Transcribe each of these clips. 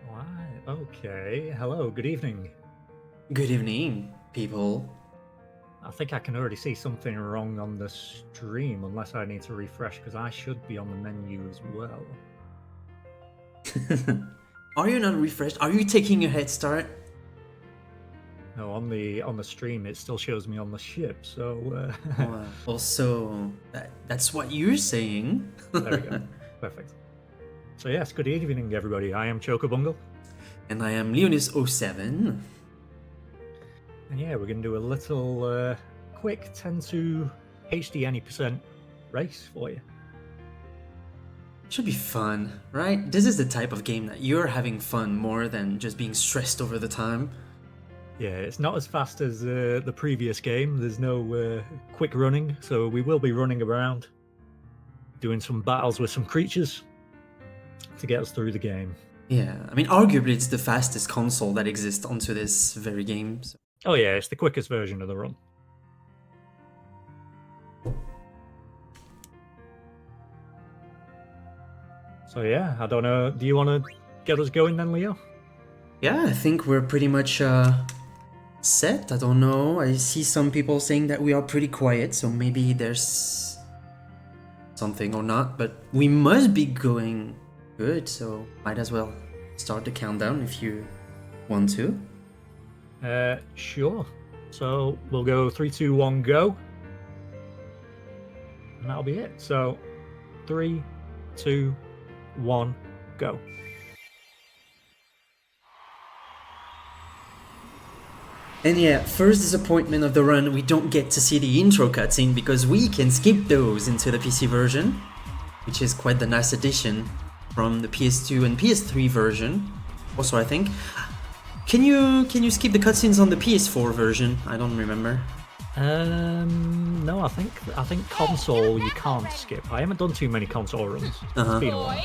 Right, okay. Hello, good evening. Good evening, people. I think I can already see something wrong on the stream, unless I need to refresh, because I should be on the menu as well. Are you not refreshed? Are you taking a head start? No, on the stream it still shows me on the ship, so... Also, that's what you're saying. There we go. Perfect. So yes, good evening everybody. I am ChocoBungle. And I am Leonis07. And yeah, we're going to do a little quick 10 to HD any % race for you. Should be fun, right? This is the type of game that you're having fun more than just being stressed over the time. Yeah, it's not as fast as the previous game. There's no quick running, so we will be running around, doing some battles with some creatures to get us through the game. Yeah, I mean, arguably it's the fastest console that exists onto this very game. So. Oh yeah, it's the quickest version of the run. So yeah, I don't know, do you want to get us going then, Leo? Yeah, I think we're pretty much set. I don't know, I see some people saying that we are pretty quiet, so maybe there's something or not, but we must be going good, so might as well start the countdown if you want to. Sure. So we'll go 3, 2, 1, go. And that'll be it. So 3, 2, 1, go. And yeah, first disappointment of the run, we don't get to see the intro cutscene because we can skip those into the PC version, which is quite the nice addition from the PS2 and PS3 version. Also, I think. Can you skip the cutscenes on the PS4 version? I don't remember. No, I think console you can't skip. I haven't done too many console runs. It's been a while.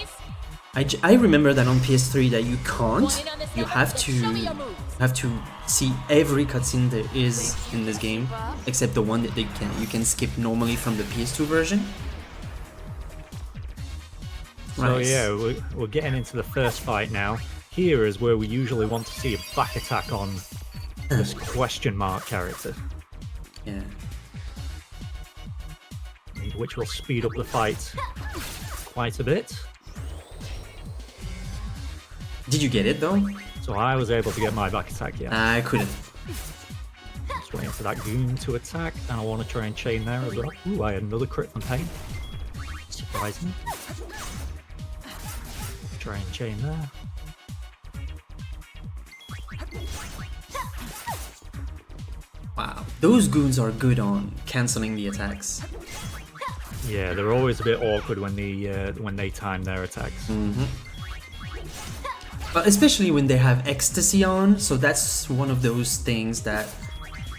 I remember that on PS3 that you can't. You have to see every cutscene there is in this game, except the one that you can skip normally from the PS2 version. So yeah, we're getting into the first fight now. Here is where we usually want to see a back attack on this question mark character. Yeah. Which will speed up the fight quite a bit. Did you get it though? So I was able to get my back attack, yeah. I couldn't. Just waiting for that goon to attack, and I want to try and chain there as well. Ooh, I had another crit from Pain. Surprised me. Try and chain there. Wow, those goons are good on cancelling the attacks. Yeah, they're always a bit awkward when they time their attacks. But especially when they have ecstasy on, so that's one of those things that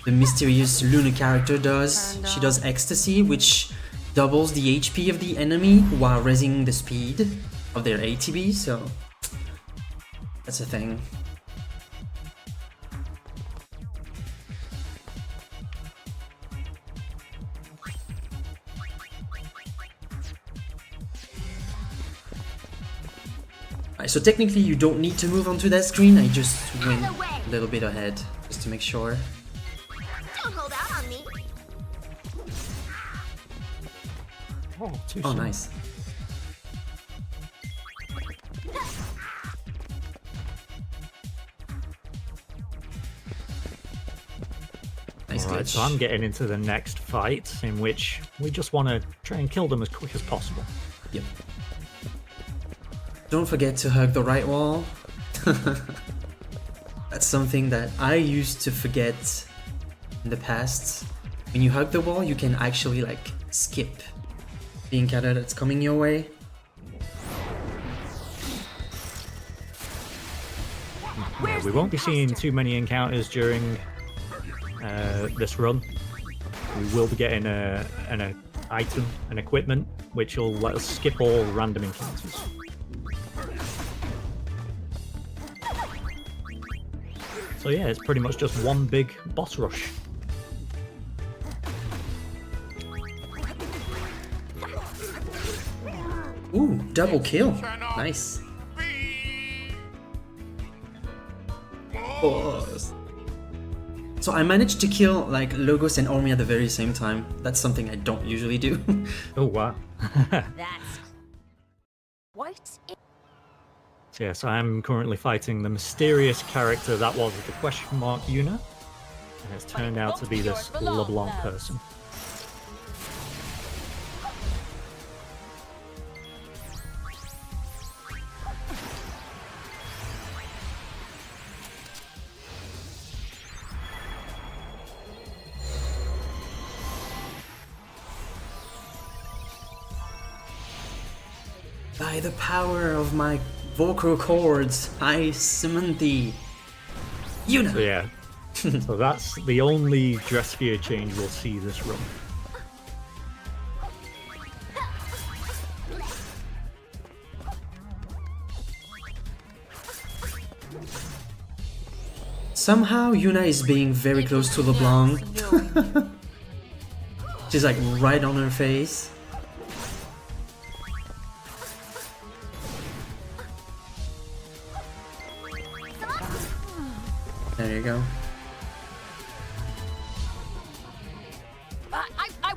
the mysterious Luna character does. She does ecstasy, which doubles the HP of the enemy while raising the speed of their ATB, so that's a thing. So technically you don't need to move onto that screen, I just went a little bit ahead, just to make sure. Don't hold out on me. Oh, nice. Nice glitch. So I'm getting into the next fight, in which we just want to try and kill them as quick as possible. Yep. Don't forget to hug the right wall. That's something that I used to forget in the past. When you hug the wall, you can actually like skip the encounter that's coming your way. Yeah, we won't be seeing too many encounters during this run. We will be getting an item, an equipment, which will let us skip all random encounters. So yeah, it's pretty much just one big boss rush. Ooh, double kill. Nice. Boss. So I managed to kill like Logos and Ormi at the very same time. That's something I don't usually do. Oh wow. That's what's it? So yes, I'm currently fighting the mysterious character that was the question mark Yuna, and it's turned out to be this LeBlanc person. By the power of my vocal cords, I summon thee. Yuna! So yeah, so that's the only dress sphere change we'll see this run. Somehow Yuna is being very close to LeBlanc. She's like right on her face. There you go. I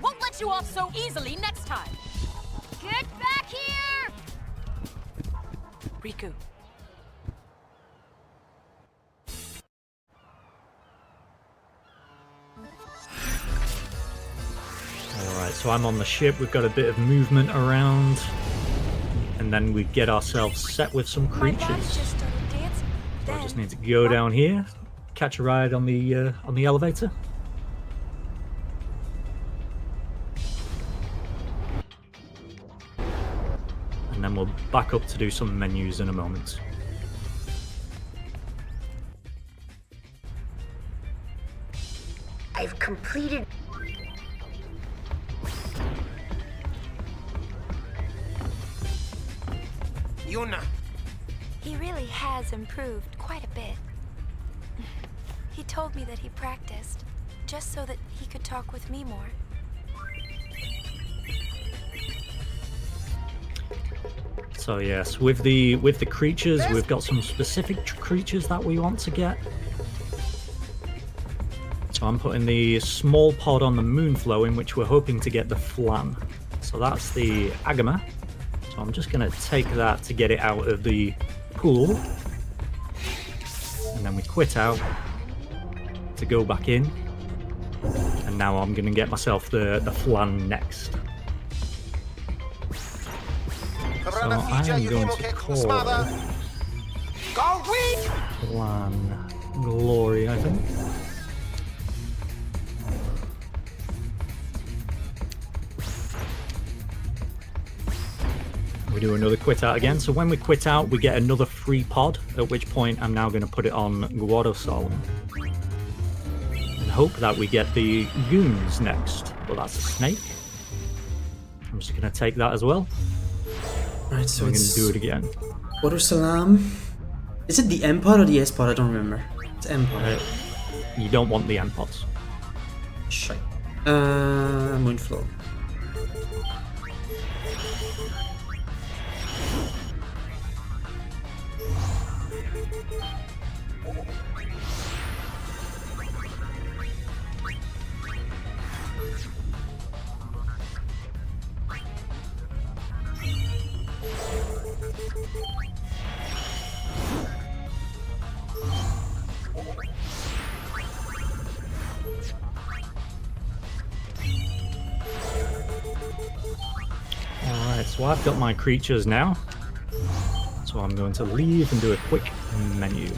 won't let you off so easily next time. Get back here! Riku. Alright, so I'm on the ship, we've got a bit of movement around, and then we get ourselves set with some My body creatures. just started dancing. So I Then, just need to go down here, catch a ride on the elevator. And then we'll back up to do some menus in a moment. I've completed. Yuna. He really has improved quite a bit. He told me that he practiced, just so that he could talk with me more. So yes, with the creatures, we've got some specific creatures that we want to get. So I'm putting the small pod on the Moonflow, in which we're hoping to get the Flam. So that's the Agama. So I'm just going to take that to get it out of the pool. And then we quit out to go back in. And now I'm going to get myself the Flan next. So I am going to call Flan Glory, I think. We do another quit out again. So when we quit out, we get another free pod, at which point I'm now going to put it on Guadosol. And hope that we get the goons next. But that's a snake. I'm just going to take that as well. Right, so We're going it's to do it again. Water Salam. Is it the M pod or the S pod? I don't remember. It's M pod. You don't want the end pods. Shite. Moonflow. Alright, so I've got my creatures now. So I'm going to leave and do a quick menu.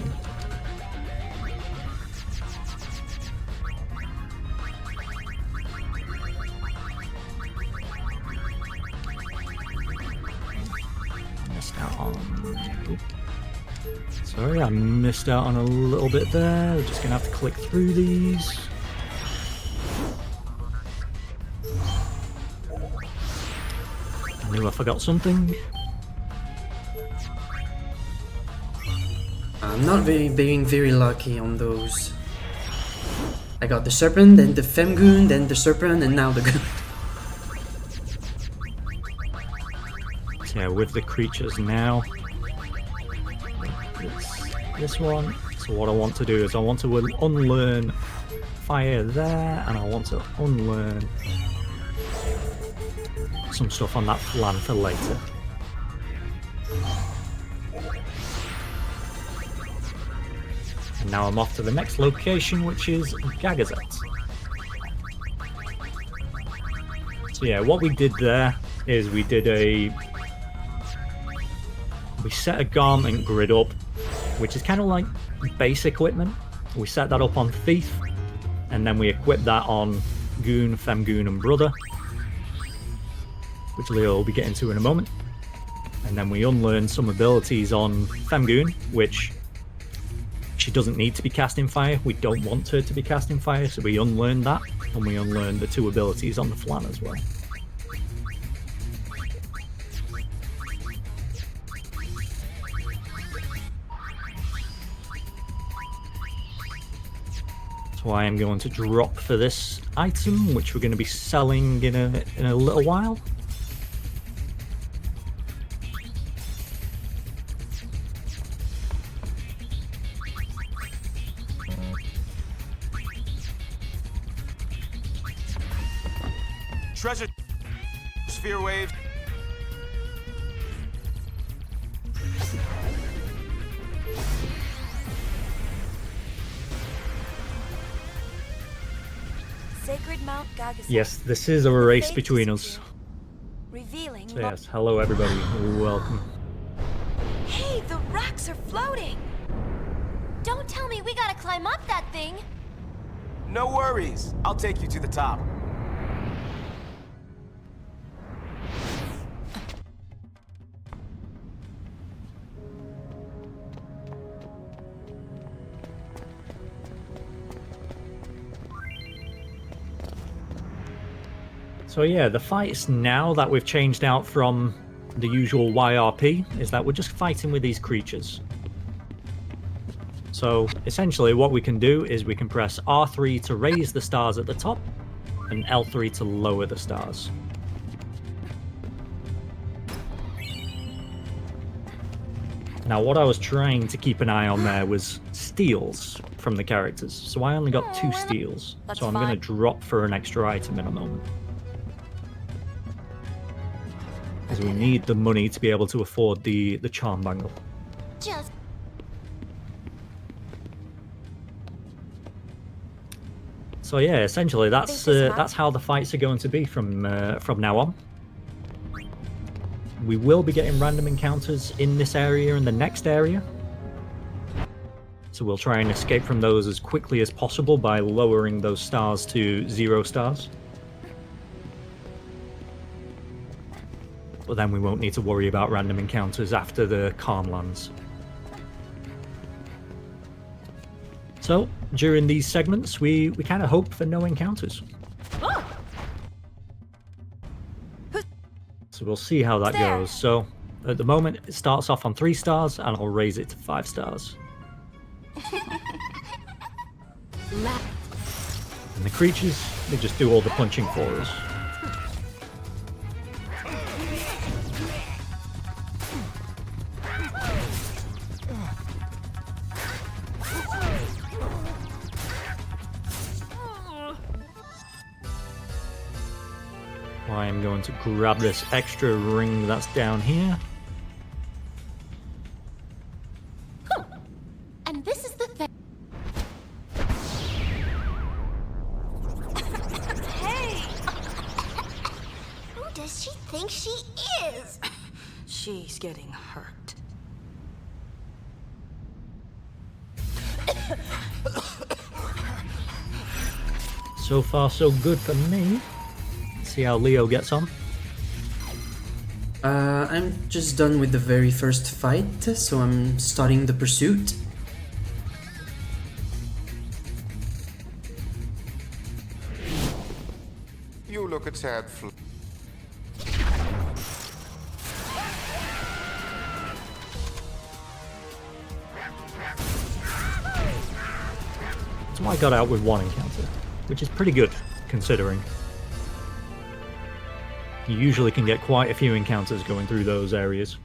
Missed out on... Oop. Sorry, I missed out on a little bit there. We're just going to have to click through these. I knew I forgot something. I'm not being very lucky on those. I got the serpent, then the femgoon, then the serpent, and now the goon. So yeah, with the creatures now, it's this one. So what I want to do is I want to unlearn fire there, and I want to unlearn some stuff on that flan for later. And now I'm off to the next location, which is Gagazet. So yeah, what we did there is we set a garment grid up, which is kind of like base equipment. We set that up on Thief, and then we equip that on Goon, Femgoon, and Brother, which Leo will be getting to in a moment. And then we unlearn some abilities on Femgoon, which she doesn't need to be casting fire. We don't want her to be casting fire, so we unlearn that, and we unlearn the 2 abilities on the flan as well. So I am going to drop for this item, which we're going to be selling in a little while. Treasure sphere wave. Sacred Mount Gagazet. Yes, this is a race between us. Revealing. So yes, hello everybody, welcome. Hey, the rocks are floating. Don't tell me we gotta climb up that thing. No worries. I'll take you to the top. So yeah, the fights now that we've changed out from the usual YRP is that we're just fighting with these creatures. So essentially what we can do is we can press R3 to raise the stars at the top and L3 to lower the stars. Now what I was trying to keep an eye on there was steals from the characters. So I only got 2 steals. That's So I'm going to fine. drop for an extra item in a moment. Because we need the money to be able to afford the charm bangle. Just So yeah, essentially that's how the fights are going to be from now on. We will be getting random encounters in this area and the next area. So we'll try and escape from those as quickly as possible by lowering those stars to 0 stars. But then we won't need to worry about random encounters after the calm lands. So, during these segments, we kind of hope for no encounters. So we'll see how that goes. So, at the moment, it starts off on 3 stars, and I'll raise it to 5 stars. And the creatures, they just do all the punching for us. I am going to grab this extra ring that's down here. and this is the thing. Hey! Who does she think she is? She's getting hurt. So far, so good for me. See how Leo gets on. I'm just done with the very first fight, so I'm starting the pursuit. You look a tad So I got out with 1 encounter, which is pretty good, considering. You usually can get quite a few encounters going through those areas.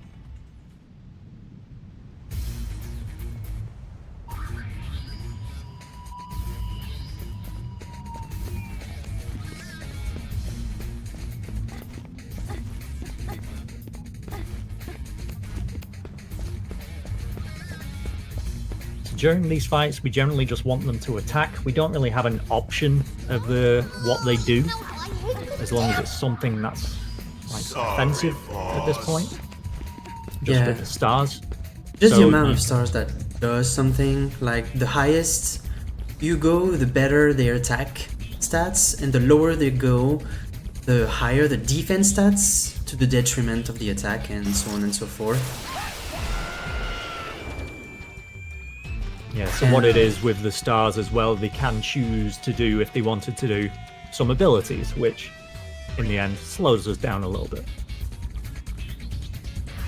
During these fights, we generally just want them to attack. We don't really have an option of what they do, as long as it's something that's like offensive at this point. Just with the stars. Just the amount of stars that does something. Like the highest you go, the better their attack stats, and the lower they go, the higher the defense stats, to the detriment of the attack, and so on and so forth. Yeah, so what it is with the stars as well, they can choose to do, if they wanted to do, some abilities, which in the end slows us down a little bit.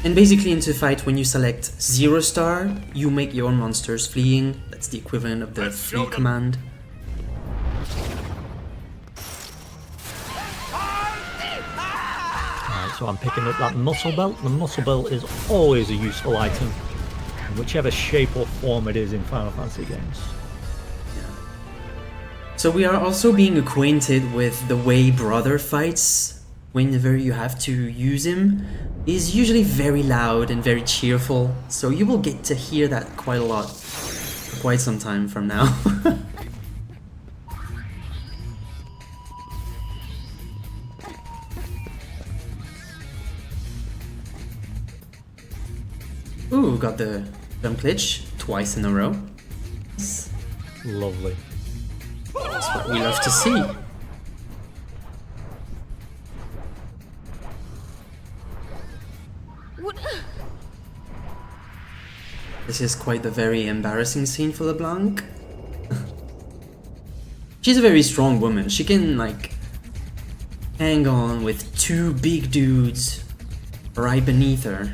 And basically into fight, when you select 0 star, you make your monsters fleeing. That's the equivalent of the flee command. Alright, so I'm picking up that muscle belt. The muscle belt is always a useful item, in whichever shape or form it is in Final Fantasy games. So we are also being acquainted with the way Brother fights. Whenever you have to use him, is usually very loud and very cheerful, so you will get to hear that quite a lot for quite some time from now. Ooh, got the jump glitch twice in a row. Lovely. That's what we love to see. This is quite a very embarrassing scene for LeBlanc. She's a very strong woman. She can, like, hang on with 2 big dudes right beneath her.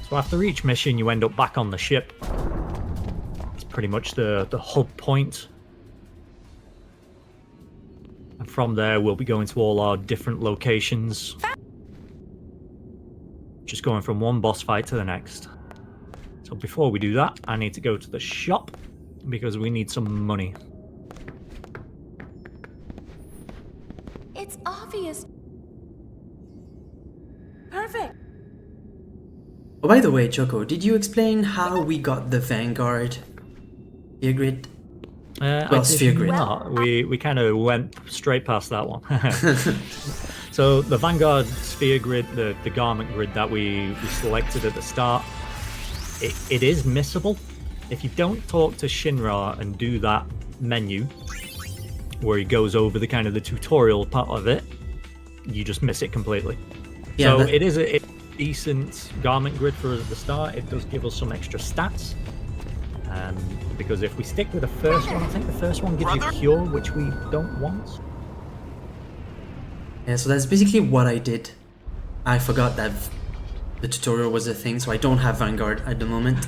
So after each mission, you end up back on the ship. It's pretty much the hub point. And from there, we'll be going to all our different locations. Just going from one boss fight to the next. So before we do that, I need to go to the shop, because we need some money. It's obvious. Perfect. Oh, by the way, Choco, did you explain how we got the Vanguard sphere grid? Well, sphere grid. We kind of went straight past that one. So the Vanguard sphere grid, the garment grid that we selected at the start, it is missable. If you don't talk to Shinra and do that menu, where he goes over the kind of the tutorial part of it, you just miss it completely. Yeah, so it is a decent garment grid for us at the start. It does give us some extra stats. Because if we stick with the first one, I think the first one gives you cure, which we don't want. Yeah, so that's basically what I did. I forgot that the tutorial was a thing, so I don't have Vanguard at the moment.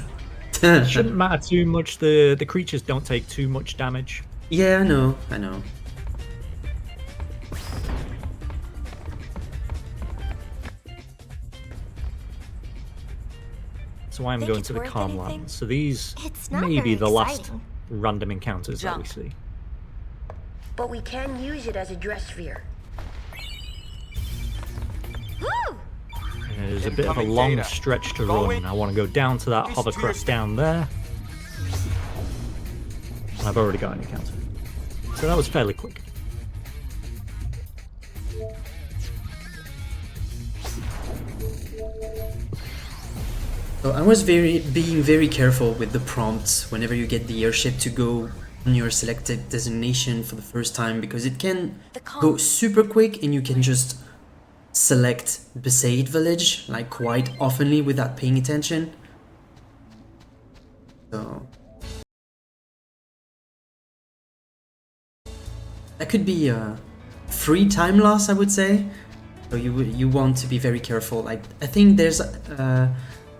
Shouldn't matter too much. The creatures don't take too much damage. Yeah, I know. So I'm going to the Calm Lands. So these may be the last random encounters that we see. But we can use it as a dress sphere. And there's a bit of a long stretch to run. I want to go down to that hovercraft down there. And I've already got an encounter. So that was fairly quick. So I was being very careful with the prompts whenever you get the airship to go on your selected designation for the first time, because it can go super quick and you can just select Besaid Village like quite oftenly without paying attention. So that could be a free time loss, I would say. So you want to be very careful. Like I think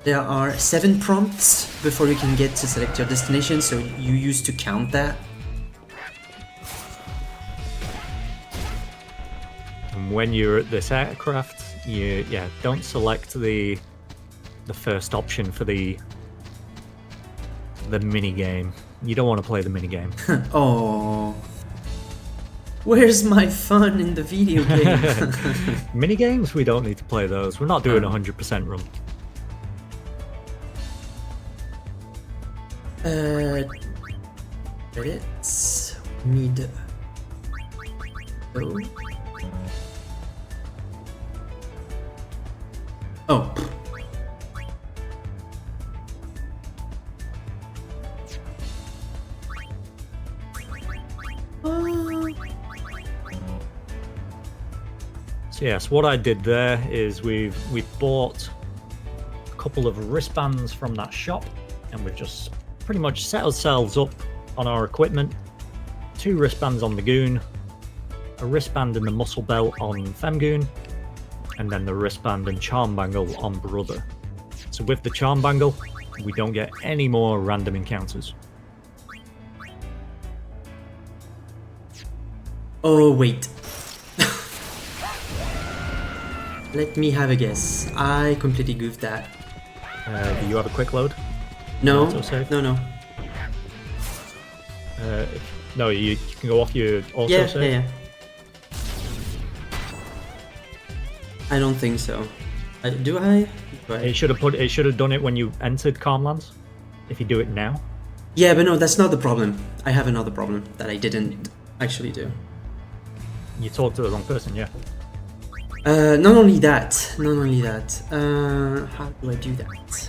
there are 7 prompts before you can get to select your destination, so you used to count that. And when you're at this aircraft, you don't select the first option for the mini game. You don't want to play the mini game. Oh, where's my fun in the video game? Mini games, we don't need to play those. We're not doing 100% run. Credits. Need. Oh. So yes, what I did there is we bought a couple of wristbands from that shop, and we've just pretty much set ourselves up on our equipment. 2 wristbands on the Goon, a wristband and the muscle belt on Femgoon, and then the wristband and charm bangle on Brother. So with the charm bangle, we don't get any more random encounters. Oh wait. Let me have a guess. I completely goofed that. Do you have a quick load? No, Autosave? no. No, you can go off your autosave. Yeah. I don't think so. Do I? It should have done it when you entered Calmlands. If you do it now. Yeah, but no, that's not the problem. I have another problem that I didn't actually do. You talked to the wrong person, yeah. Not only that. How do I do that?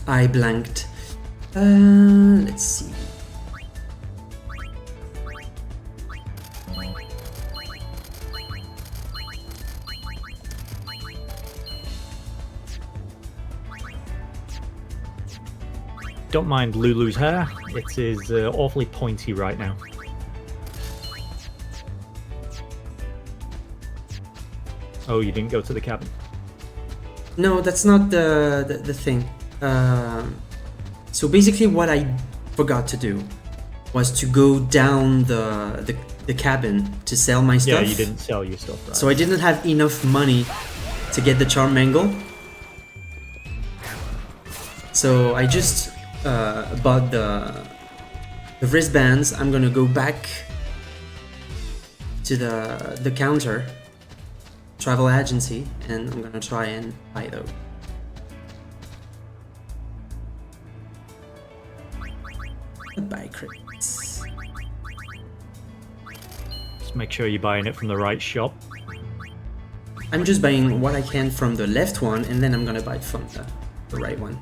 I blanked. Let's see. Don't mind Lulu's hair. It is awfully pointy right now. Oh, you didn't go to the cabin? No, that's not the thing. So basically what I forgot to do was to go down the cabin to sell my stuff. Yeah, you didn't sell your stuff, right? So I didn't have enough money to get the charm mangle. So I just bought the wristbands. I'm gonna go back to the counter, travel agency, and I'm gonna try and buy those. Buy crates. Just make sure you're buying it from the right shop. I'm just buying what I can from the left one, and then I'm gonna buy it from the right one.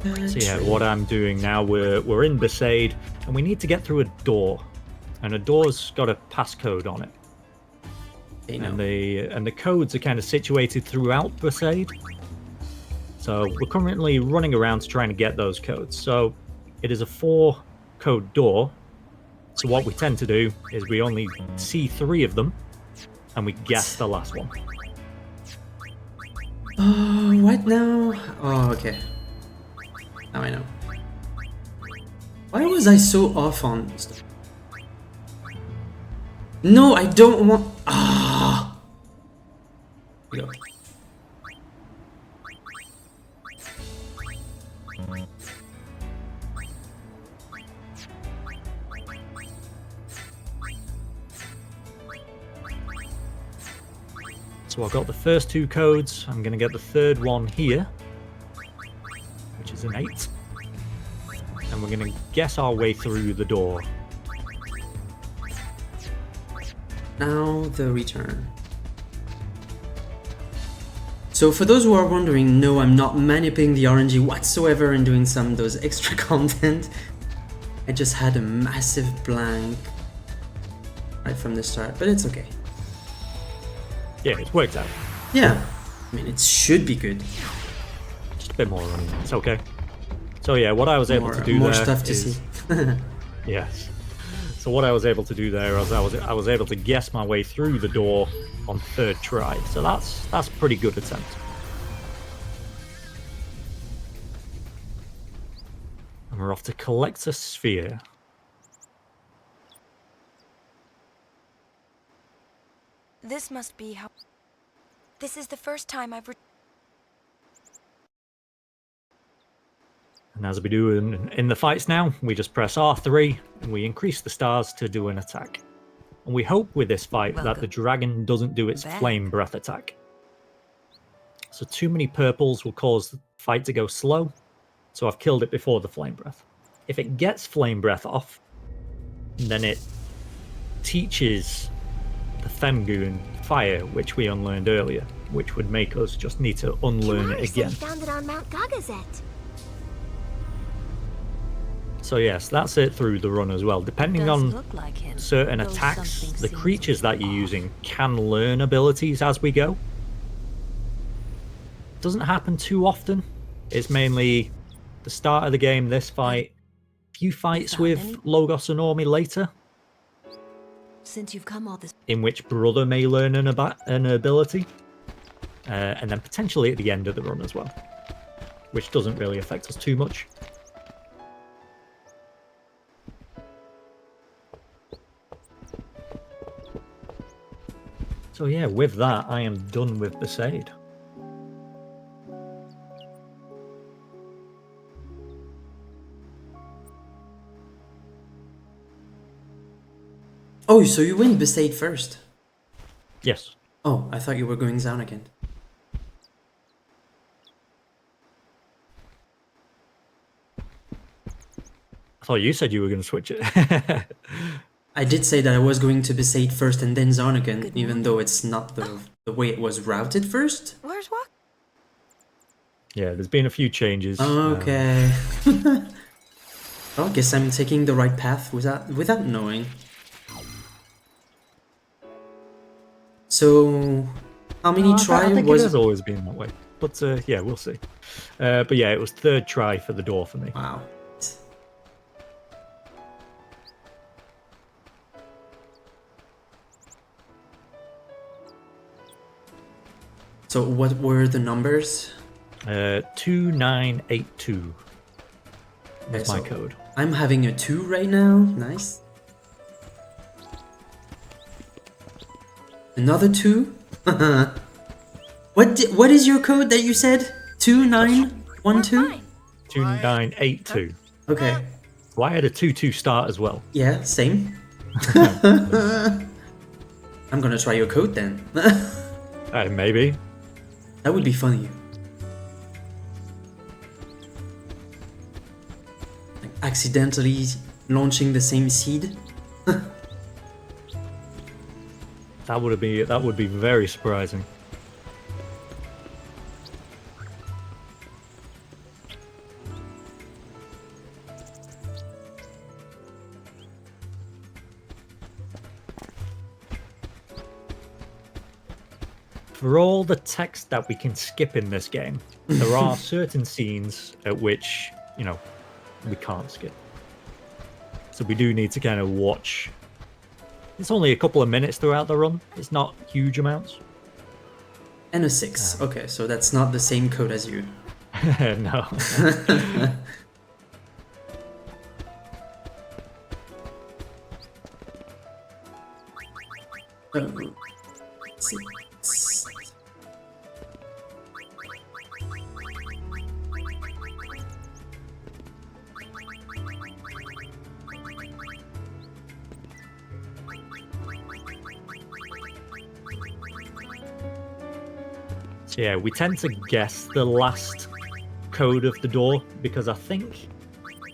So yeah, what I'm doing now, we're in Besaid, and we need to get through a door, and a door's got a passcode on it. And the codes are kind of situated throughout Besaid. So we're currently running around trying to get those codes. So it is a 4-code door. So what we tend to do is we only see 3 of them, and we guess the last one. Oh, what now? Oh, okay. Now I know. Why was I so off on stuff? No, I don't want. Ah. Go. So I've got the first 2 codes. I'm going to get the 3rd one here, which is an 8. And we're going to guess our way through the door. Now the return. So for those who are wondering, no, I'm not manipulating the RNG whatsoever and doing some of those extra content. I just had a massive blank right from the start, but it's okay. Yeah, it's worked out. Yeah, I mean, it should be good. Just a bit more running. It's okay. So yeah, what I was able to do more there stuff to is- see. Yes. So what I was able to do there was I was able to guess my way through the door on third try. So that's a pretty good attempt. And we're off to collect a sphere. This must be how... This is the first time I've... And as we do in the fights now, we just press R3 and we increase the stars to do an attack. And we hope with this fight that the dragon doesn't do its flame breath attack. So too many purples will cause the fight to go slow. So I've killed it before the flame breath. If it gets flame breath off, then it teaches the Femgoon fire, which we unlearned earlier, which would make us just need to unlearn it again. Found it on Mount Gagazet. So yes, that's it through the run as well. Depending on certain attacks, the creatures that you're using can learn abilities as we go. Doesn't happen too often. It's mainly the start of the game, this fight, few fights with Logos and Ormi later, Since you've come all this... in which Brother may learn an ability, and then potentially at the end of the run as well, which doesn't really affect us too much. So yeah, with that, I am done with Besaid. Oh, so you win Besaid first? Yes. Oh, I thought you were going down again. I thought you said you were going to switch it. I did say that I was going to Besaid first and then Zarnagan, even though it's not the way it was routed first. Where's what? Yeah, there's been a few changes. Okay. Well, I guess I'm taking the right path without knowing. So, how many I tries think was it has always been that way. But yeah, we'll see. But yeah, it was third try for the door for me. Wow. So what were the numbers? 2982 Okay, is my so code. I'm having a 2 right now. Nice. Another 2? What is your code that you said? 2912? 2982. Okay. Well, I had a 2-2 start as well. Yeah, same. I'm gonna try your code then. Maybe. That would be funny. Like accidentally launching the same seed. That would be very surprising. For all the text that we can skip in this game, there are certain scenes at which, you know, we can't skip. So we do need to kind of watch. It's only a couple of minutes throughout the run. It's not huge amounts. And a 6. Okay, so that's not the same code as you. No. Let's see. So yeah, we tend to guess the last code of the door because I think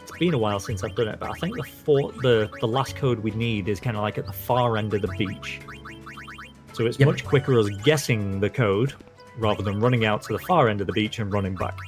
it's been a while since I've done it, but I think the last code we need is kind of like at the far end of the beach. So it's Yep. much quicker us guessing the code rather than running out to the far end of the beach and running back.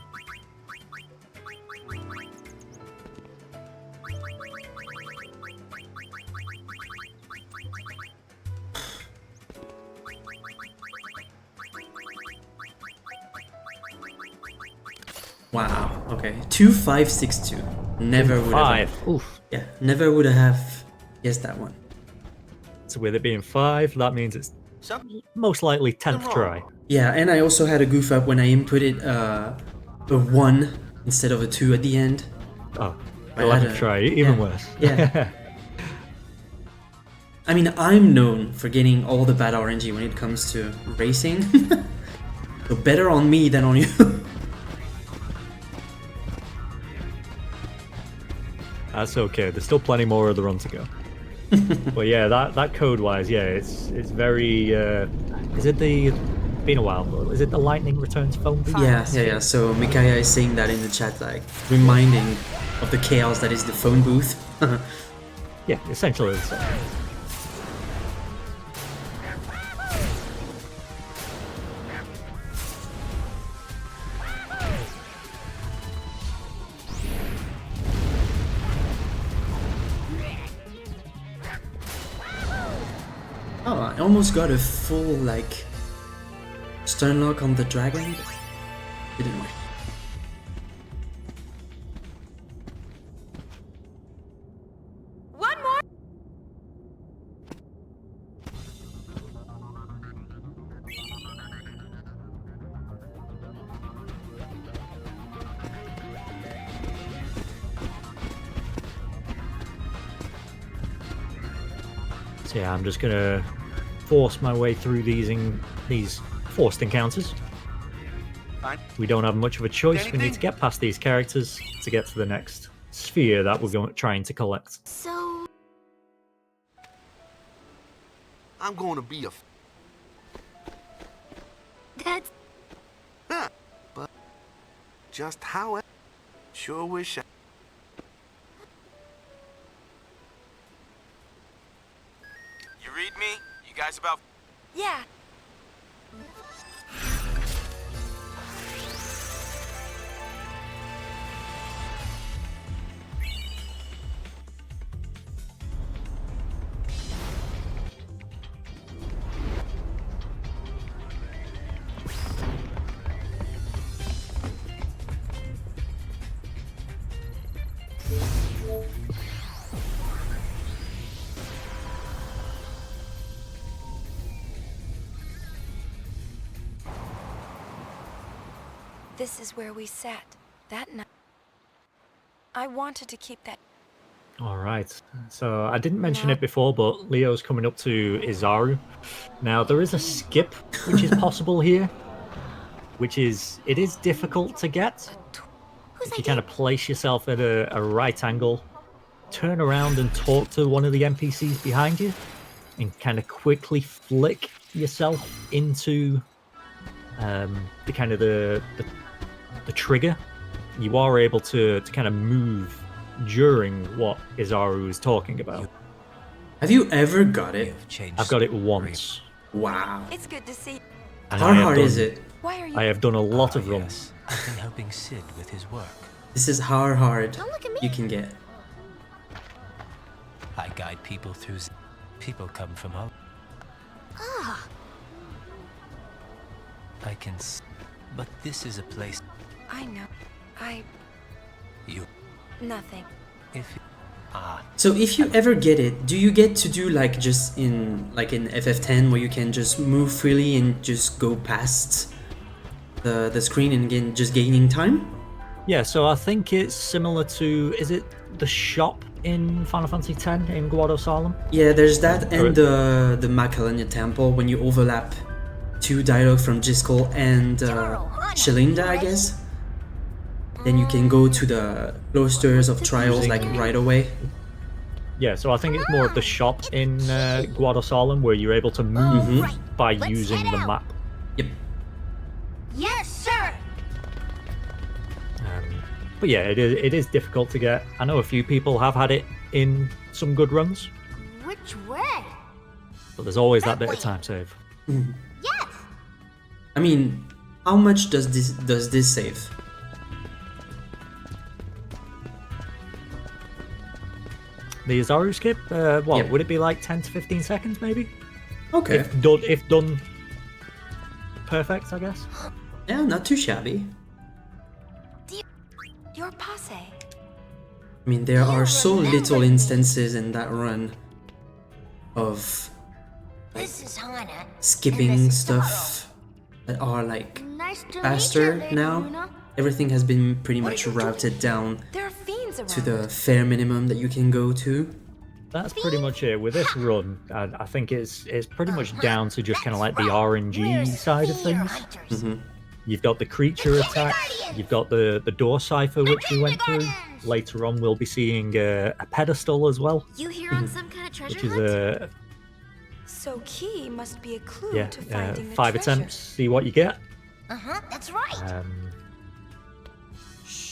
Wow. Okay. 2562. Never would have. 5. Oof. Yeah. Never would have guessed that one. So with it being 5, that means it's most likely 10th try. Yeah, and I also had a goof up when I inputted a 1 instead of a 2 at the end. Oh, I 11th had a- try, even yeah. worse. Yeah. I mean, I'm known for getting all the bad RNG when it comes to racing. So better on me than on you. That's okay. There's still plenty more of the run to go. But yeah, that code-wise, yeah, it's very. Is it the? Been a while, but is it the lightning returns phone booth? Yeah. So Mikaya is saying that in the chat, like reminding of the chaos that is the phone booth. Yeah, essentially the same. Oh, I almost got a full like stern lock on the dragon. Didn't work. One more. So yeah, I'm just gonna force my way through these forced encounters. Fine. We don't have much of a choice. We need Anything? to get past these characters to get to the next sphere that we're trying to collect. So, I'm going to be a that's but just how I sure wish I... You read me? You guys about... Yeah. This is where we sat that night. I wanted to keep that. All right. So I didn't mention it before, but Leo's coming up to Izaru. Now there is a skip which is possible here, which is it is difficult to get. If you kind of place yourself at a right angle, turn around and talk to one of the NPCs behind you, and kind of quickly flick yourself into the kind of the trigger, you are able to kind of move during what Izaru is talking about. Have you ever got it? I've got it once. Wow. It's good to see. And How I have hard done- is it? Why are you? I have done a lot of runs. I've been helping Sid with his work. This is how hard don't look at me. you can get. I guide people through. People come from home. Ah, I can. But this is a place. I know. You. Nothing. If. So if you ever get it, do you get to do like just in FF10 where you can just move freely and just go past the screen and just gaining time? Yeah, so I think it's similar to, is it the shop in Final Fantasy X in Guado Solemn? Yeah, there's that and Correct. the Macalania Temple when you overlap two dialogue from Jiskel and Shalinda, I guess. Then you can go to the cloisters of trials like right away. Yeah, so I think it's more of the shop in Guado Solemn where you're able to move by Let's using head the out. map. Yep. yes, sir. But yeah, it is difficult to get. I know a few people have had it in some good runs, Which way? but there's always that bit of time save. Yes! I mean, how much does this save? The Azaru skip, what Yep. would it be like 10 to 15 seconds maybe? Okay. If done perfect, I guess. Yeah, not too shabby. Your posse. I mean, there are so little instances in that run of This is Hana. skipping stuff that are like Nice to faster meet you, Lady now. Luna. Everything has been pretty much routed down There are fiends around. to the fair minimum that you can go to. That's pretty much it. With this run, I think it's pretty much down to just kind of like the RNG side of things. You've got the creature attack, you've got the door cipher, which we went through. Later on, we'll be seeing a pedestal as well, You here on some kind of treasure which is hunt? So key must be a clue yeah, to finding the 5 treasure. attempts, see what you get. Uh-huh, that's right.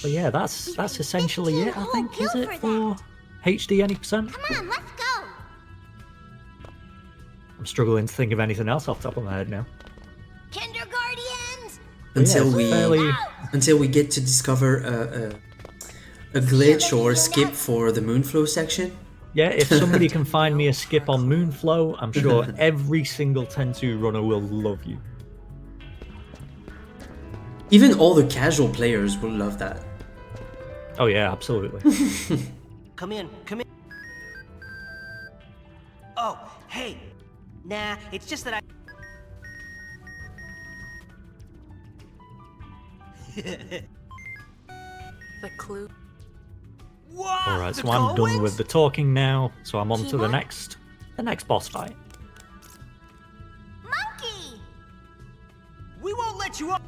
But yeah, that's essentially it, I think, is it, for HD any percent? Come on, let's go. I'm struggling to think of anything else off the top of my head now. Kindergartens! Until it's we fairly- until we get to discover a glitch or a skip for the Moonflow section. Yeah, if somebody can find me a skip on Moonflow, I'm sure every single 10-2 runner will love you. Even all the casual players will love that. Oh yeah, absolutely. Come in, come in. Oh, hey. Nah, it's just that I... The clue. What? Alright, so I'm done with the talking now, so I'm on to the next boss fight. Monkey! We won't let you up.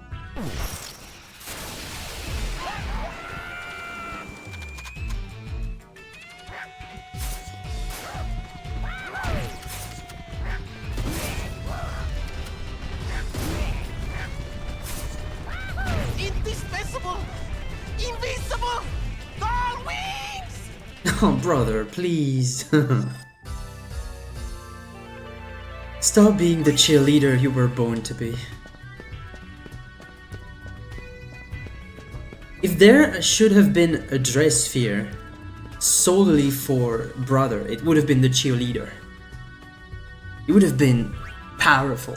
Indispensable! Invincible! Tall wings! Oh, brother, please. Stop being the cheerleader you were born to be. If there should have been a dress sphere solely for brother, it would have been the cheerleader. It would have been powerful.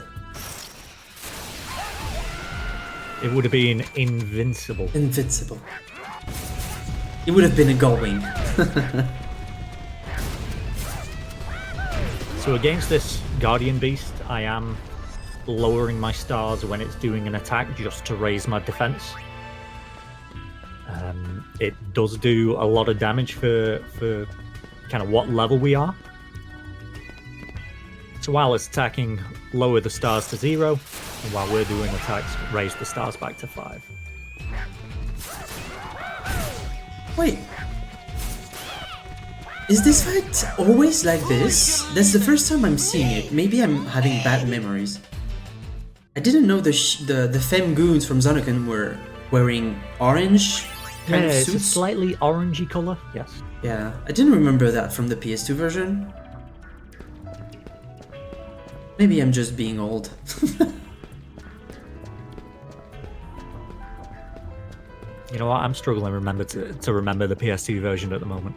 It would have been invincible. Invincible. It would have been a gullwing. So against this Guardian Beast, I am lowering my stars when it's doing an attack just to raise my defense. It does do a lot of damage for kind of what level we are. So while it's attacking, lower the stars to 0, and while we're doing attacks, raise the stars back to 5. Wait. Is this fight always like this? That's the first time I'm seeing it. Maybe I'm having bad memories. I didn't know the femme goons from Zonokon were wearing orange kind of It's a suits. slightly orangey colour, yes. Yeah, I didn't remember that from the PS2 version. Maybe I'm just being old. You know what, I'm struggling to remember the PS2 version at the moment.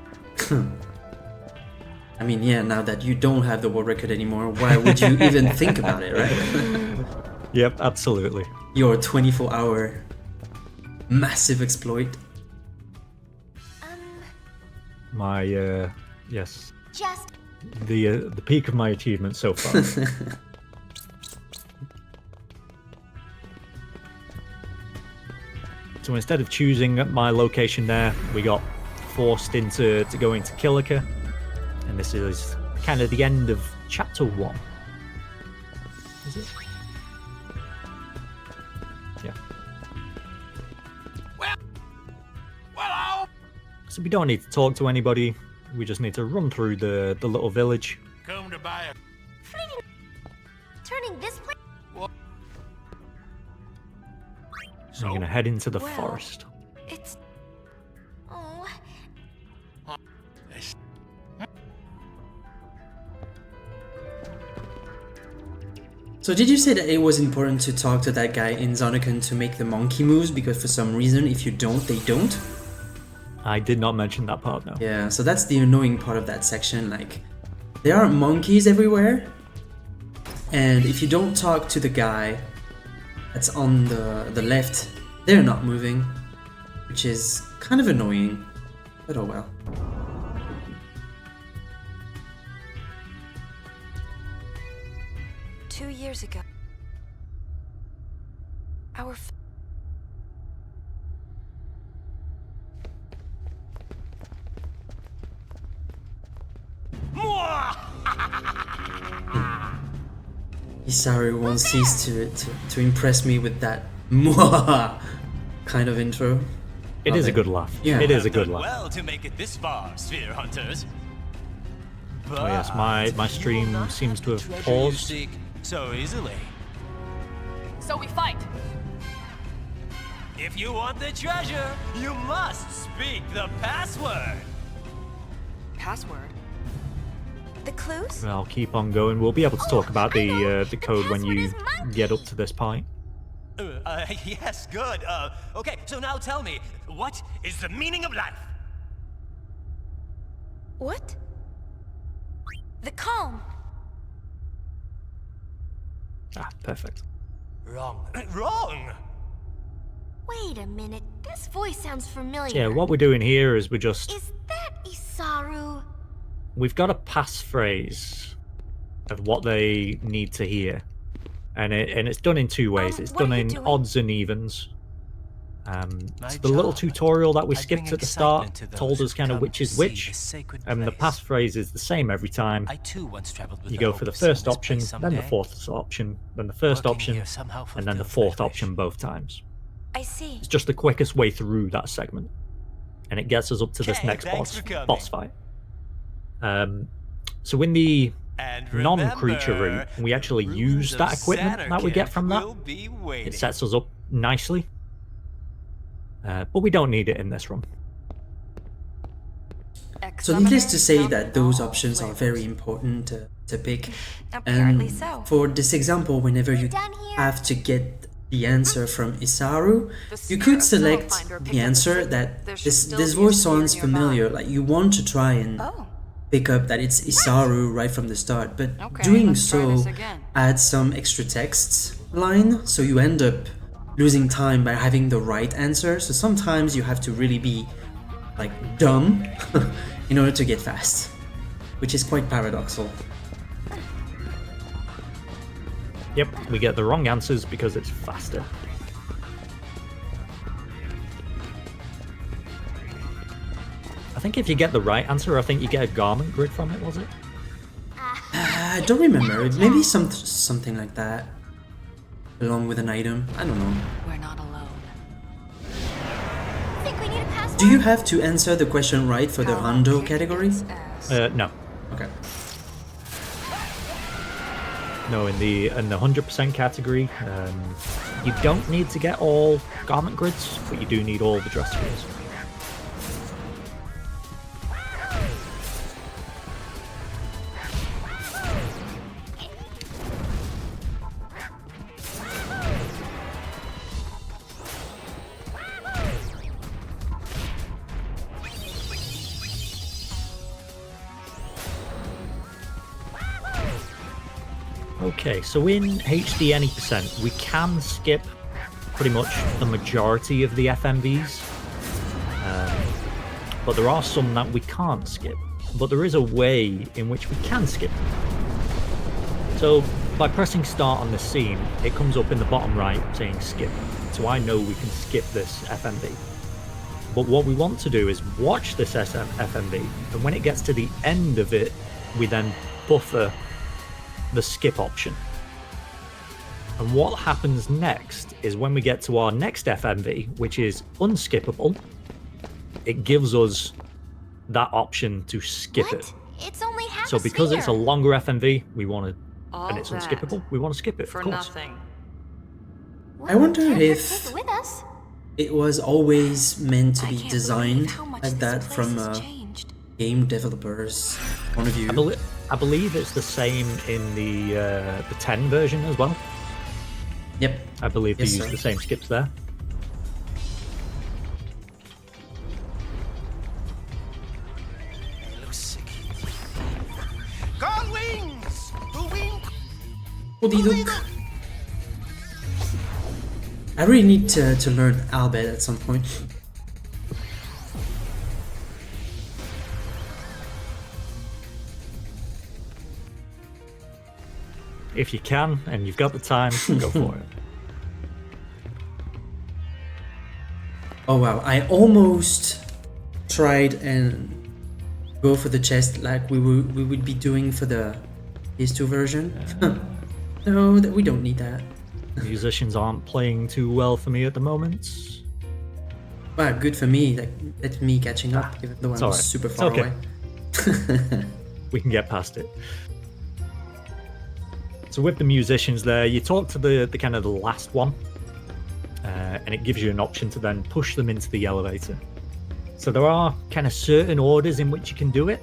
I mean, yeah, now that you don't have the world record anymore, why would you even think about it, right? Yep, absolutely. Your 24-hour massive exploit. My, yes, Just the peak of my achievement so far. So instead of choosing my location there, we got forced into going to Kilika, and this is kind of the end of chapter 1. Is it? Yeah. Well, So we don't need to talk to anybody. We just need to run through the little village. come to buy a... turning this place. So we're gonna head into the Well- forest. It's Oh, So did you say that it was important to talk to that guy in Zonnekan to make the monkey moves, because for some reason if you don't, they don't? I did not mention that part, no. Yeah, so that's the annoying part of that section, like, there are monkeys everywhere, and if you don't talk to the guy that's on the left, they're not moving, which is kind of annoying, but oh well. Two years ago, our Isaru won't cease to impress me with that mwah kind of intro. It is a good laugh. Yeah. It is a good laugh. Well to make it this far, sphere hunters. Oh yes, my stream seems to have paused. So easily. So we fight. If you want the treasure, you must speak the password. password. The clues? I'll keep on going. We'll be able to talk about the code when you get up to this point. Yes, good. Okay, so now tell me, what is the meaning of life? What? The calm. Ah, perfect. Wrong. Wrong! Wait a minute, this voice sounds familiar. Yeah, what we're doing here is we're just... Is that Isaru? We've got a passphrase of what they need to hear. And it's done in two ways. It's done in odds and evens. So the little tutorial that we skipped at the start told us kind of which is which. And the passphrase is the same every time. You go for the first option, then the fourth option, then the first option, and then the fourth option both times. I see. It's just the quickest way through that segment. And it gets us up to this next boss fight. So in the non-creature route, we actually use that equipment that we get from that. It sets us up nicely. But we don't need it in this run. So needless to say that those options are very important to pick. Apparently And so. for this example, whenever you have to get the answer from Isaru, you could select the answer that this voice sounds familiar, like you want to try and pick up that it's Isaru right from the start, but doing so adds some extra text line, so you end up losing time by having the right answer. So sometimes you have to really be like dumb in order to get fast, which is quite paradoxical. Yep, we get the wrong answers because it's faster. I think if you get the right answer, I think you get a garment grid from it, was it? I don't remember. Maybe something like that, along with an item. I don't know. We're not alone. Think we need a password? Do you have to answer the question right for the Hondo category? No. Okay. No, in the 100% category, you don't need to get all garment grids, but you do need all the dress spheres. Okay, so in HD any percent, we can skip pretty much the majority of the FMVs, but there are some that we can't skip. But there is a way in which we can skip them. So by pressing start on this scene, it comes up in the bottom right saying skip. So I know we can skip this FMV. But what we want to do is watch this FMV, and when it gets to the end of it, we then buffer the skip option. And what happens next is when we get to our next FMV, which is unskippable, it gives us that option to skip it. It's only half So a because it's a sphere. longer FMV, we want to, and it's that unskippable, we want to skip it, For of course. nothing. I wonder Can't if take it with us. it was always meant to I be can't designed believe how much like this that place from has a changed. game developer's point of view. I believe it's the same in the 10 version as well. Yep. I believe they Yes, use sir. the same skips there. It looks sick. Guard wings! The wing! Okie-doke. I really need to learn Albert at some point. If you can, and you've got the time, go for it. Oh wow, I almost tried and go for the chest like we would be doing for the PS2 version. No, that we don't need that. Musicians aren't playing too well for me at the moment. Wow, good for me. Like that's me catching up, even though I'm alright. super It's far okay. away. We can get past it. So with the musicians there, you talk to the kind of the last one, and it gives you an option to then push them into the elevator. So there are kind of certain orders in which you can do it.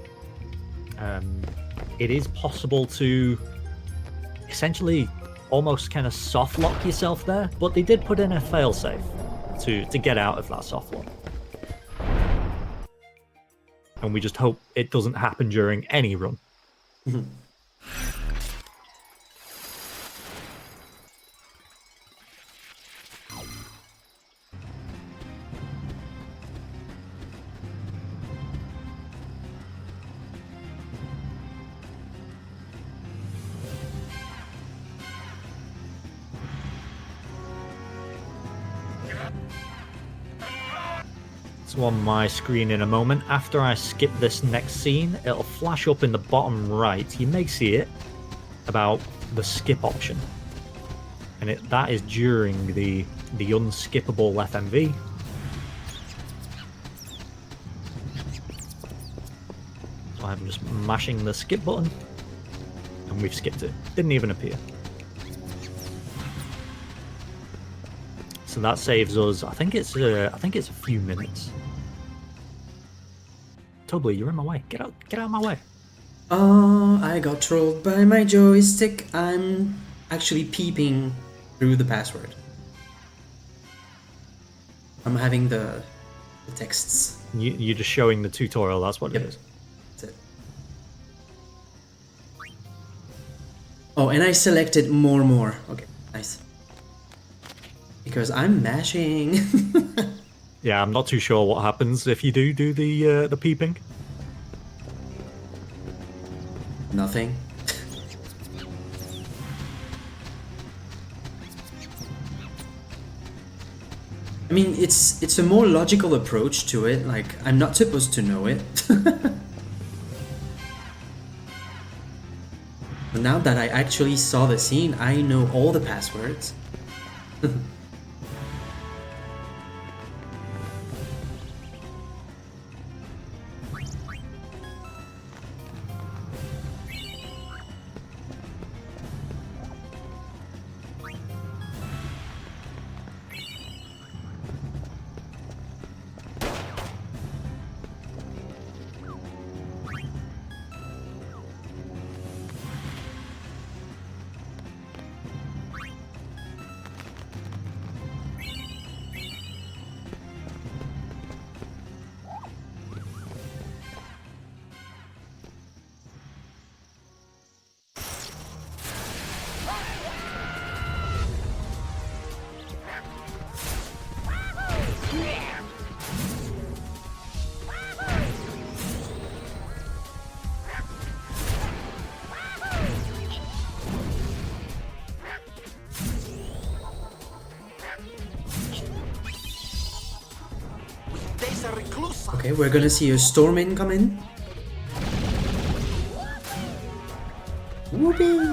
It is possible to essentially almost kind of soft lock yourself there, but they did put in a failsafe to get out of that soft lock. And we just hope it doesn't happen during any run. So on my screen in a moment, after I skip this next scene, it'll flash up in the bottom right. You may see it about the skip option. And that is during the unskippable FMV. So I'm just mashing the skip button, and we've skipped it. Didn't even appear. So that saves us. I think it's a few minutes. Tobly, you're in my way. Get out of my way. Oh, I got trolled by my joystick. I'm actually peeping through the password. I'm having the texts. You're just showing the tutorial. That's what Yep. it is. That's it. Oh, and I selected more. Okay, nice. Because I'm mashing. Yeah, I'm not too sure what happens if you do the peeping. Nothing. I mean, it's a more logical approach to it. Like, I'm not supposed to know it. But now that I actually saw the scene, I know all the passwords. Okay, we're gonna see a storm incoming. Whoopee!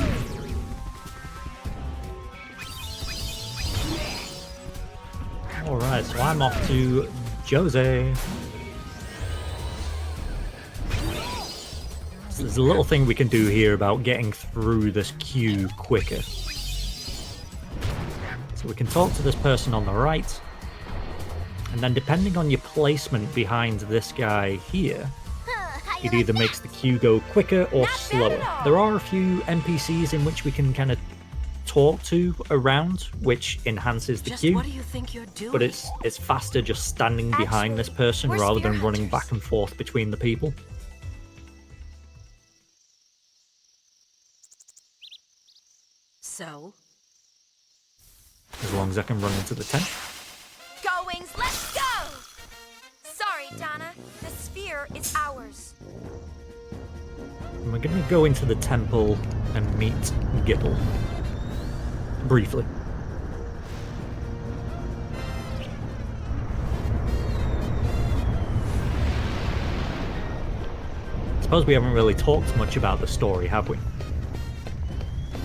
Alright, so I'm off to Jose. So there's a little thing we can do here about getting through this queue quicker. So we can talk to this person on the right, and then depending on your placement behind this guy here, I it either makes the queue go quicker or slower. There are a few NPCs in which we can kind of talk to around, which enhances the queue. What do you think you're doing? But it's faster just standing behind this person rather than running back and forth between the people. So? As long as I can run into the tent. Go, Wings, let's go! Sorry, Donna. The sphere is ours. And we're going to go into the temple and meet Gibble. Briefly. I suppose we haven't really talked much about the story, have we?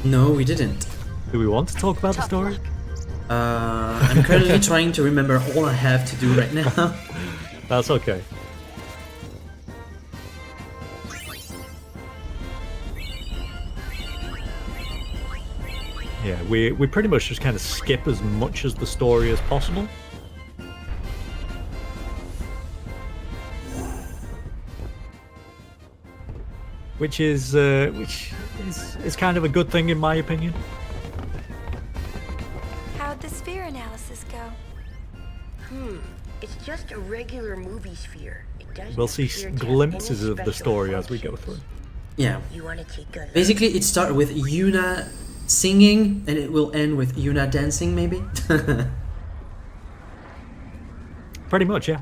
No, we didn't. Do we want to talk about the story? I'm currently trying to remember all I have to do right now. That's okay. Yeah, we pretty much just kind of skip as much as the story as possible. Which is kind of a good thing in my opinion. How'd the sphere analysis go? It's just a regular movie sphere. It doesn't We'll see appear to have glimpses any of the special story as we go functions. through. Yeah. You want to take a look? Basically, it starts with Yuna singing, and it will end with Yuna dancing, maybe? Pretty much, yeah.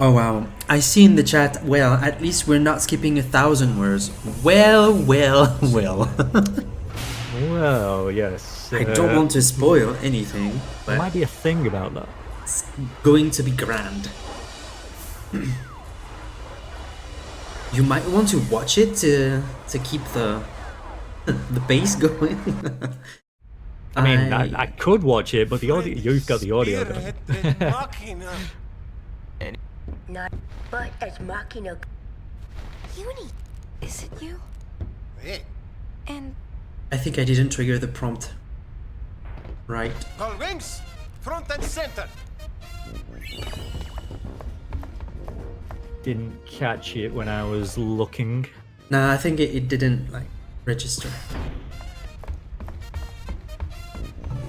Oh wow, I see in the chat, well, at least we're not skipping 1,000 words. Well. Well, yes. I don't want to spoil anything, There but might be a thing about that. it's going to be grand. You might want to watch it to keep the bass going. I mean, I could watch it, but the audio, you've got the audio going. Not, but as Machina. Uni, is it you? Hey, And I think I didn't trigger the prompt. Right. call wings, front and center. Didn't catch it when I was looking. Nah, I think it didn't like register.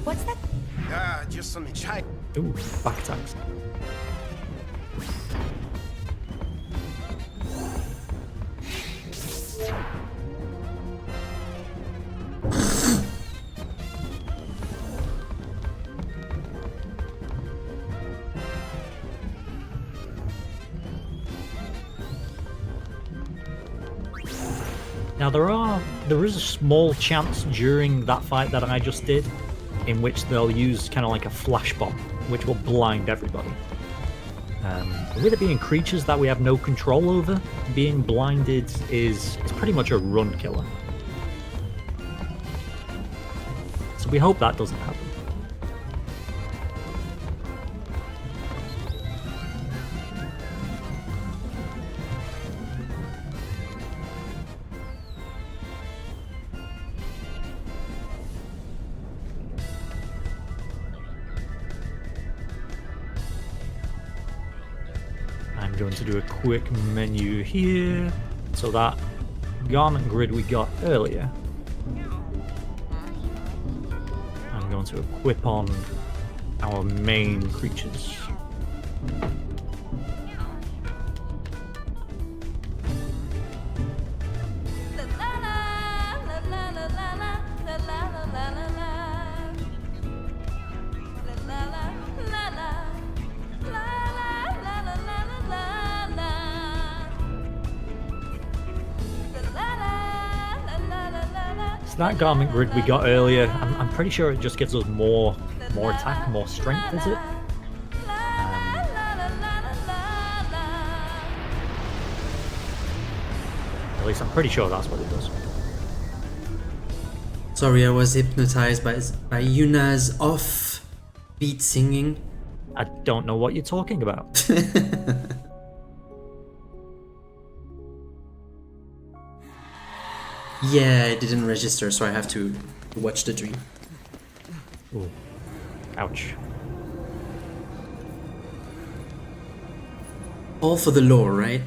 what's that? Just some chai. Ooh, back attacks. Now there is a small chance during that fight that I just did in which they'll use kind of like a flash bomb, which will blind everybody. With it being creatures that we have no control over, being blinded is pretty much a run killer. So we hope that doesn't happen. I'm going to do a quick menu here. So that garment grid we got earlier, I'm going to equip on our main creatures. So that garment grid we got earlier, I'm pretty sure it just gives us more attack, more strength, is it? At least I'm pretty sure that's what it does. Sorry, I was hypnotized by Yuna's off-beat singing. I don't know what you're talking about. Yeah, it didn't register, so I have to watch the dream. Ooh. Ouch. All for the lore, right?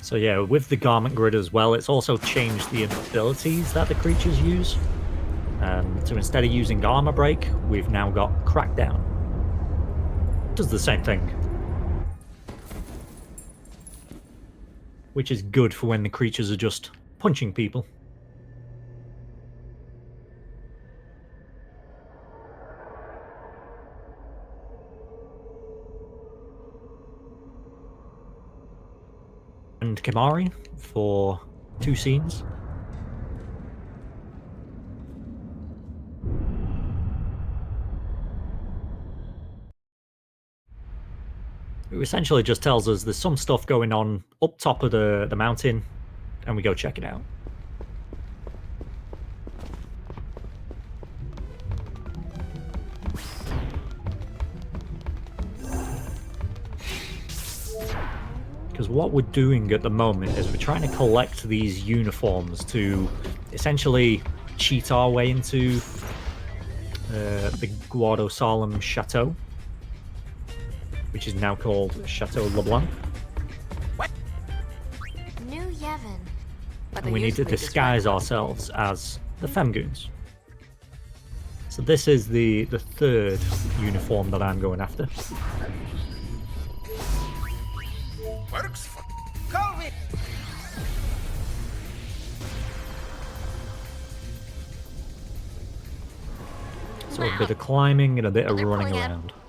So yeah, with the garment grid as well, it's also changed the abilities that the creatures use. So instead of using armor break, we've now got crackdown. Does the same thing. Which is good for when the creatures are just punching people. And Kimari for 2 scenes. It essentially just tells us there's some stuff going on up top of the mountain, and we go check it out. Because what we're doing at the moment is we're trying to collect these uniforms to essentially cheat our way into the Guardo Salem Chateau, which is now called Chateau LeBlanc. New Yevon. And we need to disguise ourselves as the Femgoons. So this is the third uniform that I'm going after. Works. Call me. So a bit of climbing and a bit of running around. Intruder.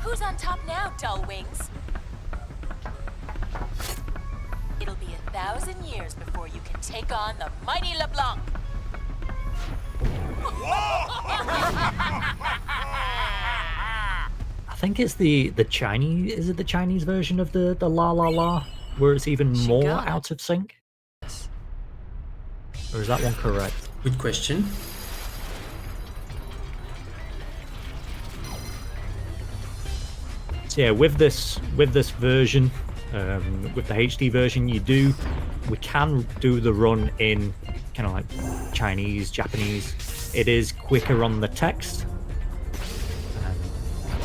Who's on top now, dull wings? It'll be 1,000 years before you can take on the mighty LeBlanc. I think it's the Chinese. Is it the Chinese version of the la la la, where it's even more out of sync? Or is that one correct? Good question. So yeah, with this version, with the HD version, we can do the run in kind of like Chinese, Japanese. It is quicker on the text.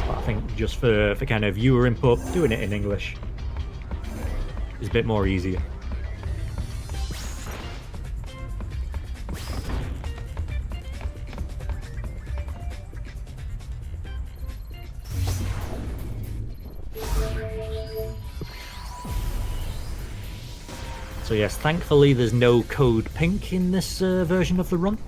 But I think just for kind of viewer input, doing it in English is a bit more easier. So yes, thankfully there's no code pink in this version of the run.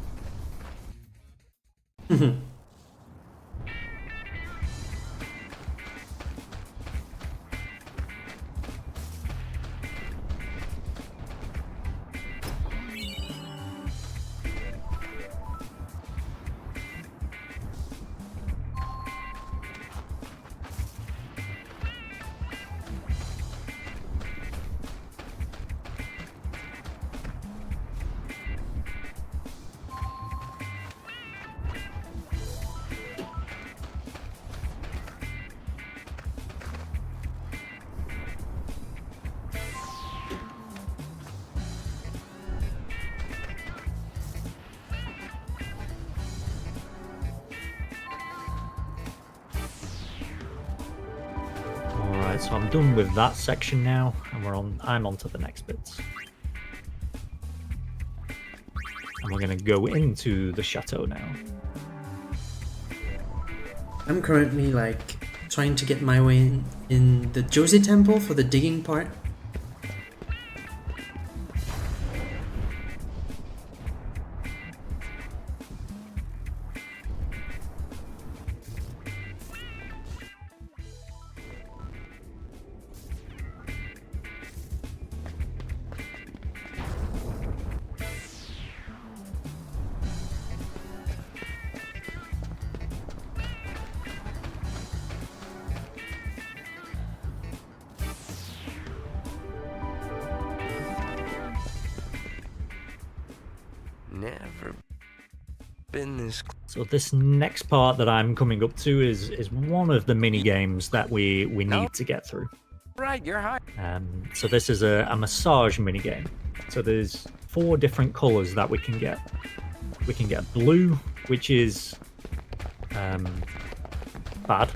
So I'm done with that section now, and I'm on to the next bits. And we're gonna go into the chateau now. I'm currently like trying to get my way in the Josie Temple for the digging part. Never been this. So this next part that I'm coming up to is one of the mini games that we need to get through. Right, you're high. So this is a massage mini game. So there's 4 different colors that we can get. We can get blue, which is bad,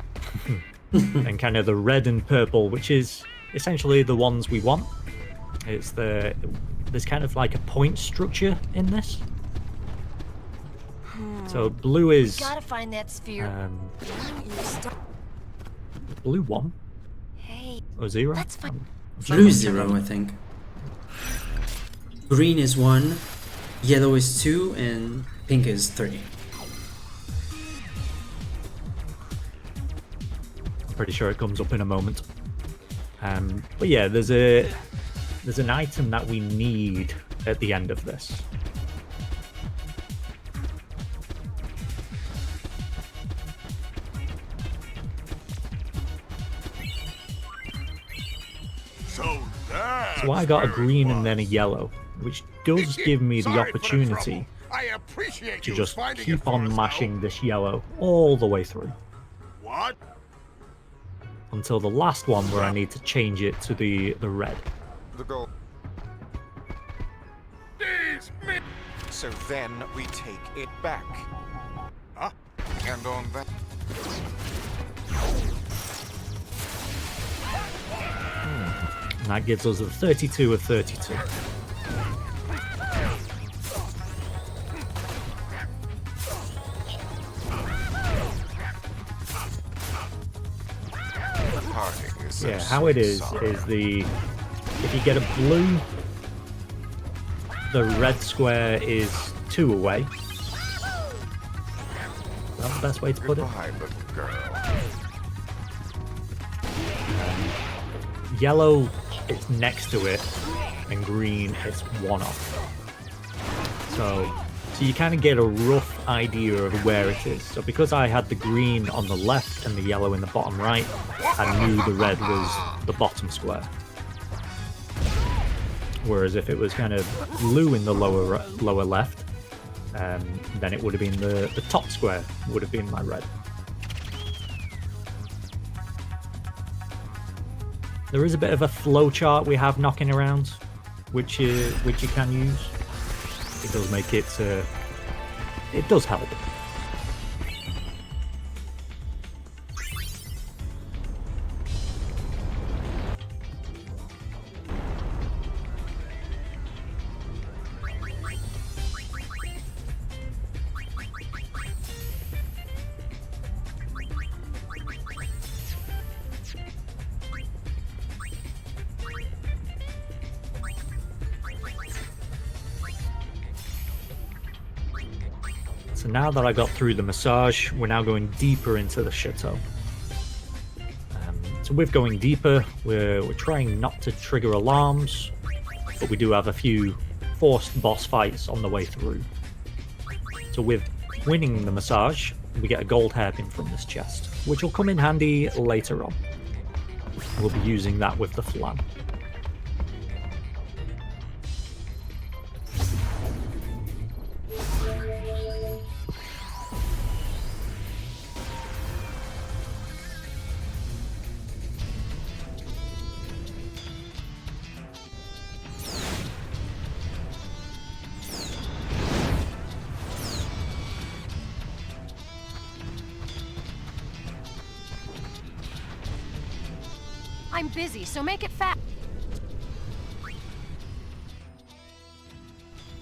and kind of the red and purple, which is essentially the ones we want. There's kind of like a point structure in this. So blue is Gotta find that sphere. Blue 1 Hey, or 0. let's find. Blue 0, I think. Green is 1, yellow is 2, and pink is 3. I'm pretty sure it comes up in a moment. But yeah, there's an item that we need at the end of this. So I got a green and then a yellow, which does give me the opportunity to just keep on mashing this yellow all the way through. What? Until the last one where I need to change it to the red. The goal. So then we take it back. Huh? And on that. And that gives us a 32 of 32. Yeah, how it is if you get a blue, the red square is 2 away. Is that the best way to put it? Yellow, it's next to it, and green, it's 1 off. So you kind of get a rough idea of where it is. So because I had the green on the left and the yellow in the bottom right, I knew the red was the bottom square. Whereas if it was kind of blue in the lower left, then it would have been the top square would have been my red. There is a bit of a flow chart we have knocking around, which you can use. It does make it. It does help. So now that I got through the massage, we're now going deeper into the chateau. So with going deeper, we're trying not to trigger alarms, but we do have a few forced boss fights on the way through. So with winning the massage, we get a gold hairpin from this chest, which will come in handy later on. We'll be using that with the flan. I'm busy, so make it fast.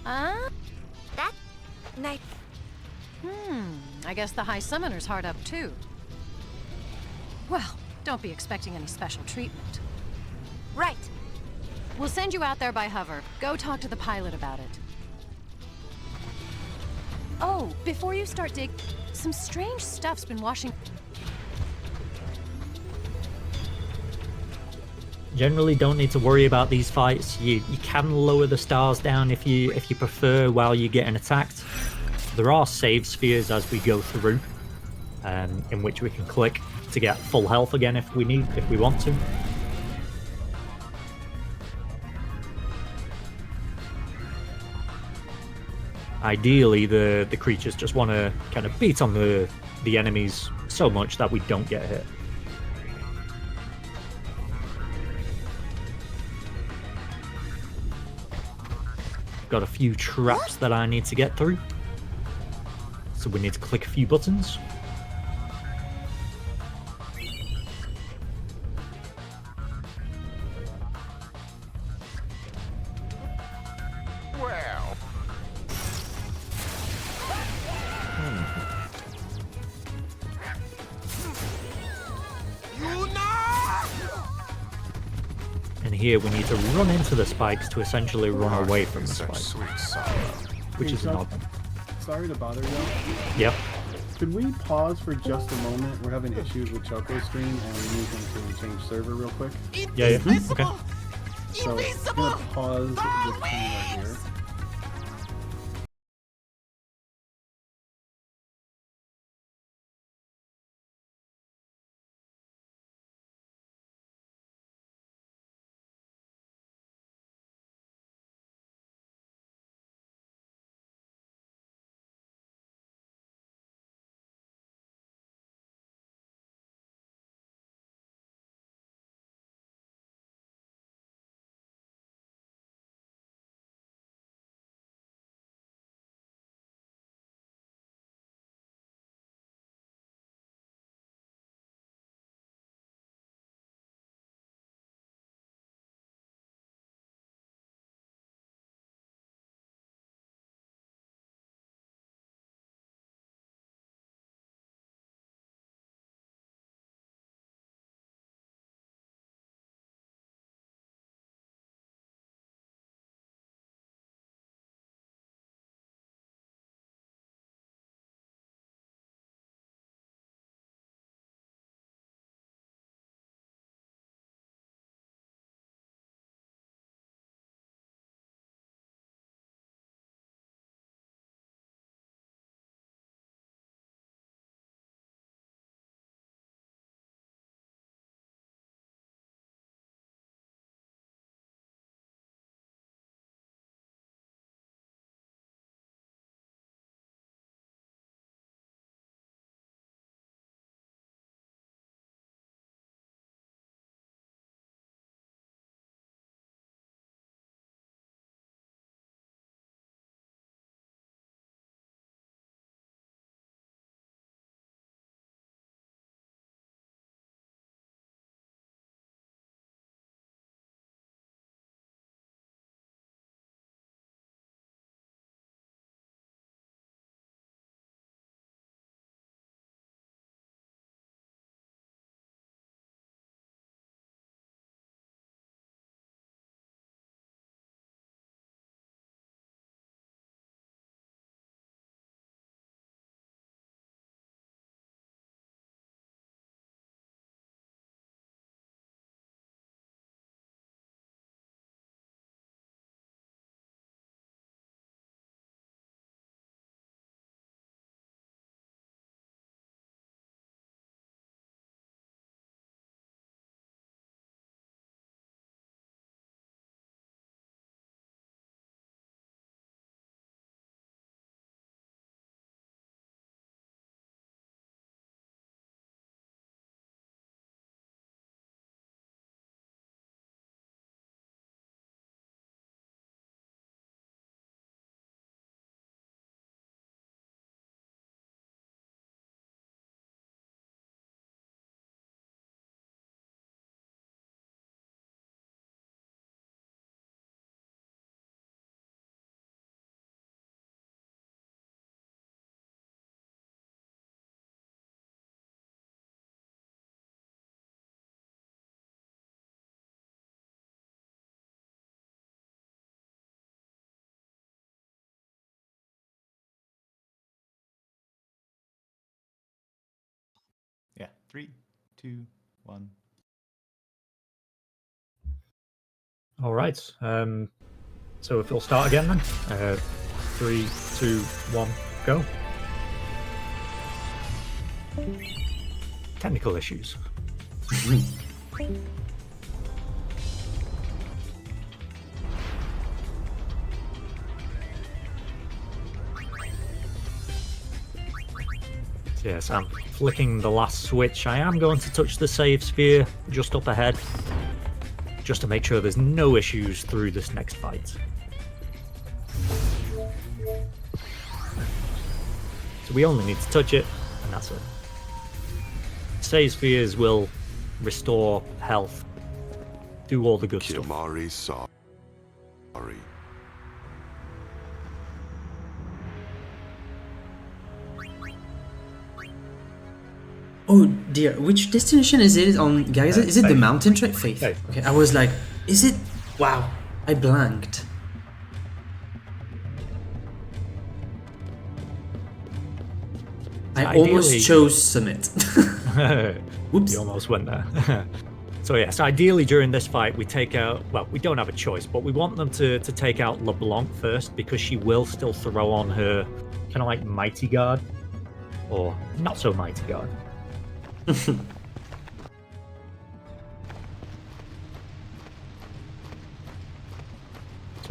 That night. I guess the High Summoner's hard up too. Well, don't be expecting any special treatment. Right. We'll send you out there by hover. Go talk to the pilot about it. Oh, before you start some strange stuff's been washing. Generally don't need to worry about these fights. You can lower the stars down if you prefer while you're getting attacked. There are save spheres as we go through, in which we can click to get full health again if we want to. Ideally, the creatures just want to kind of beat on the enemies so much that we don't get hit. Got a few traps that I need to get through, so we need to click a few buttons. Well. And here we need to run into the spikes to essentially run away from the spikes, which is an odd one. Sorry to bother you. Yep. Could we pause for just a moment? We're having issues with Choco's stream, and we need him to change server real quick. Yeah. Okay. So I'm gonna pause the stream right here. 3, 2, 1. All right. So if you'll start again then. 3, 2, 1, go. Technical issues. Yes, I'm flicking the last switch. I am going to touch the save sphere just up ahead, just to make sure there's no issues through this next fight. So we only need to touch it, and that's it. Save spheres will restore health, do all the good stuff. Sorry. Oh dear, which destination is it on, guys? Is it the Faith. mountain track? Faith. Faith. Okay, I was like, is it? Wow, I blanked. I almost chose Summit. Whoops. You almost went there. So yes, ideally during this fight we take out, well, we don't have a choice, but we want them to take out LeBlanc first, because she will still throw on her kind of like Mighty Guard, or not so Mighty Guard. So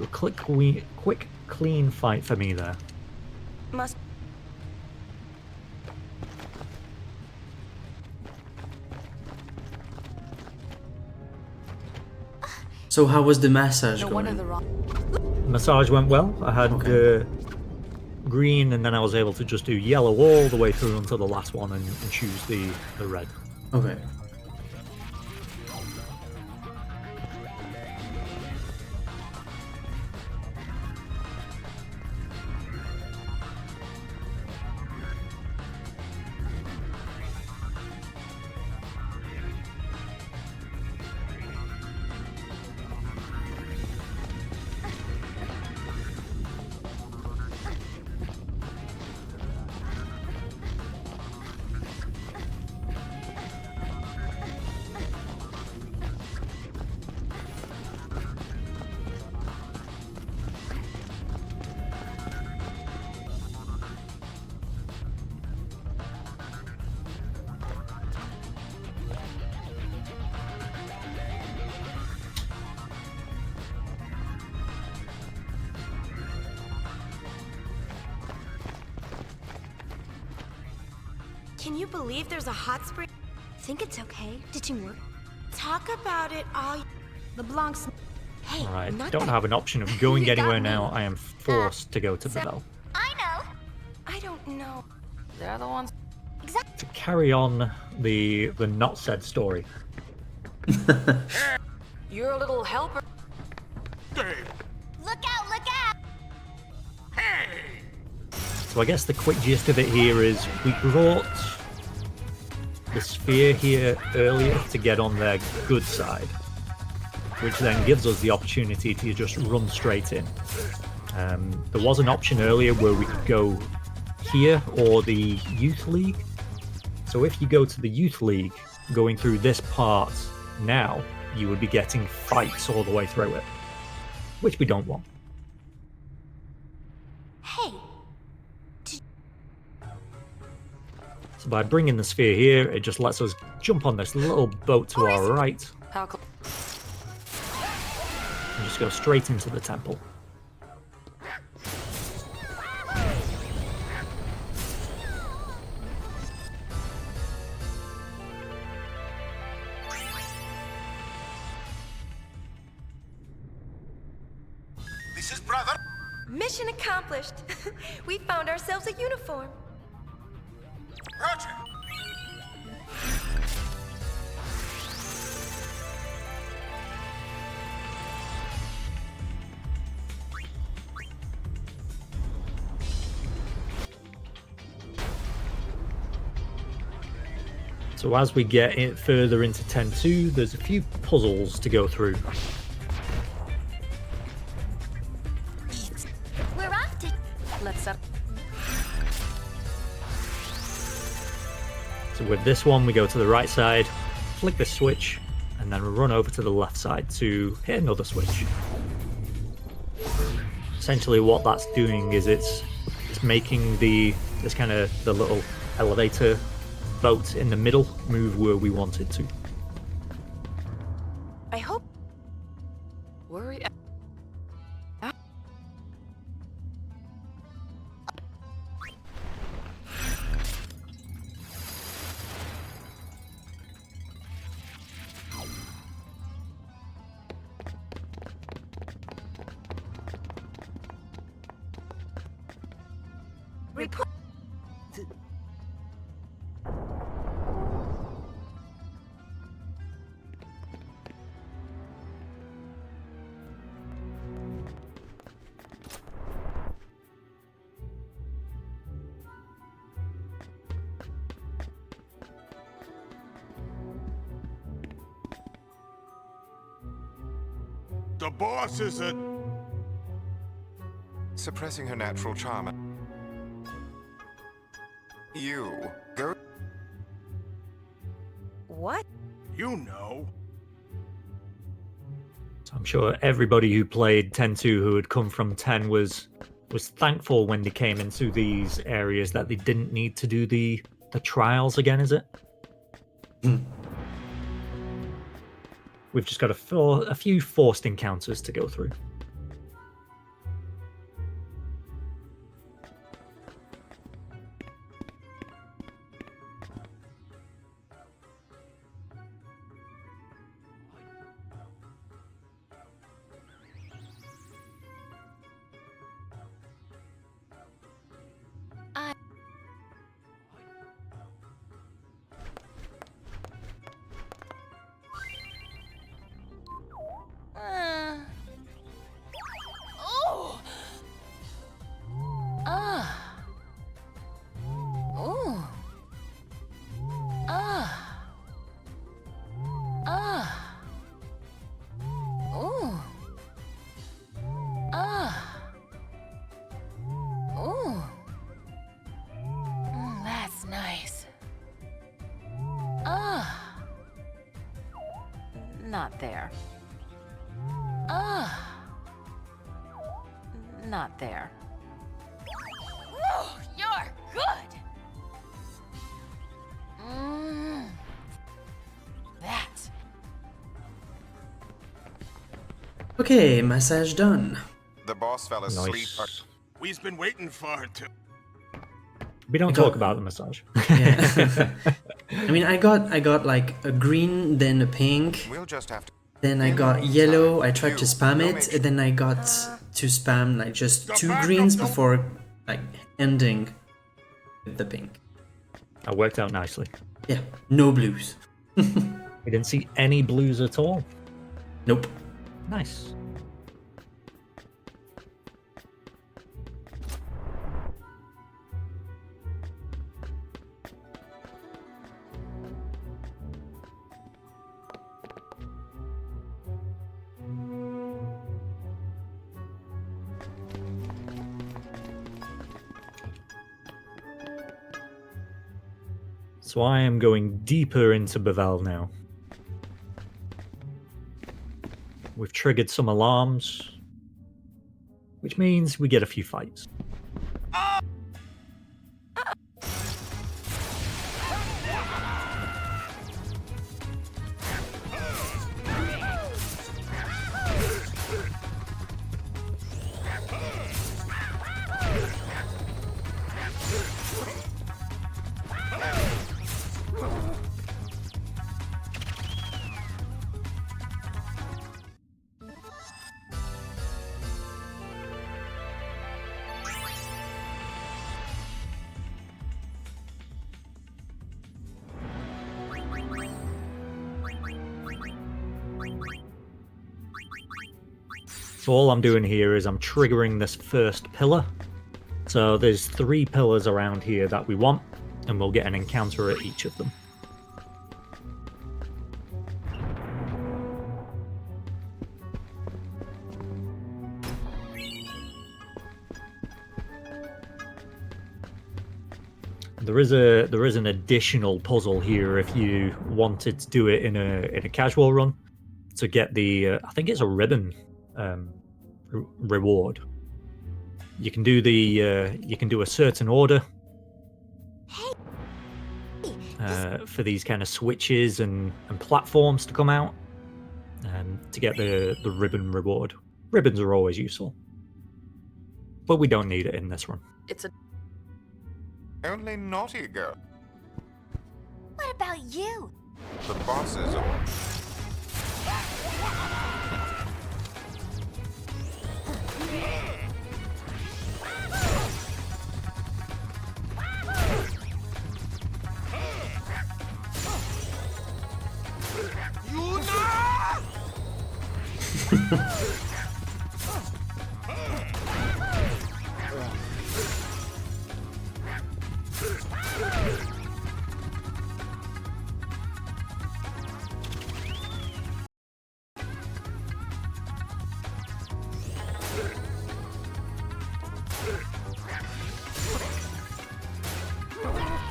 a quick, clean fight for me there. Must. So how was the massage No going? wonder the wrong. Massage went well. I had green, and then I was able to just do yellow all the way through until the last one and choose the red. Okay. Can you believe there's a hot spring? Think it's okay? Did you work? Talk about it all. LeBlanc's. Hey, Alright, not don't that- have an option of going You got anywhere me. now. I am forced to go to the bell. I know. I don't know. They're the ones. To carry on the not said story. You're a little helper. Look out! Look out! So I guess the quick gist of it here is we brought the sphere here earlier to get on their good side, which then gives us the opportunity to just run straight in. There was an option earlier where we could go here or the Youth League. So if you go to the Youth League, going through this part now, you would be getting fights all the way through it, which we don't want. Hey. So by bringing the sphere here, it just lets us jump on this little boat to our right How close? and just go straight into the temple. This is brother. Mission accomplished. We found ourselves a uniform. Roger. So as we get it further into 10-2, there's a few puzzles to go through. We're off to. Let's up. So So with this one, we go to the right side, flick the switch, and then run over to the left side to hit another switch. Essentially what that's doing is it's making the little elevator boat in the middle move where we want it to. I hope. Worry. Report. The boss is a... Suppressing her natural charm. You go... What? You know. So I'm sure everybody who played 10-2 who had come from 10 was thankful when they came into these areas that they didn't need to do the trials again, is it? We've just got a few forced encounters to go through. That's nice. Not there. Not there. Woo, you're good. That. Okay, massage done. The boss fell asleep. Nice. We've been waiting for her to... We don't talk about the massage. Yeah. I mean, I got like a green, then a pink. We'll just have to... Then I got yellow. I tried to spam it, and then I got to spam like just 2 greens before like ending with the pink. That worked out nicely. Yeah, no blues. We didn't see any blues at all. Nope. Nice. So I am going deeper into Bevel now. We've triggered some alarms, which means we get a few fights. So all I'm doing here is I'm triggering this first pillar. So there's 3 pillars around here that we want, and we'll get an encounter at each of them. There is an additional puzzle here if you wanted to do it in a casual run to get the I think it's a ribbon reward. You can do a certain order for these kind of switches and platforms to come out to get the ribbon reward. Ribbons are always useful, but we don't need it in this run. It's a Only naughty girl. What about you? The bosses are...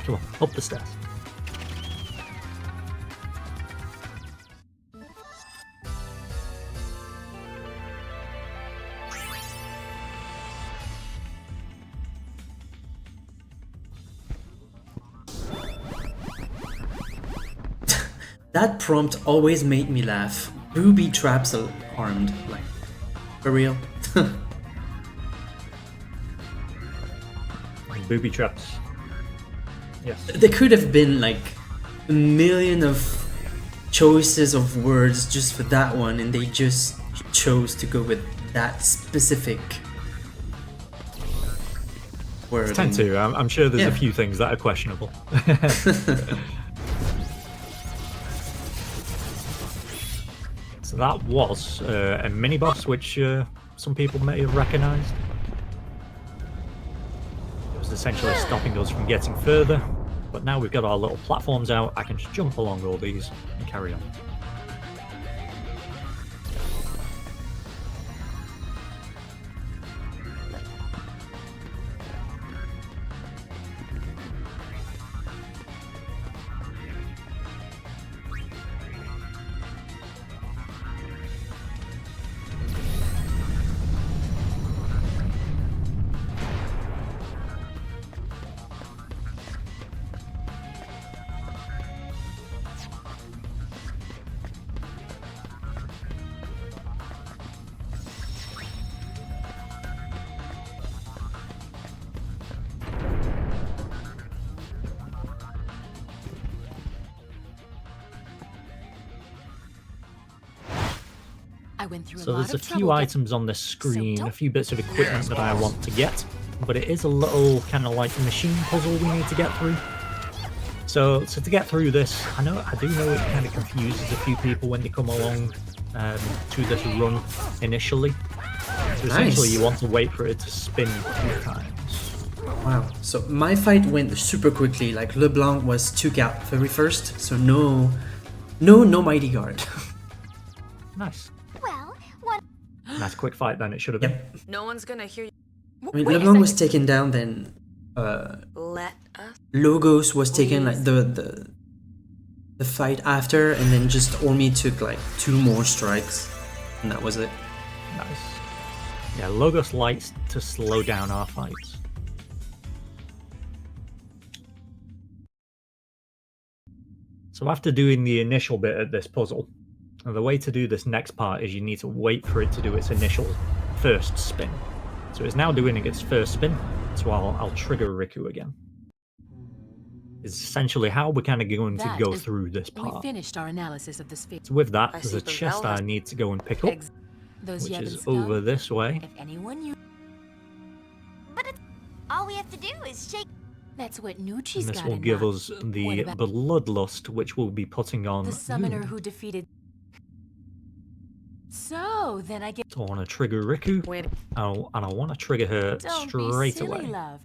Come on, up the stairs. That prompt always made me laugh. Booby traps armed, like, for real. Booby traps. Yes. There could have been like a million of choices of words just for that one, and they just chose to go with that specific word. It's 10-2. I'm sure there's a few things that are questionable. So that was a mini boss, which some people may have recognized. It was essentially stopping us from getting further, but now we've got our little platforms out, I can just jump along all these and carry on. I went through So a lot there's a of few trouble items on this screen, a few bits of equipment that I want to get, but it is a little kind of like machine puzzle we need to get through. So to get through this, I do know it kind of confuses a few people when they come along to this run initially. So essentially you want to wait for it to spin a few times. Wow, so my fight went super quickly, like LeBlanc was took out very first, so no mighty guard. Nice. Well, one. Nice quick fight then, it should have been. Yep. No one's gonna hear you. I mean, LeBlanc was taken down, then Let us. Logos was taken like the fight after, and then just Ormi took like 2 more strikes, and that was it. Nice. Yeah, Logos likes to slow down our fights. So after doing the initial bit of this puzzle, the way to do this next part is you need to wait for it to do its initial first spin. So it's now doing its first spin, so I'll trigger Riku again. It's essentially how we're kind of going to go through this We part. finished our analysis of the sphere. So with that, I there's see a chest Pavel I has- need to go and pick up, Those which Yevon is scum. over this way. If anyone you. But it's all we have to do is shake. That's what And Nucci's this got will in give mind. us What the about Bloodlust, which we'll be putting on the summoner Moon. who defeated. So then I get. So I want to trigger Riku, Wait. and I want to trigger her Don't straight be silly, away. love.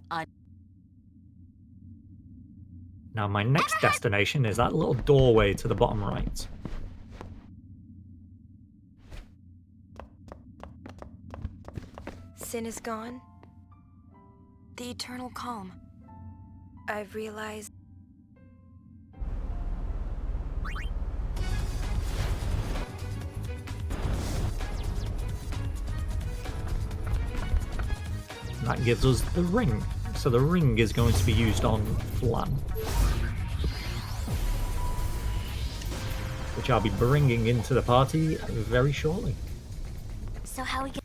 Now my next destination is that little doorway to the bottom right. Sin is gone. The eternal calm. I've realized... That gives us the ring. So the ring is going to be used on Flan, which I'll be bringing into the party very shortly. So how we get...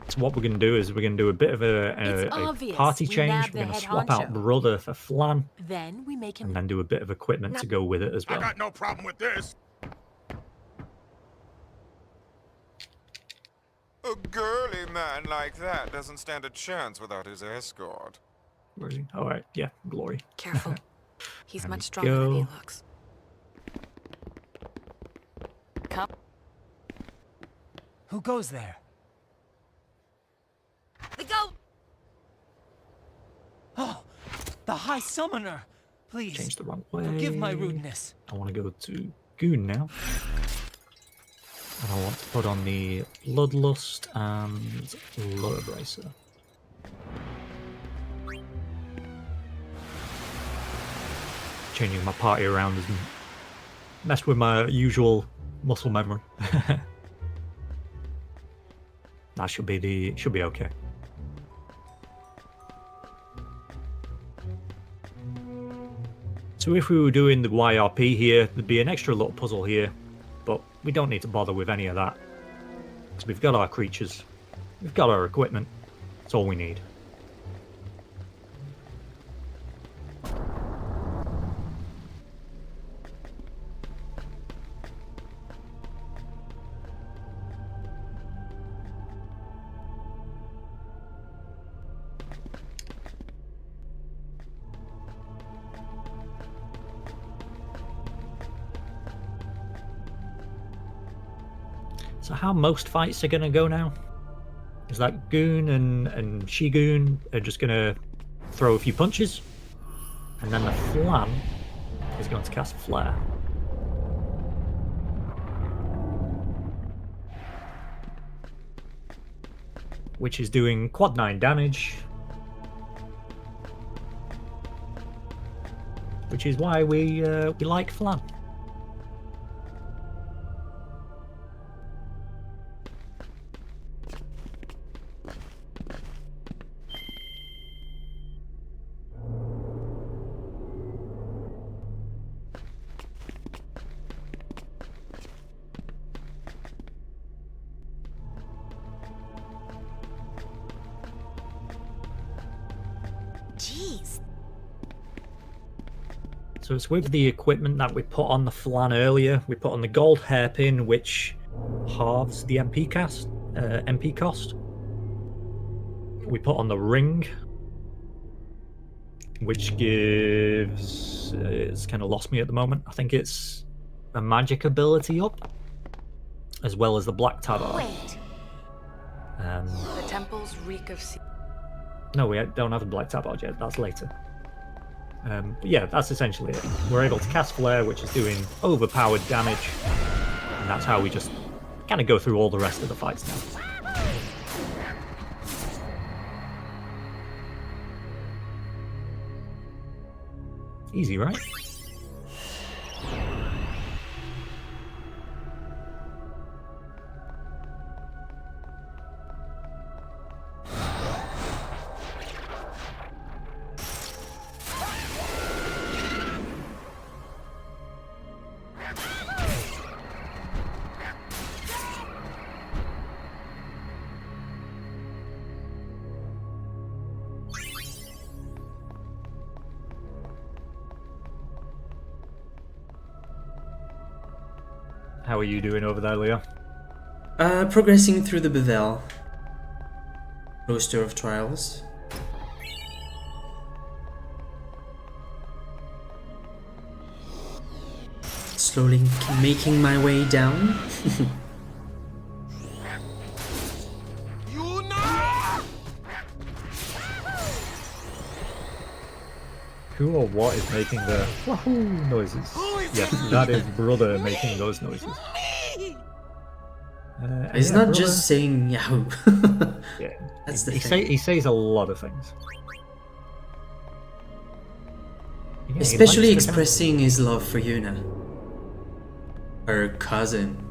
So what we're going to do is we're going to do a bit of a party change. We're going to swap out Brother for Flan, Then we make him... and then do a bit of equipment to go with it as well. I got no problem with this. A girly man like that doesn't stand a chance without his escort. Where is he? All right, yeah, Glory. Careful. He's There much we stronger than he go. looks. Come. Who goes there? The goat! Oh, the High Summoner. Please, Changed the wrong way. forgive my rudeness. I want to go to Goon now. And I want to put on the Bloodlust and Lower Bracer. Changing my party around has messed with my usual muscle memory. That should be okay. So if we were doing the YRP here, there'd be an extra little puzzle here, but we don't need to bother with any of that. Because we've got our creatures, we've got our equipment, that's all we need. So how most fights are going to go now is that Goon and She-Goon are just going to throw a few punches, and then the Flan is going to cast Flare. Which is doing quad 9 damage, which is why we like Flan. Jeez. So it's with the equipment that we put on the Flan earlier. We put on the gold hairpin, which halves the MP cost. We put on the ring, which gives... it's kind of lost me at the moment. I think it's a magic ability up, as well as the black tabard. Wait. The temples reek of sea. No, we don't have the black tabard yet. That's later. But yeah, that's essentially it. We're able to cast Flare, which is doing overpowered damage, and that's how we just kind of go through all the rest of the fights now. Easy, right? How are you doing over there, Leo? Progressing through the Bevel. Roster of Trials. Slowly making my way down. Who or what is making the wahoo noises? Yes, that is Brother making those noises. He's yeah, not brother. just saying Yahoo. Yeah, That's the he, thing. he says a lot of things. Yeah, he Especially likes to kind of- expressing his love for Yuna, her cousin.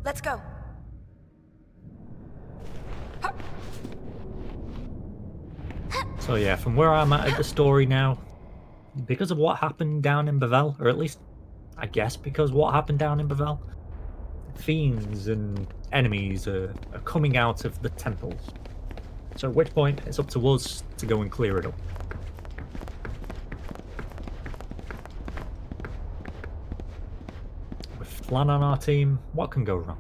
Let's go. So yeah, from where I'm at the story now, because of what happened down in Bavel, or at least I guess because what happened down in Bavel, fiends and enemies are coming out of the temples. So at which point it's up to us to go and clear it up. With Flan on our team, what can go wrong?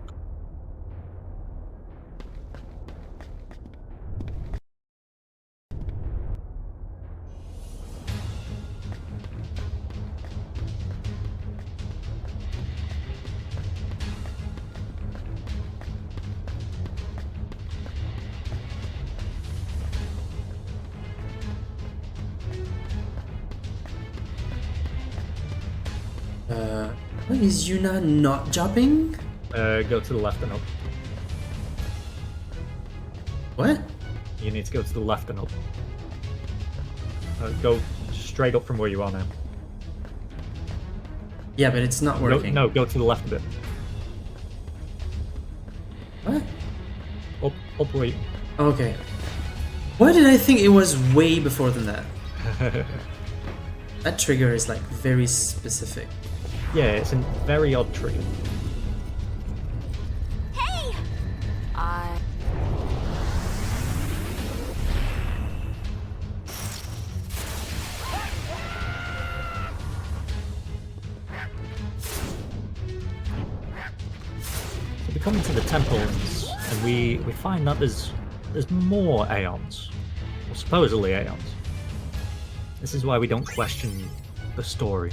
Is Yuna not jumping? Go to the left and up. What? You need to go to the left and up. Go straight up from where you are now. Yeah, but it's not working. No, go to the left a bit. What? Up where you... Okay. Why did I think it was way before than that? That trigger is like very specific. Yeah, it's a very odd trigger. Hey! So we come into the temples and we find that there's more Aeons. Or supposedly Aeons. This is why we don't question the story.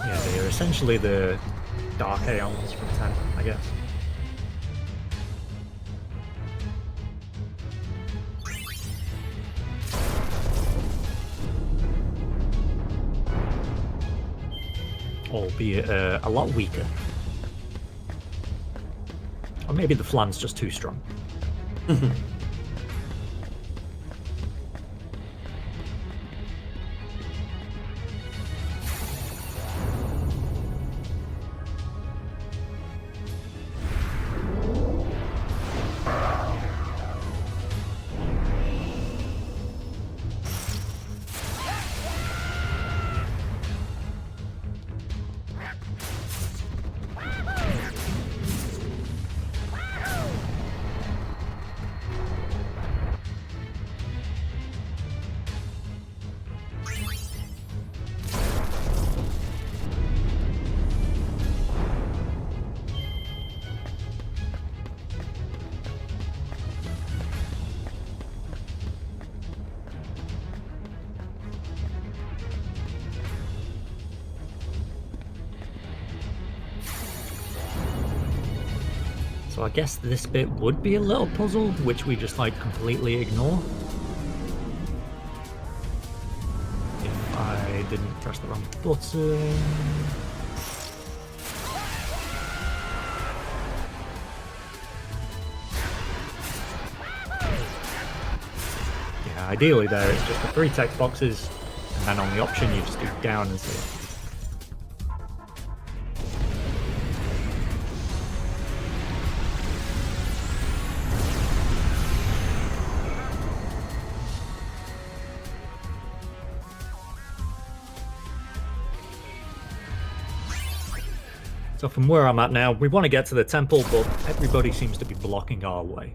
Yeah, they are essentially the Dark Aeons from 10, I guess. Albeit a lot weaker. Or maybe the Flan's just too strong. So I guess this bit would be a little puzzle, which we just like completely ignore. If I didn't press the wrong button. Ideally there it's just the 3 text boxes, and then on the option you just do down and see. So from where I'm at now, we want to get to the temple, but everybody seems to be blocking our way.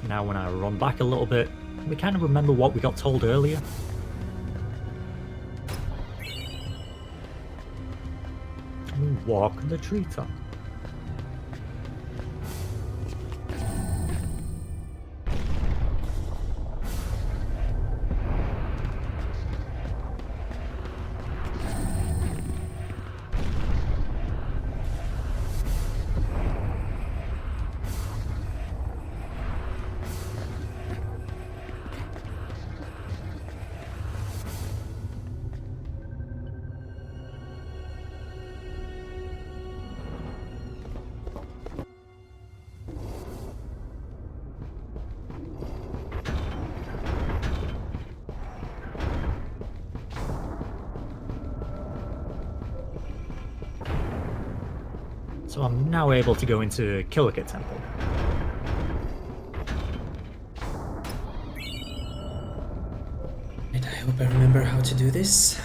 Now when I run back a little bit, we kind of remember what we got told earlier. We walk the treetop. So I'm now able to go into Kilika Temple. And I hope I remember how to do this.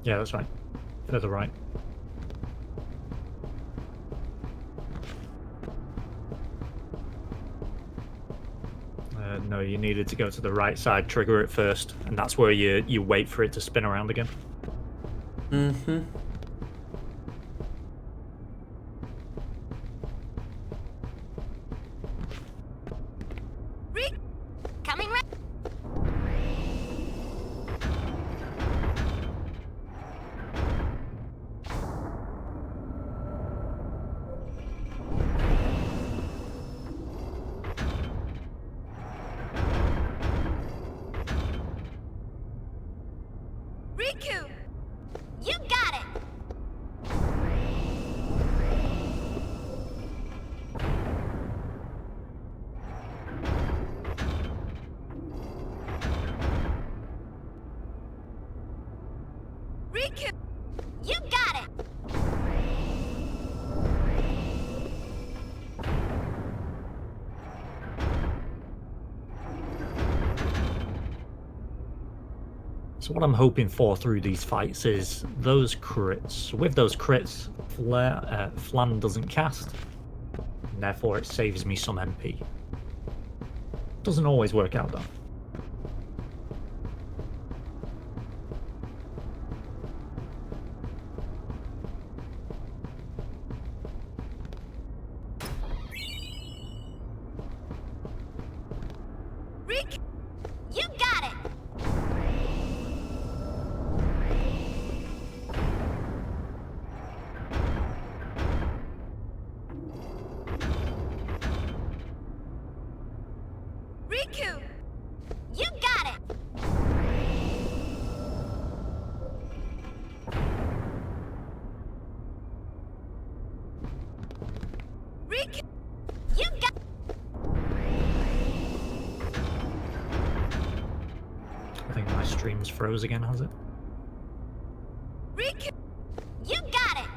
Yeah, that's right. Further right. No, you needed to go to the right side, trigger it first, and that's where you wait for it to spin around again. Mm-hmm. Coming right. Riku, you got it. Riku, you got it. So what I'm hoping for through these fights is those crits. With those crits, Flan doesn't cast, and therefore it saves me some MP. Doesn't always work out though. Riku, you got it. Riku, you got it. Riku, you got. I think my Stream's froze again, has it? You got it!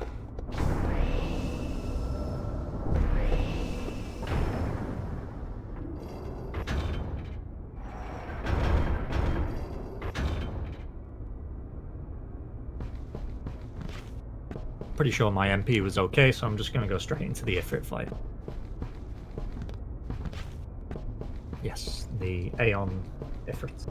Pretty sure my MP was okay, so I'm just going to go straight into the Ifrit fight. Yes, the Aeon Ifrit.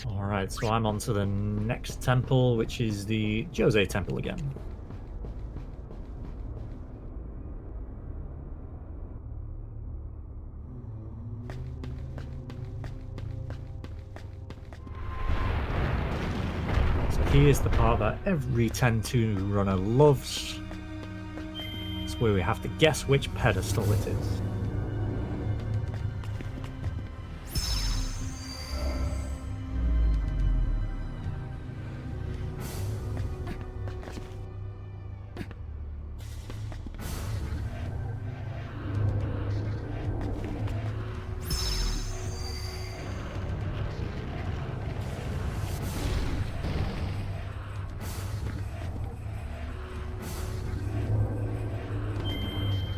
Alright, so I'm on to the next temple, which is the Jose temple again. So here's the part that every 10-2 runner loves. It's where we have to guess which pedestal it is.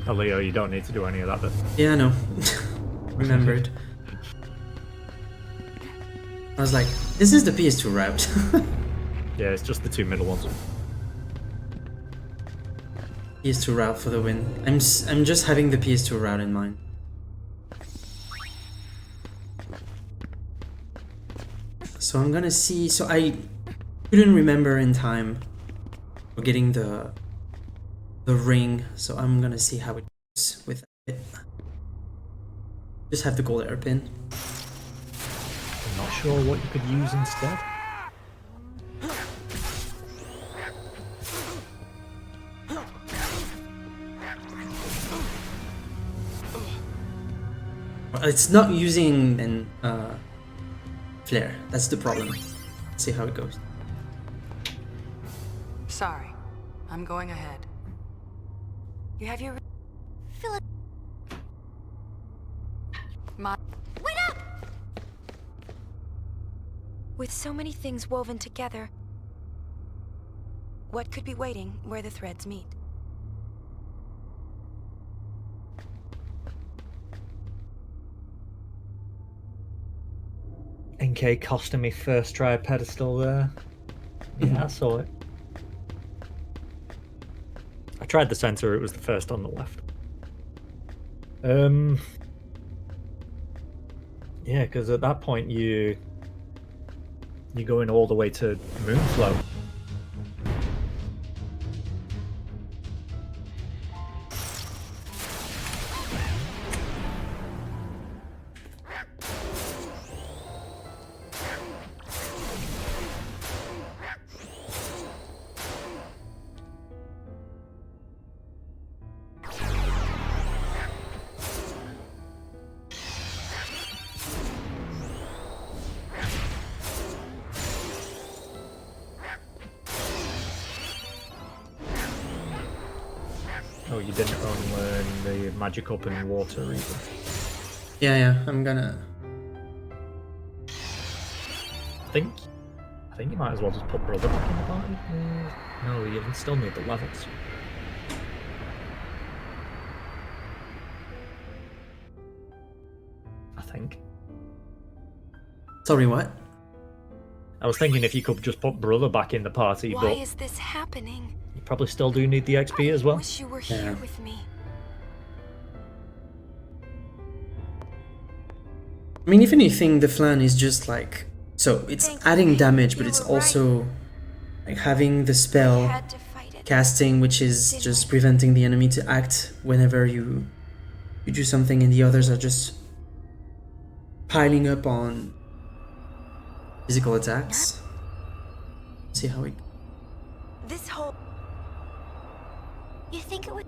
Oh, Leo, you don't need to do any of that bit. Yeah, I know. Remembered. I was like, this is the PS2 route. Yeah, it's just the two middle ones. PS2 route for the win. I'm just having the PS2 route in mind. So I'm gonna see. So I couldn't remember in time for getting the ring. So I'm gonna see how it goes with it. Just have the gold airpin. I'm not sure what you could use instead. It's not using an flare. That's the problem. Let's see how it goes. Sorry, I'm going ahead. You have your... Philip... Wait up! With so many things woven together, what could be waiting where the threads meet? NK costing me first try a pedestal there. Yeah, I saw it. I tried the center, it was the first on the left. Yeah, because at that point you're going all the way to Moonflow. Oh, you didn't unlearn the magic up in water either. Yeah, I'm gonna... I think you might as well just put Brother back in the party. No, you still need the levels. I think. Sorry, what? I was thinking if you could just put Brother back in the party, Why but is this happening? you probably still do need the XP as well. I wish you were here with me. I mean, if anything, the flan is just like... So, it's adding damage, but it's also like having the spell casting, which is just preventing the enemy to act whenever you do something, and the others are just piling up on physical attacks. See how it... This whole... You think it would...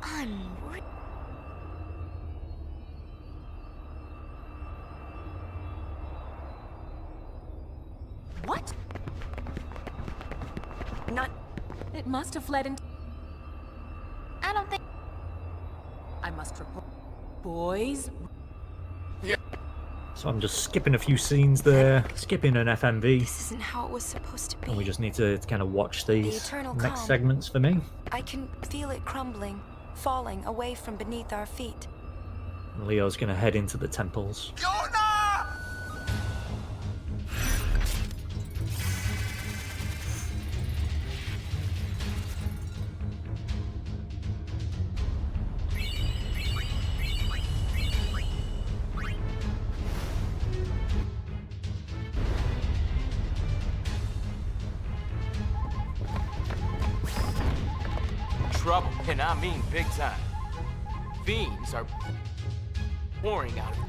Unreal. What? Not... It must have fled into... I don't think... I must report... Boys... So I'm just skipping a few scenes there, skipping an FMV. This isn't how it was supposed to be. And we just need to kind of watch these eternal next calm. segments for me. I can feel it crumbling, falling away from beneath our feet. And Leo's gonna head into the temples. Trouble, and I mean big time. Fiends are pouring out of it.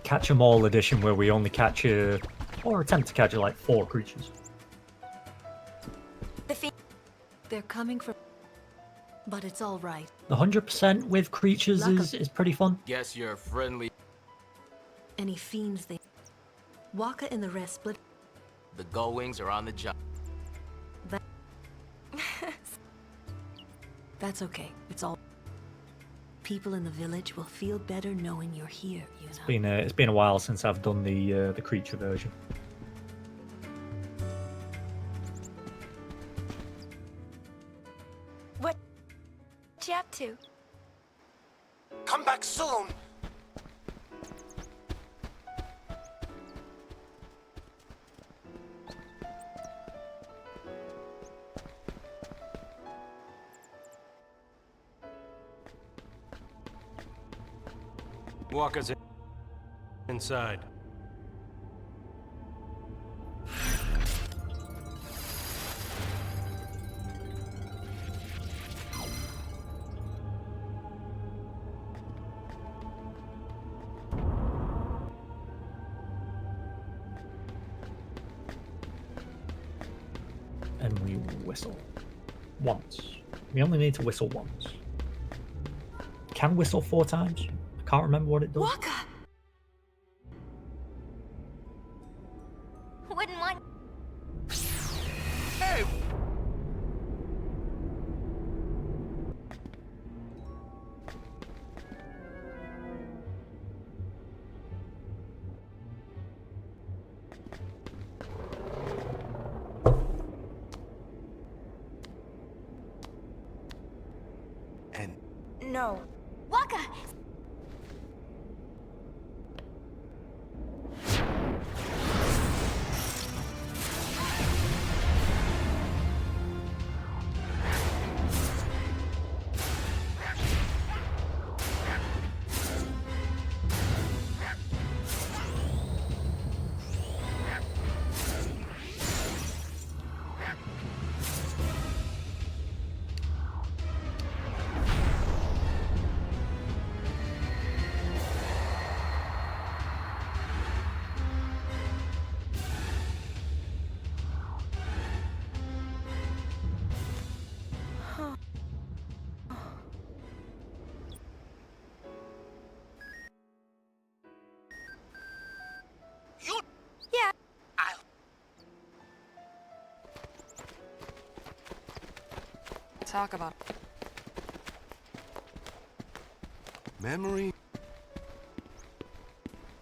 Catch 'em all edition where we only catch or attempt to catch like 4 creatures. They're coming for... But it's all right. The 100% with creatures is pretty fun. Guess you're friendly. Any fiends they... Waka and the rest split... The Gullwings are on the job. That's okay. It's all... People in the village will feel better knowing you're here, you know. It's been a while since I've done the creature version. What you up to? Come back soon. Walker's inside. And we whistle. Once. We only need to whistle once. Can whistle 4 times? I can't remember what it does. Waka! Wouldn't mind. Hey! No. Waka! Talk about Memory?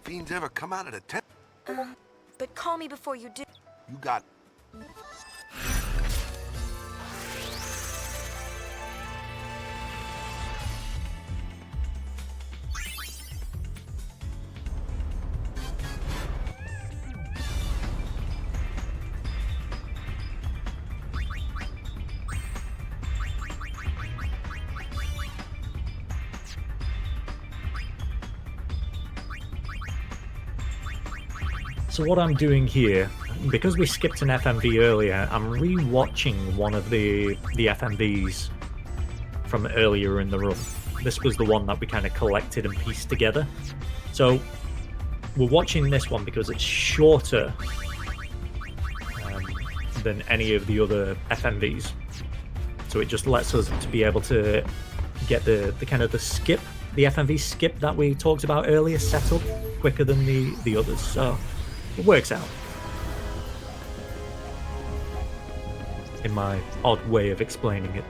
Fiends ever come out of the tent? But call me before you do. You got... So what I'm doing here, because we skipped an FMV earlier, I'm re-watching one of the FMVs from earlier in the run. This was the one that we kind of collected and pieced together. So we're watching this one because it's shorter than any of the other FMVs. So it just lets us to be able to get the kind of the skip, the FMV skip that we talked about earlier, set up quicker than the others. So it works out. In my odd way of explaining it.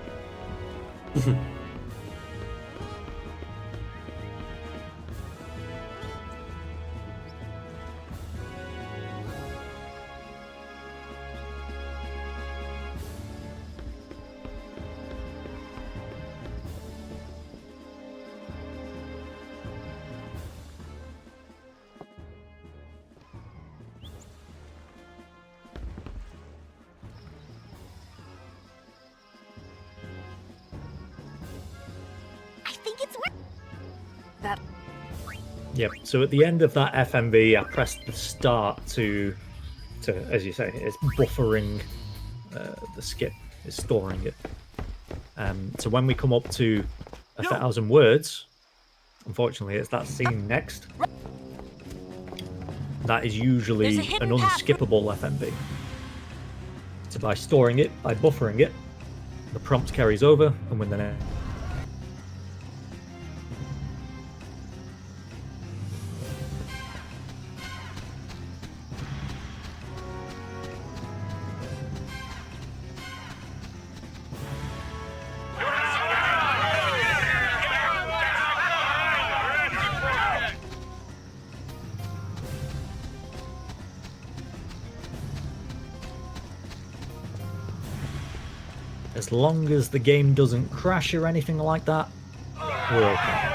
Yep, so at the end of that FMV, I pressed the start to as you say, it's buffering the skip, it's storing it. So when we come up to 1,000 words, unfortunately it's that scene next. That is usually an unskippable FMV. So by storing it, by buffering it, the prompt carries over, and when the next... As long as the game doesn't crash or anything like that, we're okay.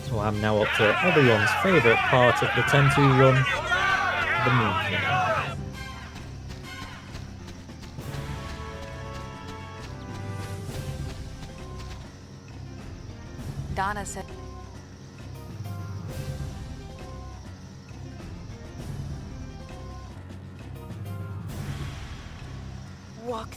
So I'm now up to everyone's favourite part of the 10-2 run, the moon. Donna said. Walk.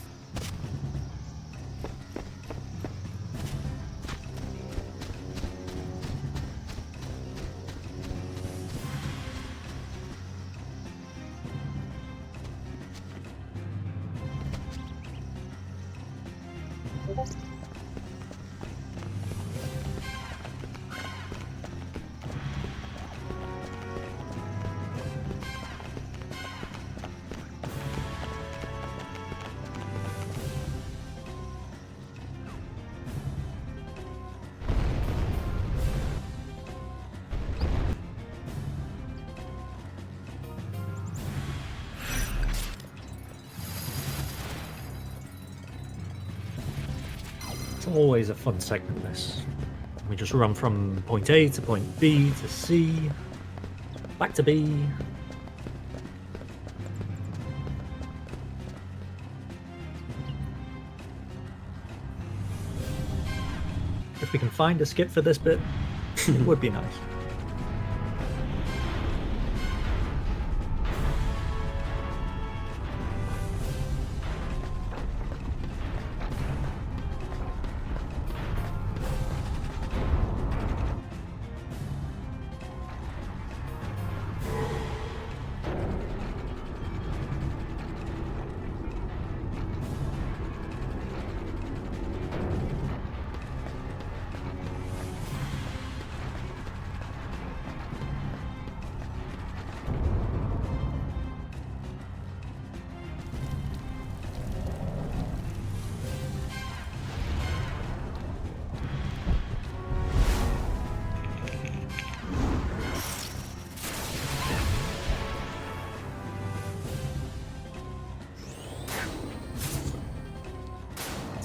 It's always a fun segment, this. We just run from point A to point B to C, back to B. If we can find a skip for this bit, it would be nice.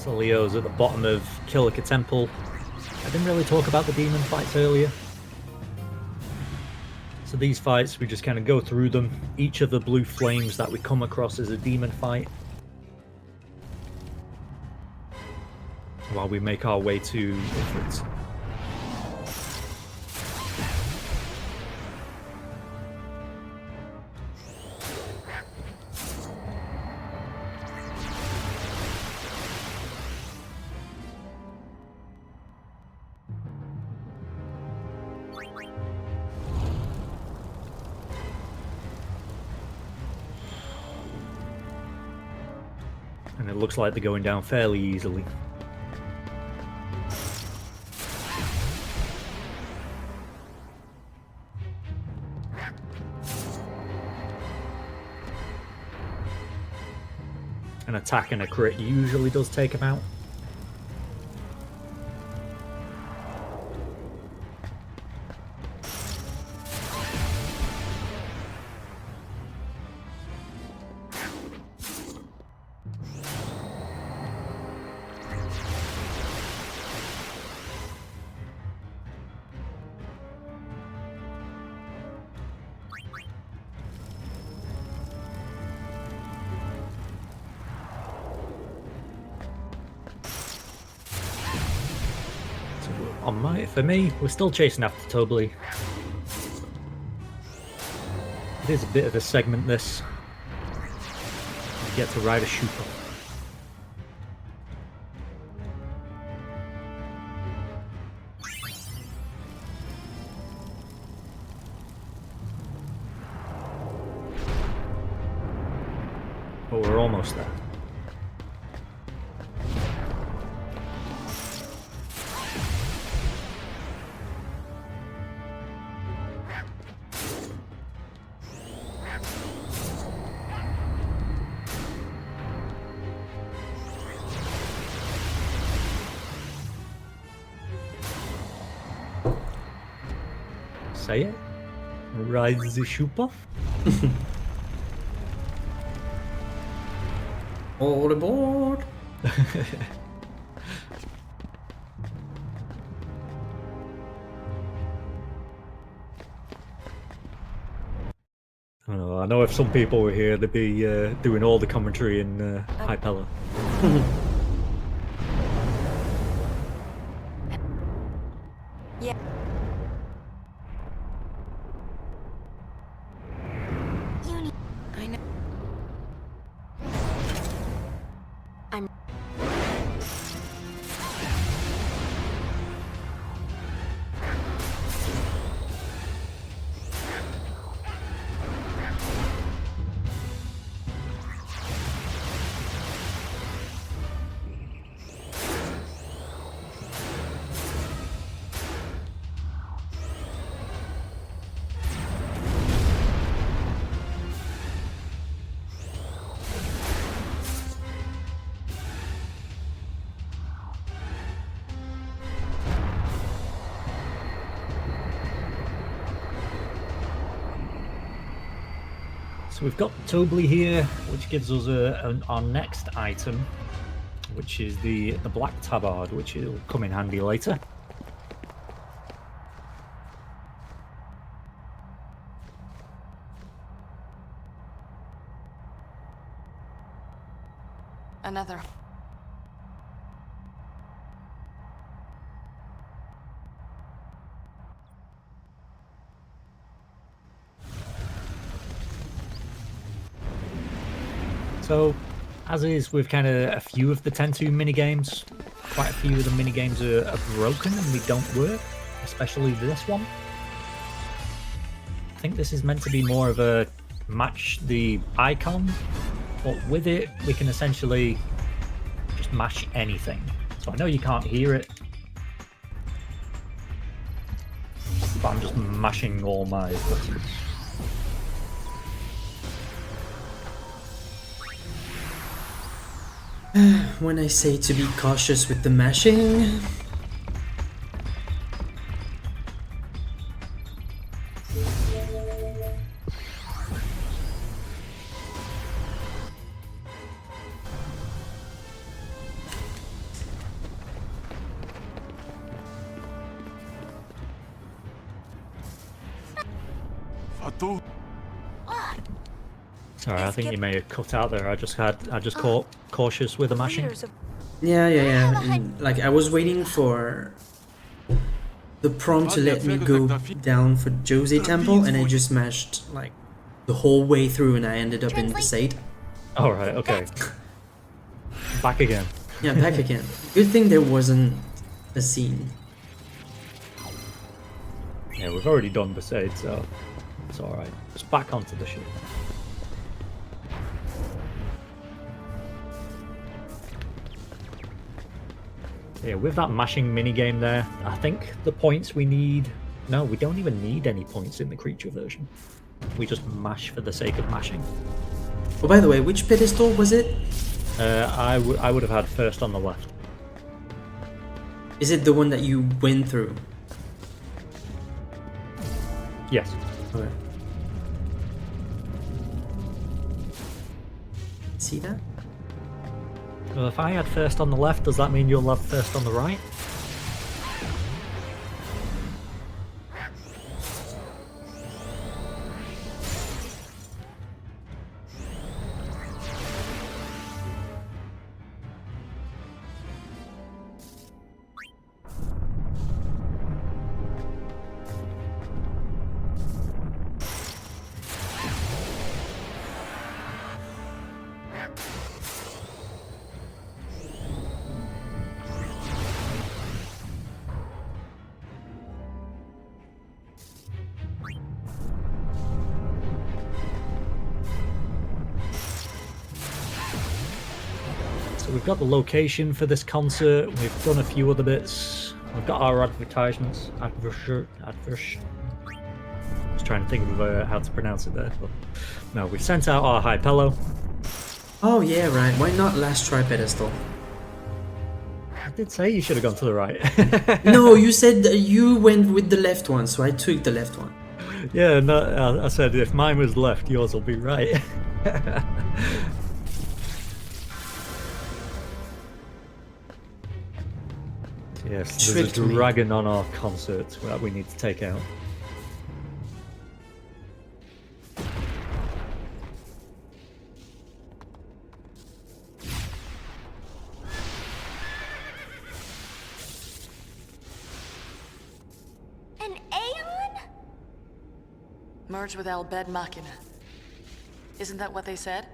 So Leo's at the bottom of Kilika Temple. I didn't really talk about the demon fights earlier. So these fights, we just kind of go through them. Each of the blue flames that we come across is a demon fight, while we make our way to Ifrit. And it looks like they're going down fairly easily. An attack and a crit usually does take him out. For me, we're still chasing after Tobli. It is a bit of a segment, this. You get to ride a Shupa. But we're almost there. Say it? Ride the Shupa? All aboard! I know if some people were here, they'd be doing all the commentary in Hypella. Yeah. I know. I'm. So we've got Tobli here, which gives us our next item, which is the Black Tabard, which will come in handy later. Another. So, as is with kind of a few of the 10-2 minigames, quite a few of the minigames are broken and they don't work, especially this one. I think this is meant to be more of a match the icon, but with it we can essentially just mash anything. So I know you can't hear it, but I'm just mashing all my buttons. When I say to be cautious with the mashing... Sorry, I think you may have cut out there. I just caught cautious with the mashing. Yeah. And, like, I was waiting for the prompt to let me go down for Jose Temple, and I just mashed like the whole way through, and I ended up in Besaid. All right, okay. Back again. Yeah, back again. Good thing there wasn't a scene. Yeah, we've already done Besaid, so it's all right. Just back onto the ship. Yeah, with that mashing minigame there, I think the points we need... No, we don't even need any points in the creature version. We just mash for the sake of mashing. Oh, by the way, which pedestal was it? I would have had first on the left. Is it the one that you went through? Yes. Okay. See that? Well, if I had first on the left, does that mean you'll have first on the right? We've got the location for this concert, we've done a few other bits, we've got our advertisements, I was trying to think of how to pronounce it there, but no, we've sent out our Hypello. Oh yeah, right, why not last try pedestal? I did say you should have gone to the right. No, you said that you went with the left one, so I took the left one. Yeah, no, I said if mine was left, yours will be right. Yes, there's a dragon on our concert that we need to take out. An Aeon? Merge with Al Bhed Machina. Isn't that what they said?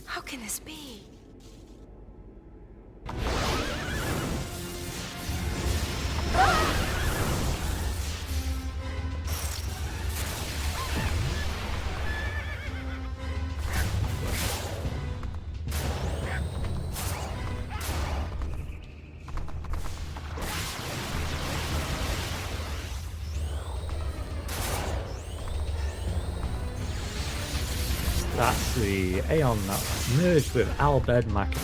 How can this be? That's the Aeon that's merged with Al Bhed Machina.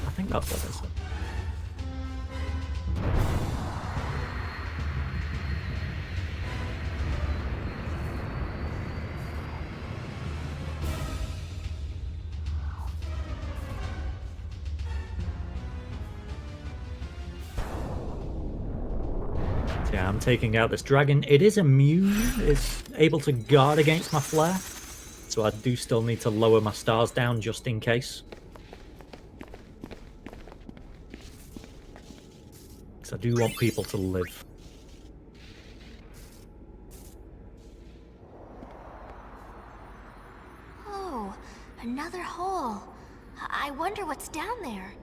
I think that's what they said. Yeah, I'm taking out this dragon. It is immune, it's able to guard against my flare, so I do still need to lower my stars down just in case. Because I do want people to live. Oh, another hole. I wonder what's down there.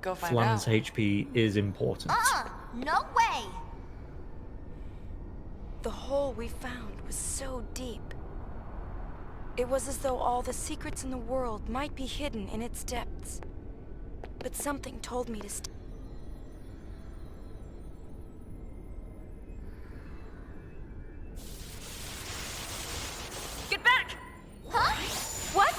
Go find Flan's out. HP is important. No way! The hole we found was so deep. It was as though all the secrets in the world might be hidden in its depths. But something told me to stay. Get back! Huh? What?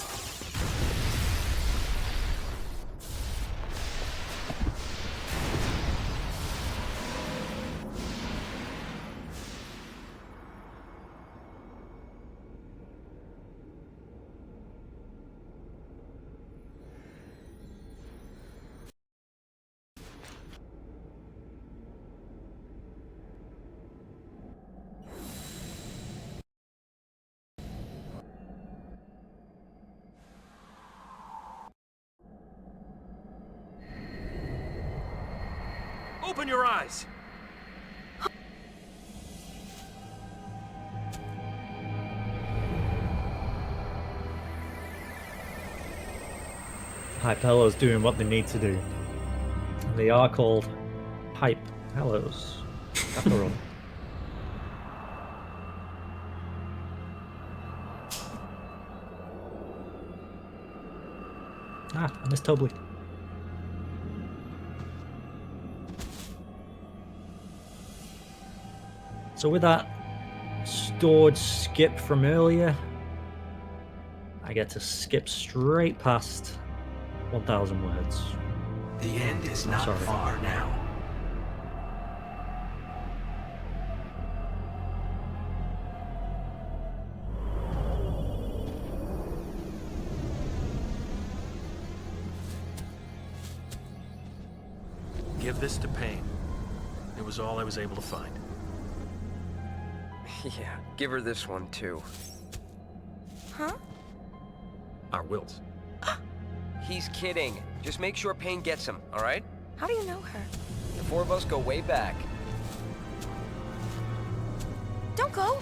Open your eyes! Pipe Hellos doing what they need to do. They are called Pipe Hellos, after all. Ah, I missed Tobley. So with that stored skip from earlier, I get to skip straight past 1,000 words. The end is not far now. Give this to Payne. It was all I was able to find. Yeah, give her this one too. Huh? Our wills. He's kidding. Just make sure Payne gets him, alright? How do you know her? The four of us go way back. Don't go!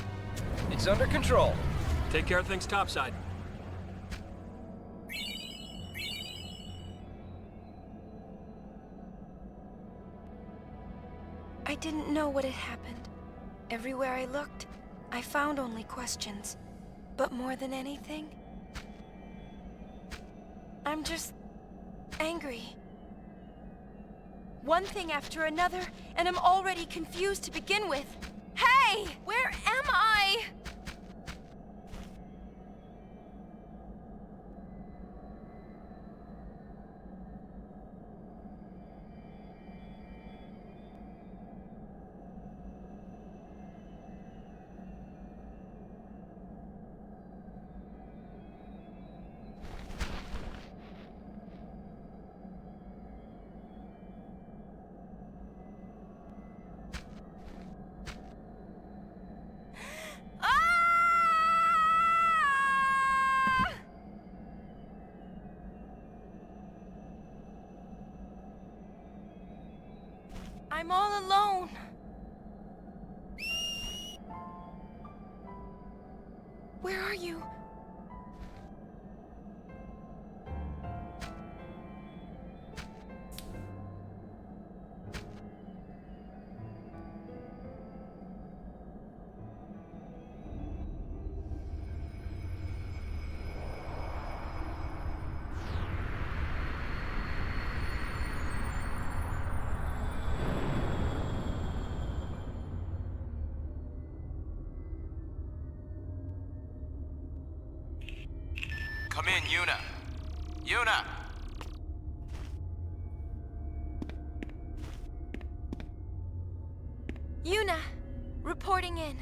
It's under control. Take care of things topside. I didn't know what had happened. Everywhere I looked, I found only questions. But more than anything, I'm just angry. One thing after another, and I'm already confused to begin with. Hey! Where am I? I'm all alone. Where are you? Come in, Yuna. Yuna! Yuna, reporting in.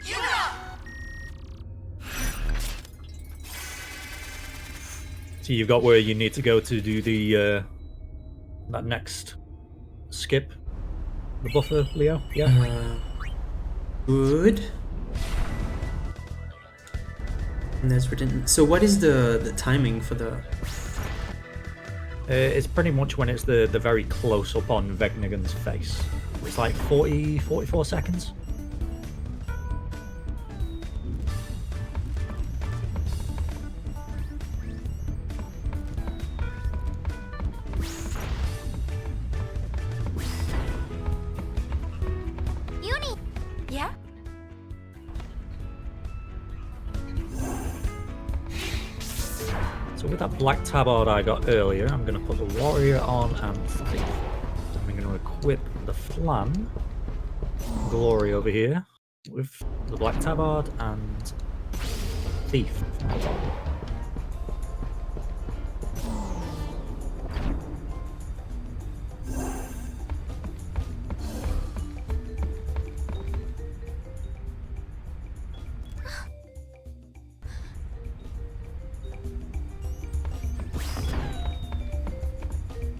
Yuna! So you've got where you need to go to do the that next skip, the buffer, Leo. Yeah. Good. And that's written. So what is the timing for the? It's pretty much when it's the very close up on Vegnigan's face. It's like 44 seconds. Uni! Yeah? So with that black tabard I got earlier, I'm going to put the warrior on and thief. I'm going to equip the flan, glory over here, with the black tabard and thief.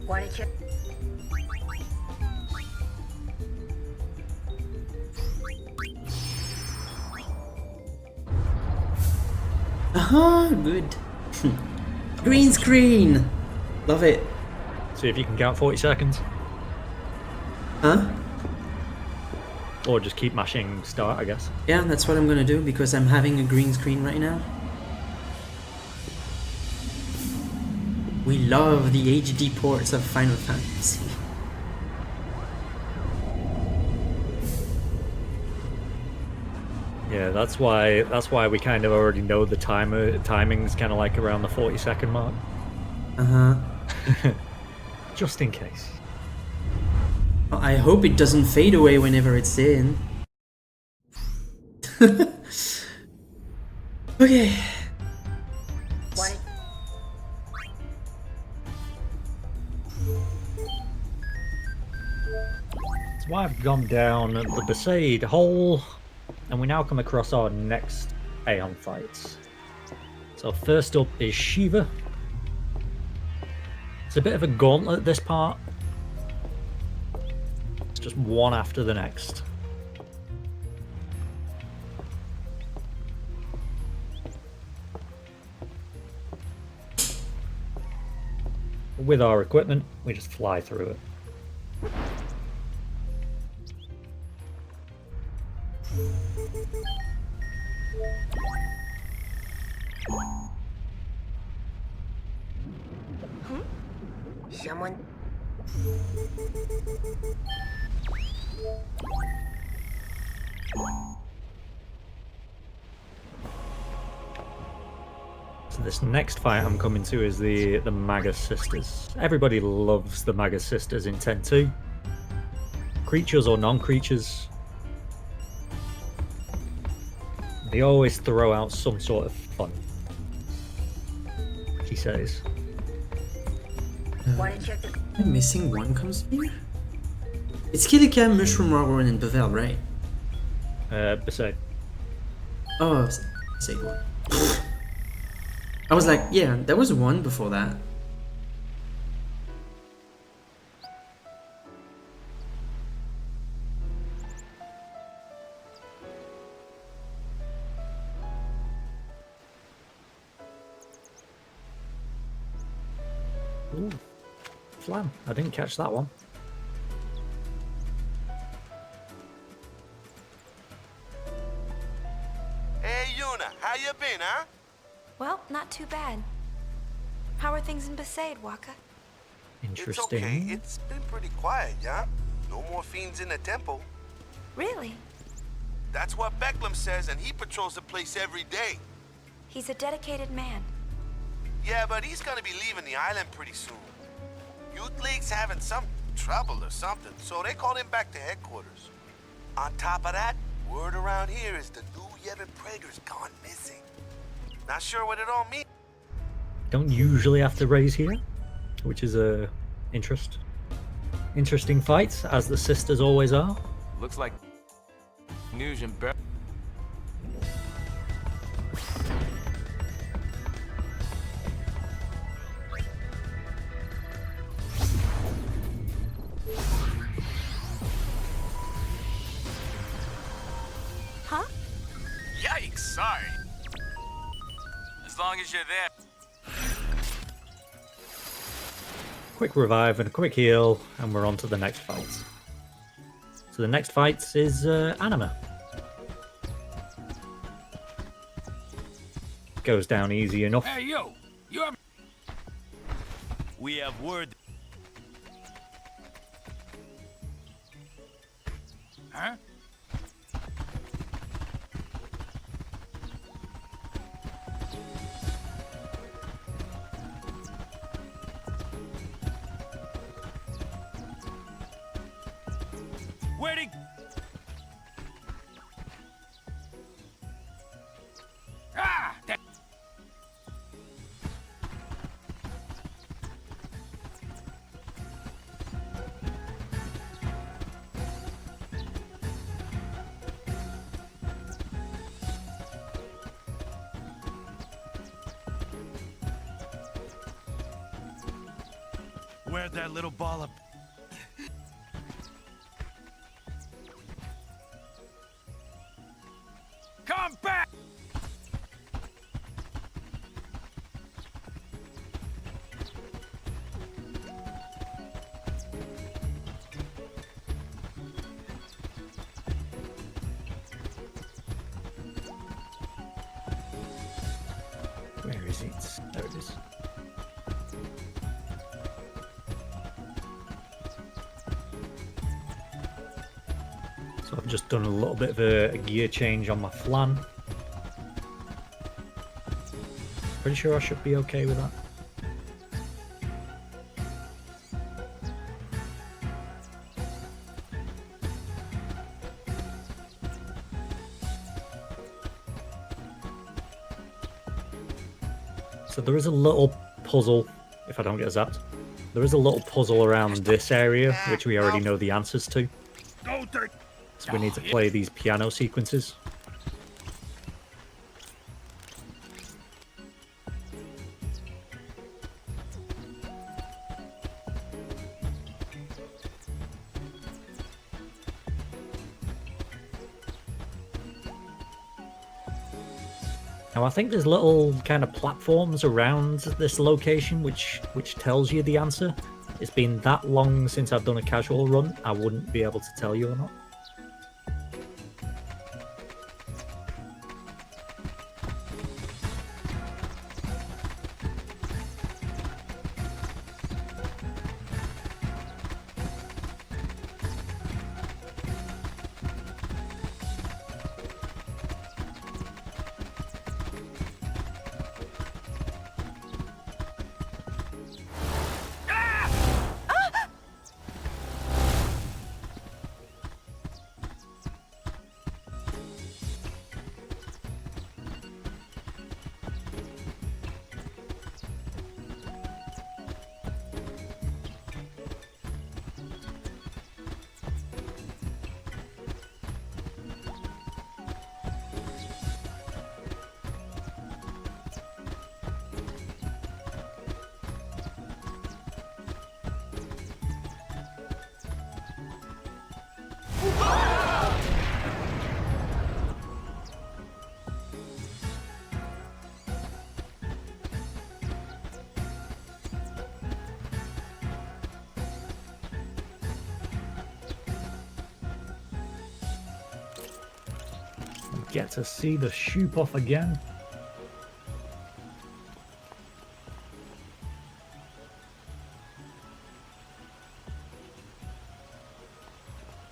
Why did you? Aha, good. Green screen! Love it. See if you can count 40 seconds. Huh? Or just keep mashing start, I guess. Yeah, that's what I'm gonna do because I'm having a green screen right now. We love the HD ports of Final Fantasy. Yeah, that's why we kind of already know the timing's kind of like around the 40-second mark. Uh-huh. Just in case. Well, I hope it doesn't fade away whenever it's in. Okay. So I've gone down the Besaid hole, and we now come across our next Aeon fights. So first up is Shiva. It's a bit of a gauntlet, this part. It's just one after the next. With our equipment, we just fly through it. Someone? So this next fight I'm coming to is the Magus Sisters. Everybody loves the Magus Sisters in 10-2. Creatures or non-creatures, they always throw out some sort of fun, he says. I'm missing one comes here? It's Kilika, Mushroom Rockborn, and Bevel, right? Besaid. Oh, Besaid one. I was like, yeah, there was one before that. Ooh, Flam. I didn't catch that one. Hey, Yuna, how you been, huh? Well, not too bad. How are things in Besaid, Waka? Interesting. It's okay. It's been pretty quiet, yeah? No more fiends in the temple. Really? That's what Becklem says, and he patrols the place every day. He's a dedicated man. Yeah, but he's gonna be leaving the island pretty soon. Youth League's having some trouble or something, so they called him back to headquarters. On top of that, word around here is the new Yevon Prager's gone missing. Not sure what it all means. Don't usually have to raise here, which is a interesting fights, as the sisters always are. Looks like news and bear. Huh? Yikes, sorry. As long as you're there. Quick revive and a quick heal, and we're on to the next fight. So the next fight is Anima. Goes down easy enough. Hey, yo! You're... We have word... Huh? Where'd he... Ah! That... Where'd that little ball of... Come back! is it? There it is. So I've just done a little bit of a gear change on my flan. Pretty sure I should be okay with that. So there is a little puzzle, if I don't get zapped. There is a little puzzle around this area, which we already know the answers to. So we need to play these piano sequences. Now I think there's little kind of platforms around this location which tells you the answer. It's been that long since I've done a casual run, I wouldn't be able to tell you or not. Get to see the shoop off again.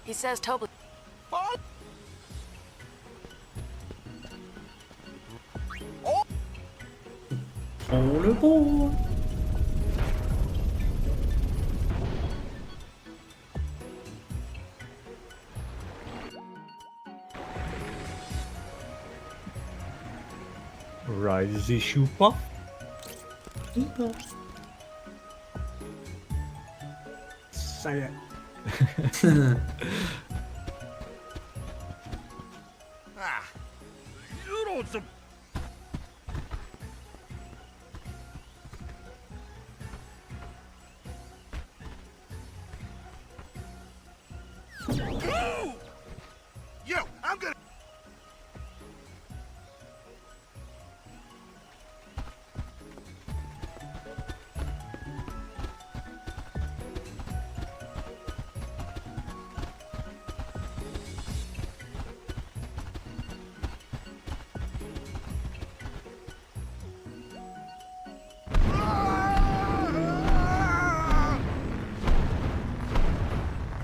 He says Toby. All aboard! Rise the shoop off. Say it. You don't. Yo, I'm gonna.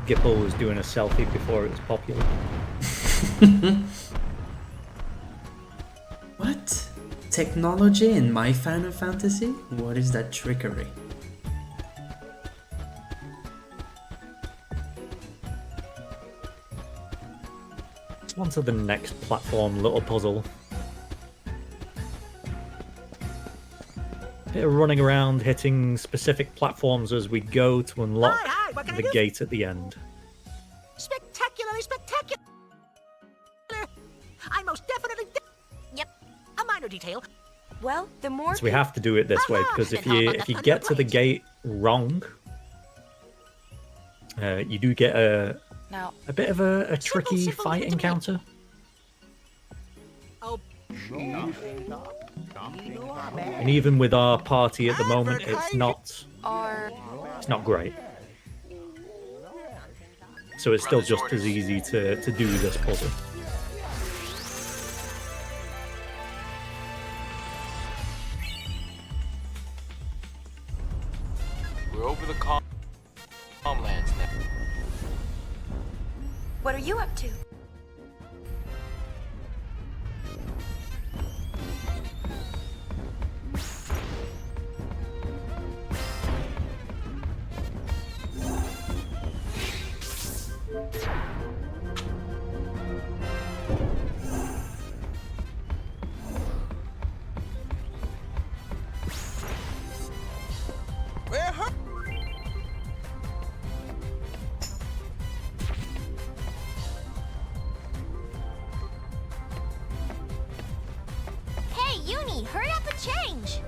Gipple was doing a selfie before it was popular. What? Technology in my Final Fantasy? What is that trickery? On to the next platform little puzzle. Bit of running around, hitting specific platforms as we go to unlock the gate at the end. Spectacularly spectacular! I most definitely Yep. A minor detail. Well, the more So we have to do it this way because if you get to the gate wrong, you do get a bit of a tricky fight encounter. Oh. And even with our party at the moment, it's not great. So it's still just as easy to do this puzzle. We're over the calmlands now. What are you up to? Hey, Uni, hurry up and change!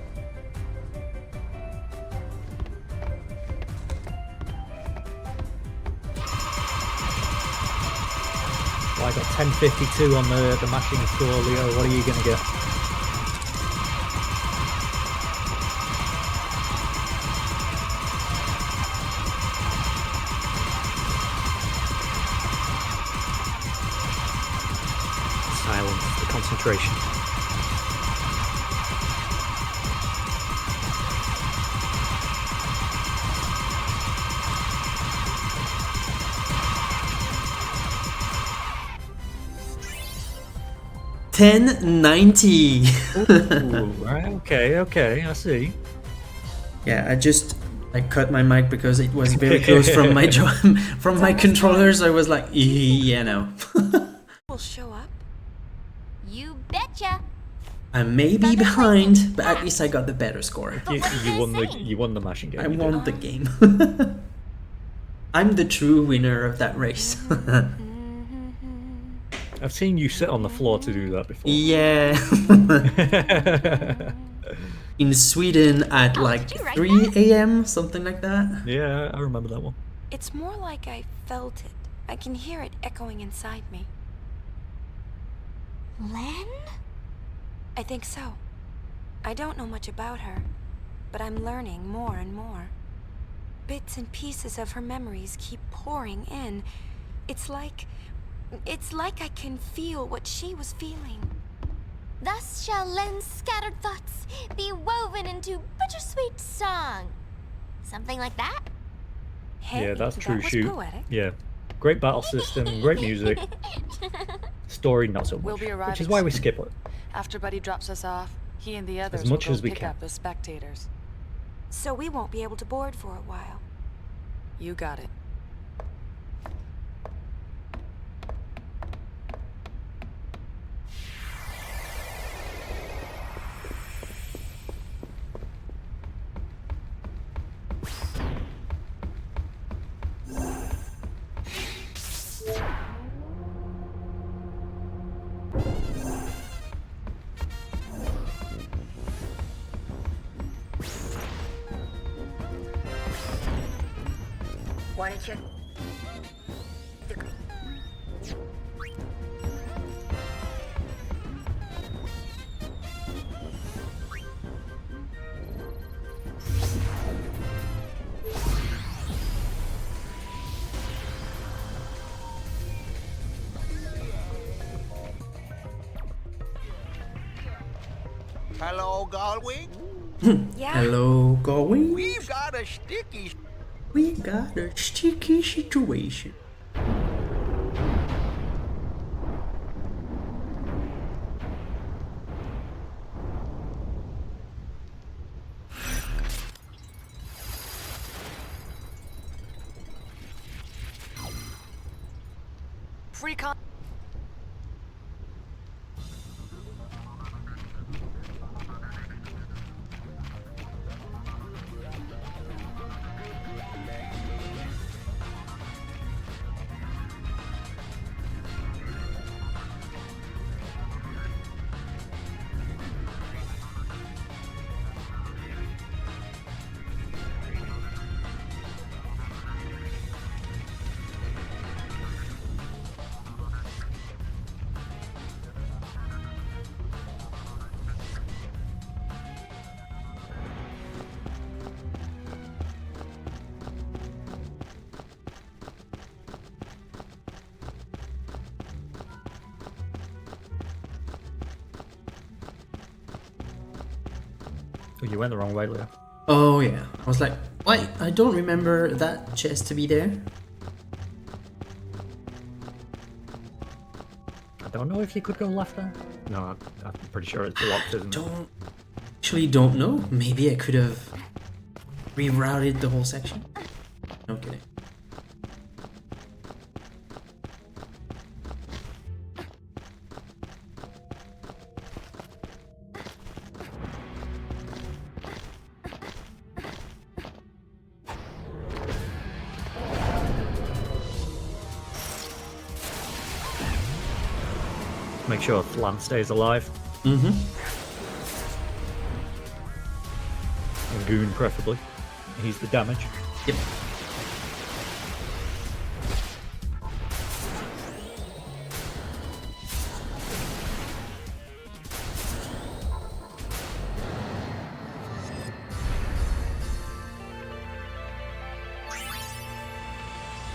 Well, I got 1052 on the mashing score, Leo. What are you going to get? Silence, the concentration. $10.90. Right, okay, I see. Yeah, I cut my mic because it was very close from my from my controllers. I was like, yeah, no. Will show up. You betcha. I may be behind, but at least I got the better score. You won the mashing game. I won the game. I'm the true winner of that race. I've seen you sit on the floor to do that before. Yeah. In Sweden at like 3 a.m. something like that. Yeah, I remember that one. It's more like I felt it. I can hear it echoing inside me. Len? I think so. I don't know much about her, but I'm learning more and more. Bits and pieces of her memories keep pouring in. It's like I can feel what she was feeling. Thus shall Len's scattered thoughts be woven into bittersweet song. Something like that? Hey, Yeah, that's true. was Shoot. poetic. Yeah, great battle system, great music. Story not so much, We'll be arriving which is why we soon. skip it. After Buddy drops us off, he and the others As much will go as we pick can. up the spectators. So we won't be able to board for a while. You got it. Why don't you... Hello, Galway. Hello, Galway. We've got a sticky... We got a sticky situation. Free con... Oh, you went the wrong way, Leo. Oh yeah, I was like, why? I don't remember that chest to be there. I don't know if you could go left there. No, I'm pretty sure it's blocked, isn't it? Actually don't know. Maybe I could have rerouted the whole section. No kidding. Make sure Flan stays alive. Mm-hmm. And Goon, preferably. He's the damage. Yep.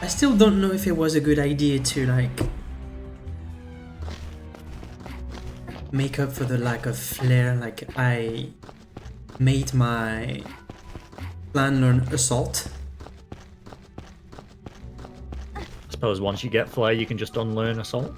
I still don't know if it was a good idea to like make up for the lack of flair. Like I made my plan learn assault. I suppose once you get flair, you can just unlearn assault.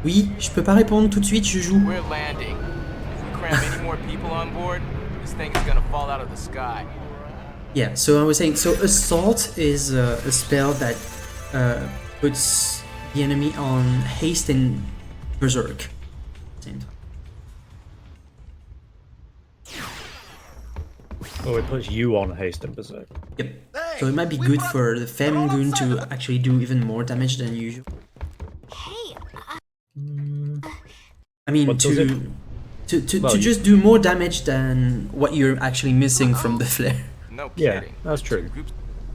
Oui, je peux pas répondre tout de suite, je joue. We're landing. If we cram any more people on board, this thing is gonna fall out of the sky. Yeah, so I was saying, so assault is a spell that puts the enemy on haste and berserk. Same time. Oh, it puts you on haste and berserk. Yep. So it might be good for the Fem Goon to actually do even more damage than usual. I mean, to just do more damage than what you're actually missing from the flare. No Yeah, kidding. that's true.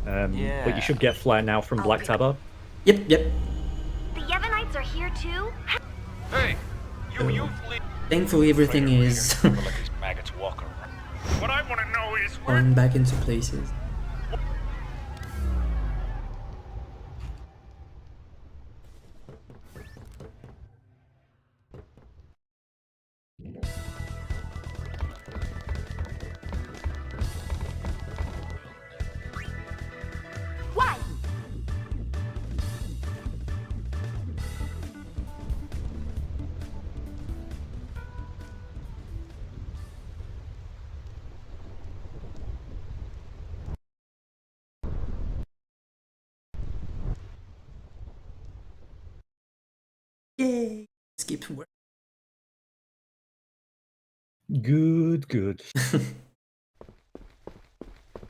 But you should get flare now from Black Tabard. Yep. The Yevonites are here too? Hey, Thankfully, everything is What I want to know is falling back into places. Why? Yay! Skip work. Good.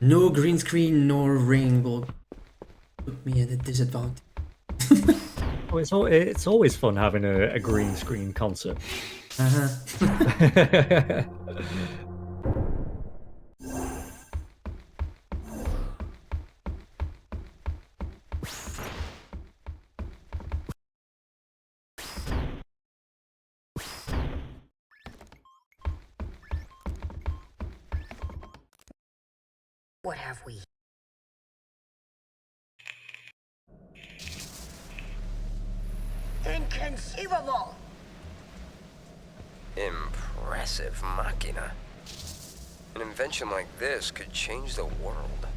No green screen nor ring will put me at a disadvantage. Oh, it's always fun having a green screen concert. What have we? Inconceivable! Impressive machina. An invention like this could change the world.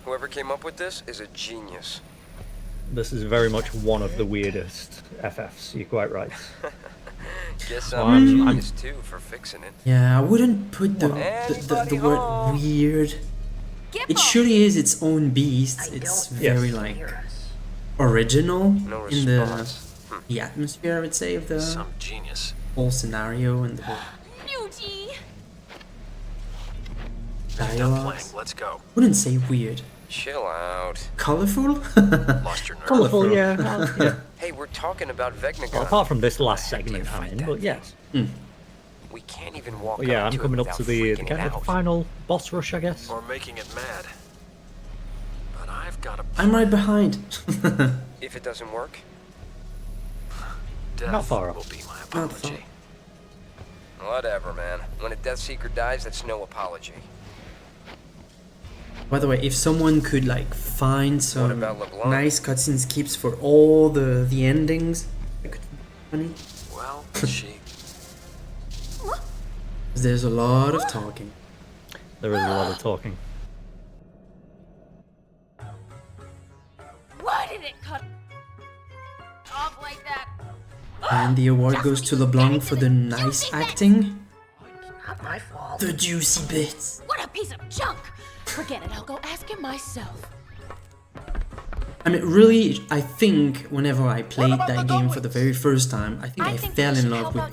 Whoever came up with this is a genius. This is very much one of the weirdest FFs, you're quite right. Guess I'm a genius too for fixing it. Yeah, I wouldn't put the word weird. It surely is its own beast. It's very like original in the atmosphere, I would say, of the Some genius. whole scenario and the whole Beauty! dialogues. Let's go. Wouldn't say weird. Chill out. Colorful? Lost your nerve. Colourful, yeah. Hey, we're talking about Vecnagon. Well, apart from this last segment, I mean, but yes. We can't even walk But yeah, up I'm to coming it up to without the freaking kind it of out. final boss rush, I guess. Or making it mad. But I've got a I'm right behind. If it doesn't work, death Not far off. will be my Not apology. Whatever, man. When a Death Seeker dies, that's no apology. By the way, if someone could like find some about LeBlanc? nice cutscene skips for all the endings, it could be funny. Well, she... There's a lot of talking. There is a lot of talking. Why did it cut off like that? And the award goes to LeBlanc for the nice acting. Not my fault. The juicy bits. What a piece of junk! Forget it, I'll go ask him myself. I mean, really, I think whenever I played that game for the very first time, I think I fell in love with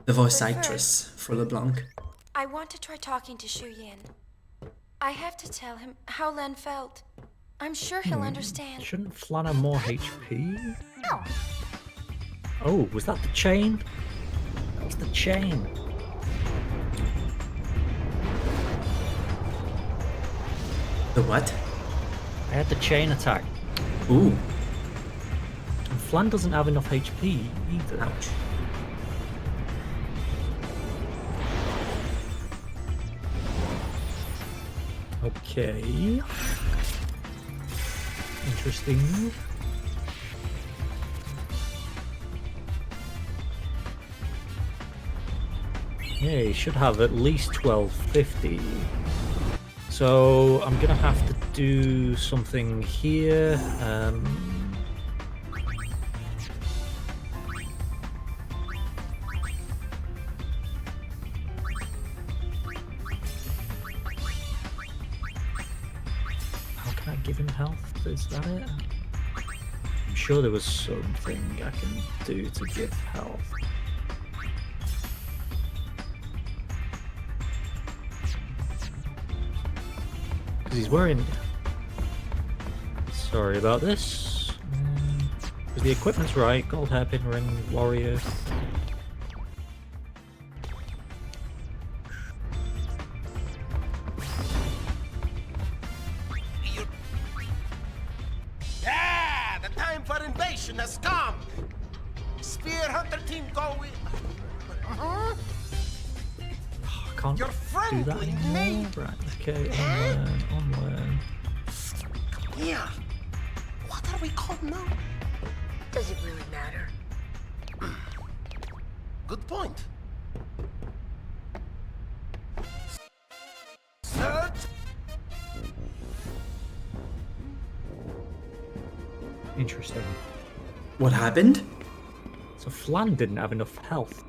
the voice actress for LeBlanc. I want to try talking to Shu Yin. I have to tell him how Len felt. I'm sure he'll understand. Shouldn't Flan have more HP? No. Oh, was that the chain? That was the chain. The what? I had the chain attack. Ooh. And Flan doesn't have enough HP either. Ouch. Okay. Interesting. Yeah, you should have at least 1250. So I'm gonna have to do something here. How can I give him health? Is that it? I'm sure there was something I can do to give health. Because he's wearing... Sorry about this. Because the equipment's right. Gold hairpin ring, warrior. Yeah, the time for invasion has come. Spear Hunter team going. I can't Your do that friendly anymore. name. Right, okay, unlearn. Yeah. What are we called now? Does it really matter? Good point. Search. Interesting. What happened? So Flan didn't have enough health.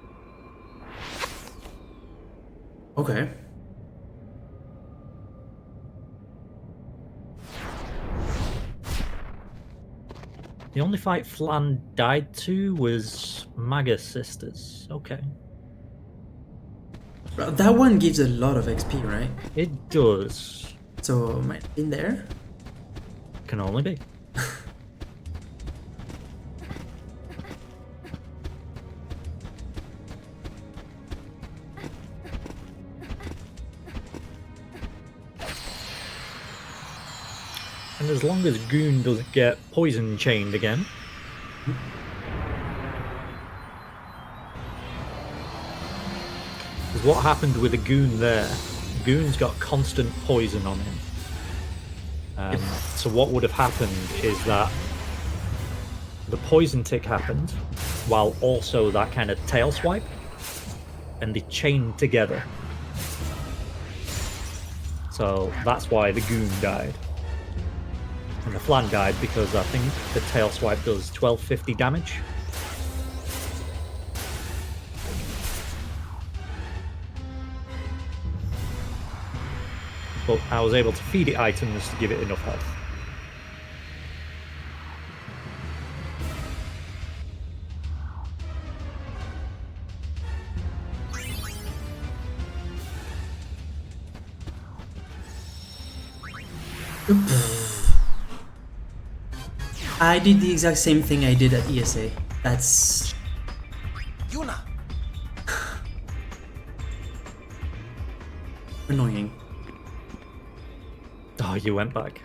Okay. The only fight Flan died to was Maga Sisters. Okay. That one gives a lot of XP, right? It does. So, might in there? Can only be. And as long as Goon doesn't get poison chained again. Because what happened with the Goon there, Goon's got constant poison on him. So what would have happened is that the poison tick happened, while also that kind of tail swipe, and they chained together. So that's why the Goon died. And the Flan died because I think the tail swipe does 1250 damage. But I was able to feed it items to give it enough health. I did the exact same thing I did at ESA. That's... Yuna. annoying. Oh, you went back.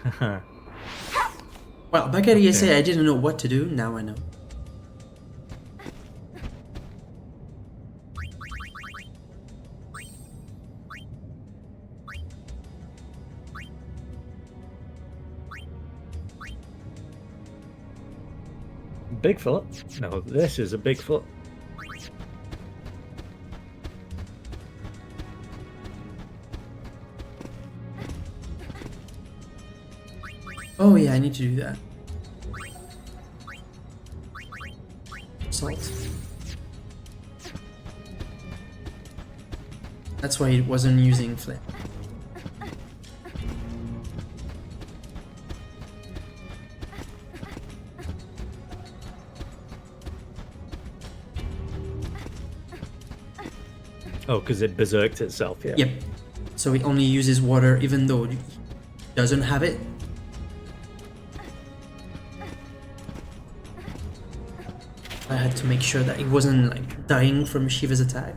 Well, back at ESA I didn't know what to do, now I know. Bigfoot? No, this is a Bigfoot. Oh yeah, I need to do that. Salt. That's why it wasn't using flip. Oh, because it berserked itself, yeah. Yep. So it only uses water even though it doesn't have it. I had to make sure that it wasn't like dying from Shiva's attack.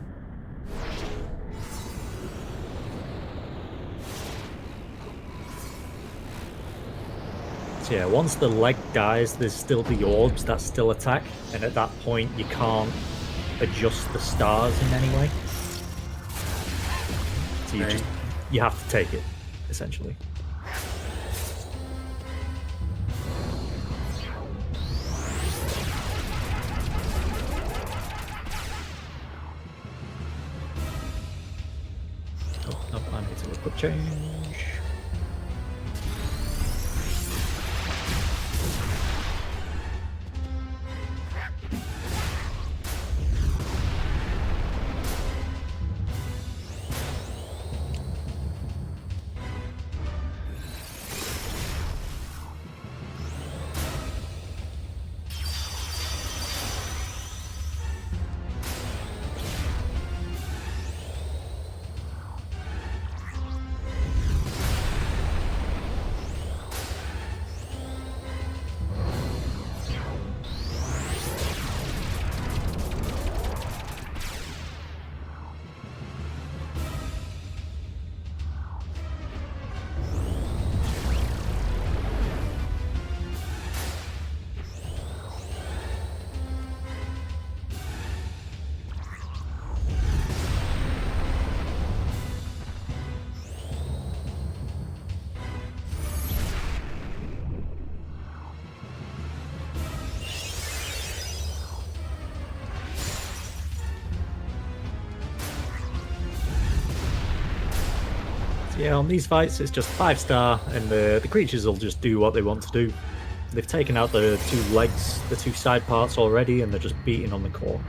So yeah, once the leg dies, there's still the orbs that still attack, and at that point you can't adjust the stars in any way. So you have to take it, essentially. Oh, no, I need to quick change. Yeah, on these fights it's just 5-star, and the creatures will just do what they want to do. They've taken out the 2 legs, the 2 side parts already, and they're just beating on the core.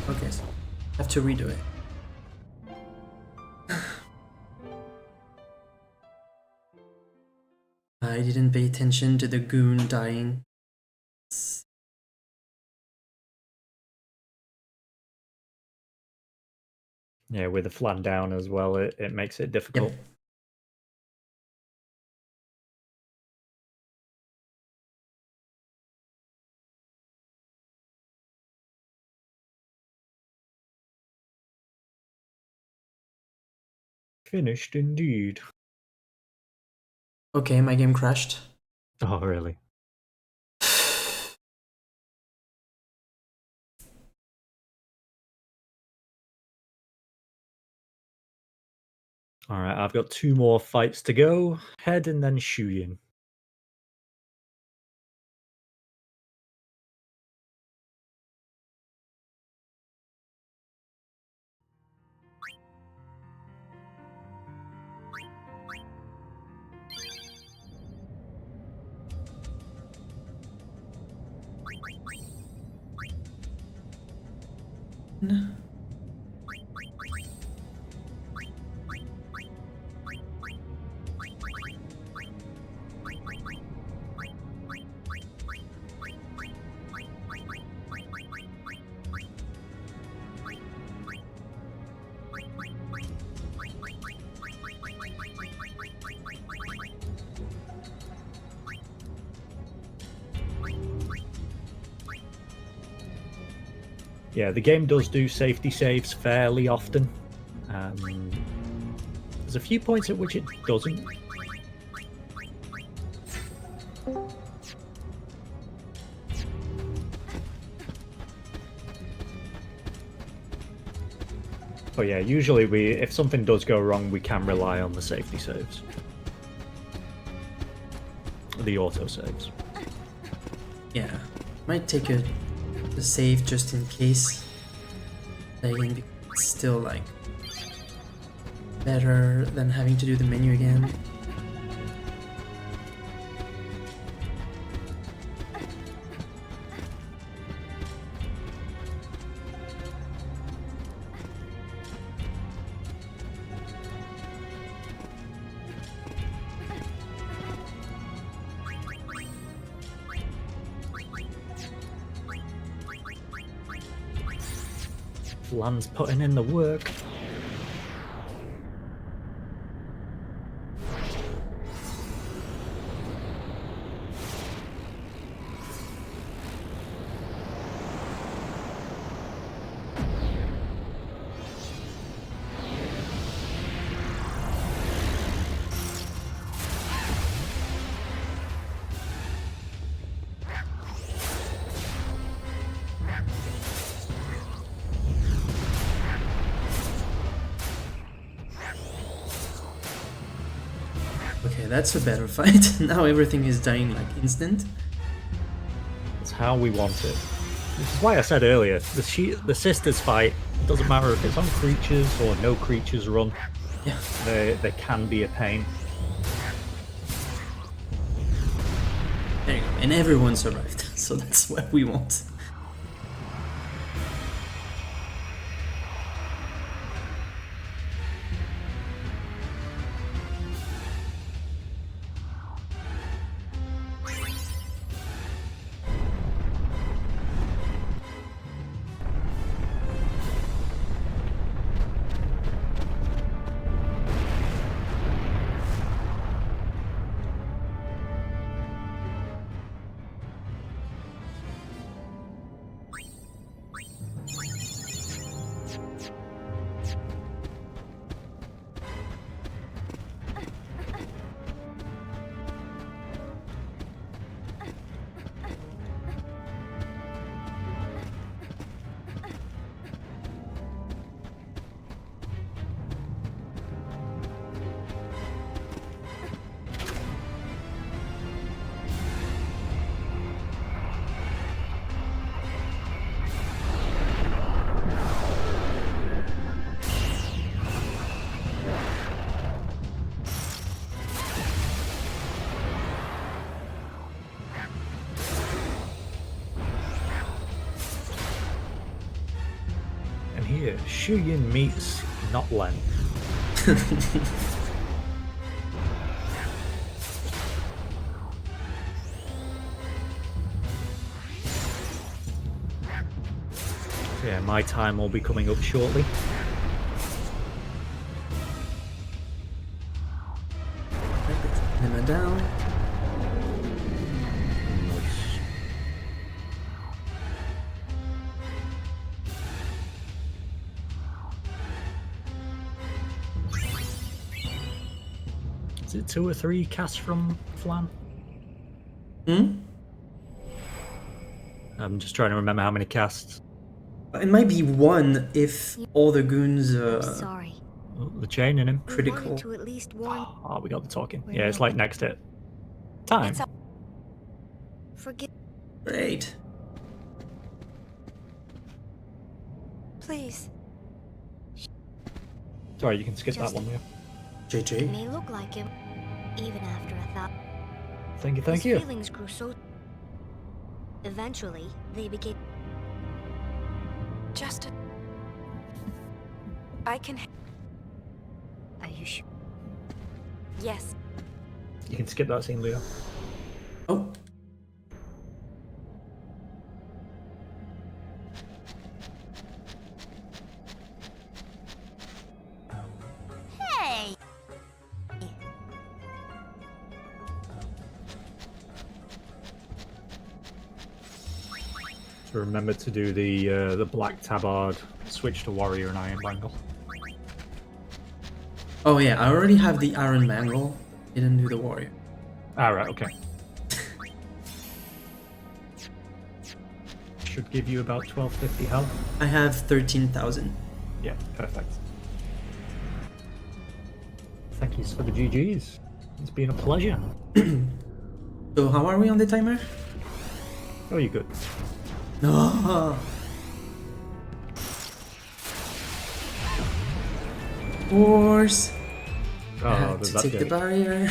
Okay, so I have to redo it. I didn't pay attention to the goon dying. Yeah, with the flan down as well, it makes it difficult. Yep. Finished indeed. Okay, my game crashed. Oh, really? Alright, I've got 2 more fights to go. Head and then Shuyin. No. Yeah, the game does do safety saves fairly often. There's a few points at which it doesn't. But yeah, usually if something does go wrong, we can rely on the safety saves. The auto saves. Yeah, might take a save just in case. Again, it's still like better than having to do the menu again. Lan's putting in the work. Okay, that's a better fight. Now everything is dying like instant. That's how we want it. This is why I said earlier, the sisters fight, it doesn't matter if it's on creatures or no creatures run. Yeah. They can be a pain. There you go. And everyone survived, so that's what we want. Here, Shuyin meets not Len. Yeah, my time will be coming up shortly. Hammer down. Is it 2 or 3 casts from Flan? I'm just trying to remember how many casts. It might be 1 if all the goons Sorry. Oh, the chain in him. Critical. To at least warn. Oh, we got the talking. Yeah, it's like next hit. Time. Forget. Great. Please. Sorry, you can skip that one there. JJ. It may look like him, even after a thought. Thank you, His feelings grew so. Eventually, they became. Justin. I can. Are you sure? Yes. You can skip that scene, Leo. Oh. Hey! So remember to do the black tabard, switch to warrior and iron bangle. Oh yeah, I already have the iron bangle. Didn't do the warrior. Alright, okay. Should give you about 1250 health. I have 13,000. Yeah, perfect. Thank you for the GGs. It's been a pleasure. So how are we on the timer? Oh, you're good. No. Force. Oh, I have does to that take the gate? barrier.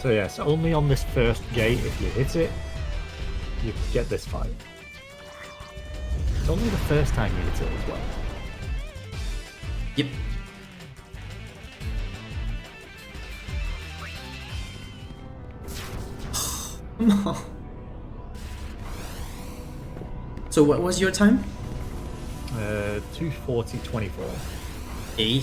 So yes, only on this first gate, if you hit it, you get this fight. It's only the first time you hit it as well. Yep. Come on. So what was your time? 2:40:24. Eh?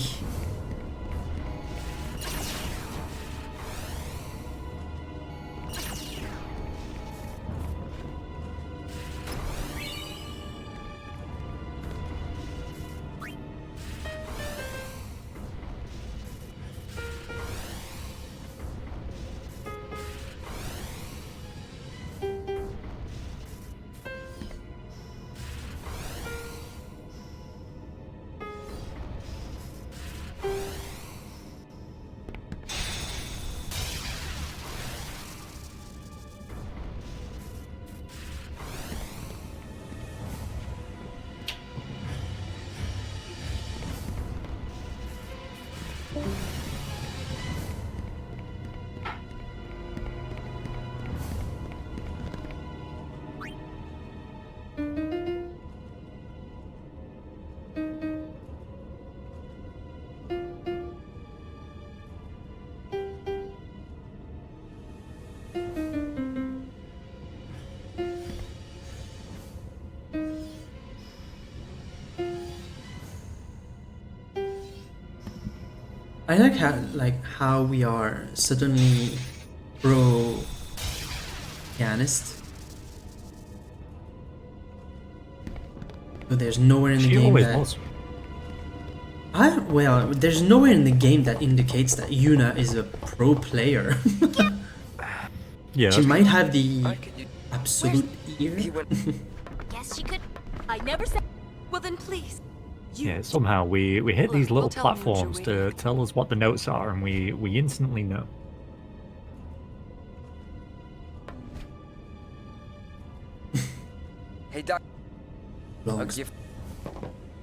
I like how we are suddenly pro pianist. So there's nowhere in the She game always that was. well, there's nowhere in the game that indicates that Yuna is a pro player. Yeah. She might have the absolute ear. Guess she could. I never said. Well then, please. Yeah, somehow we hit these little tell them what you're platforms to tell us what the notes are, and we instantly know. Hey, Doc. A gift.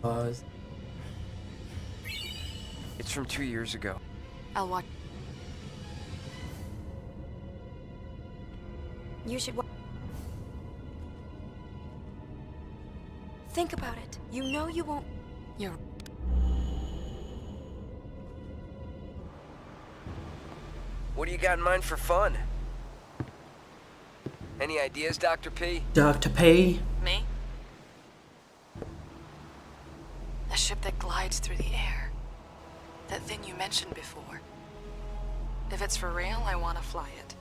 Pause. It's from 2 years ago. I'll watch. You should think about it. You know you won't. You're. What do you got in mind for fun? Any ideas, Dr. P? Dr. P. Me? A ship that glides through the air. That thing you mentioned before. If it's for real, I want to fly it.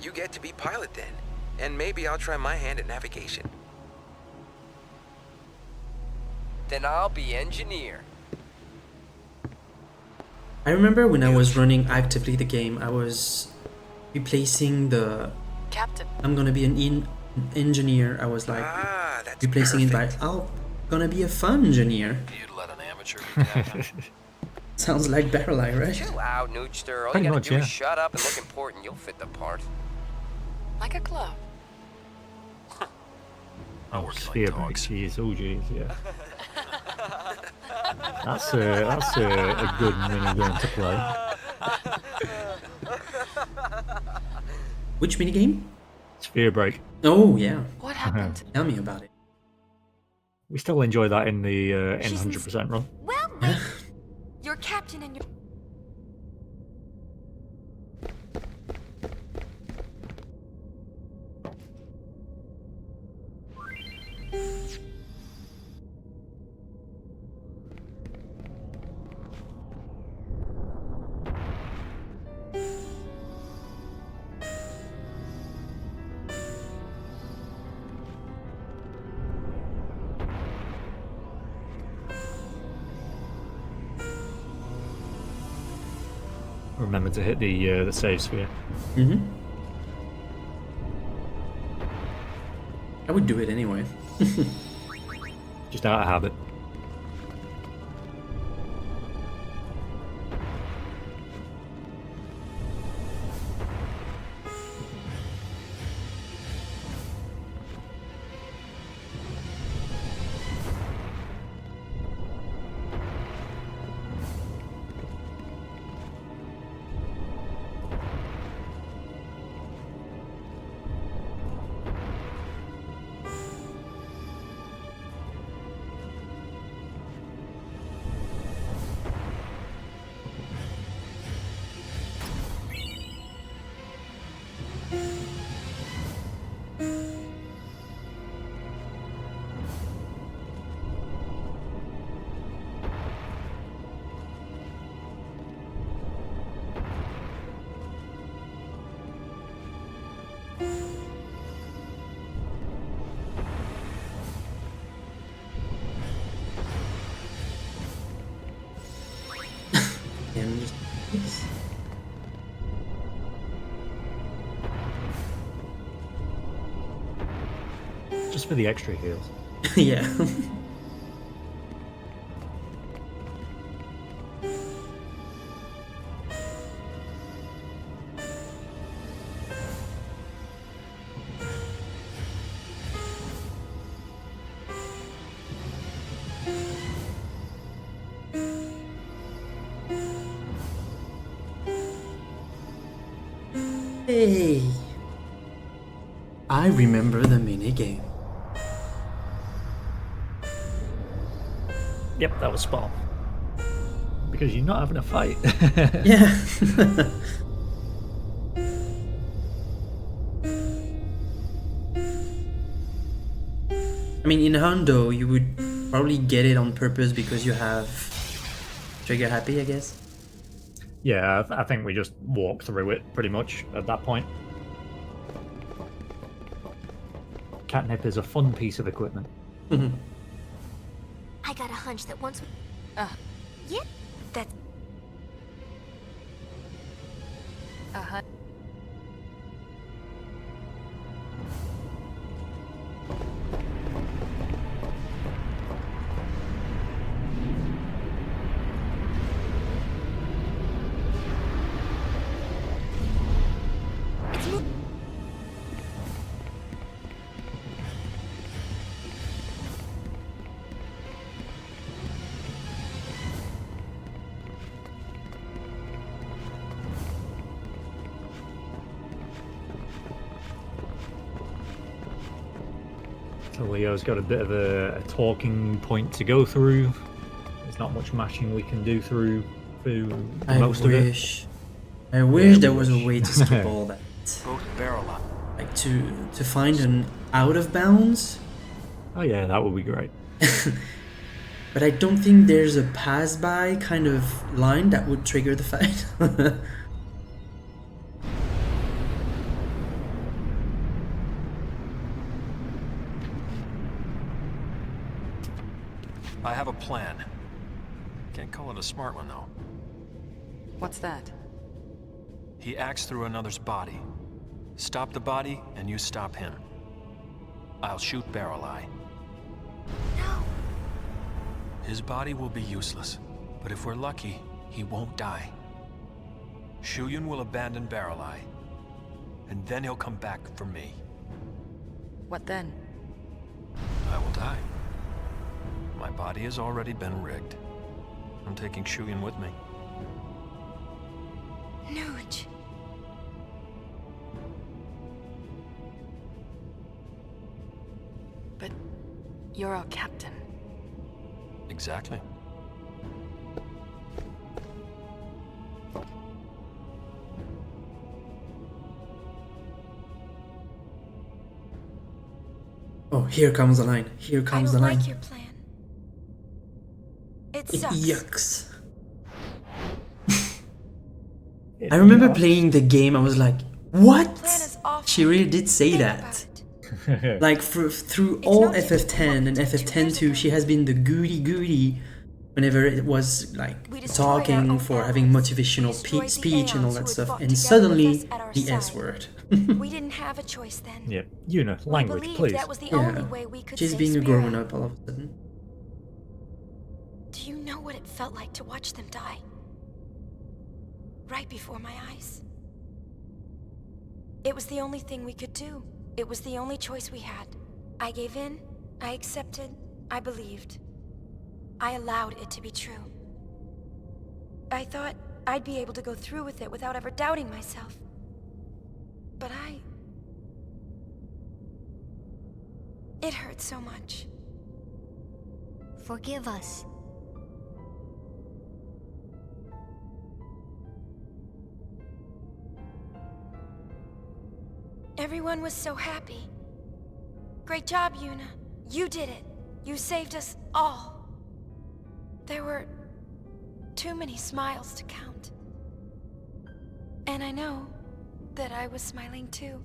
You get to be pilot then. And maybe I'll try my hand at navigation. Then I'll be engineer. I remember when I was running actively the game, I was replacing the Captain. I'm gonna be an engineer. I was like replacing it by gonna be a fun engineer. You'd let an amateur be captain? Sounds like Barrel Eye, right? Chill out, Noodster. All Pretty you gotta much, do yeah. is shut up and look important. You'll fit the part. Like a glove. Oh, sphere break, jeez, oh jeez, yeah. That's a good minigame to play. Which minigame? Sphere break. Oh yeah. What happened? Tell me about it. We still enjoy that in the N100% run. Well, wait. You're captain and you're. remember to hit the save sphere. Mm-hmm. I would do it anyway. Just out of habit. Just for the extra heals. Yeah. Hey, I remember the minigame. Yep, that was spot on. Because you're not having a fight. Yeah. I mean, in Hondo, you would probably get it on purpose because you have trigger happy, I guess. Yeah, I think we just walk through it pretty much at that point. Catnip is a fun piece of equipment. I got a hunch that once. Yeah. That's. Uh-huh. So Leo's got a bit of a talking point to go through. There's not much mashing we can do through most of it. I wish there was a way to skip all that. Both barrel up. Like to find an out of bounds. Oh yeah, that would be great. But I don't think there's a pass by kind of line that would trigger the fight. I have a plan. Can't call it a smart one, though. What's that? He acts through another's body. Stop the body, and you stop him. I'll shoot Barrel Eye. No. His body will be useless, but if we're lucky, he won't die. Shuyun will abandon Barrel Eye, and then he'll come back for me. What then? I will die. My body has already been rigged. I'm taking Shuyun with me. Nuge. But you're our captain. Exactly. Oh, here comes the line. Here comes the line. I don't like your plan. It sucks. Yucks. I remember playing the game, I was like, what? She really did say that. Like through all FF10 and FF10 2, she has been the goody whenever it was like talking for having motivational speech and all that stuff, and together suddenly with us at our the S side. word. We didn't have a choice then. Yeah, Yuna, We language, believed please. that was the only way we could She's save being a Spira. grown up all of a sudden. Do you know what it felt like to watch them die? Right before my eyes. It was the only thing we could do. It was the only choice we had. I gave in, I accepted, I believed. I allowed it to be true. I thought I'd be able to go through with it without ever doubting myself. But it hurt so much. Forgive us. Everyone was so happy. Great job, Yuna. You did it. You saved us all. There were too many smiles to count. And I know that I was smiling too.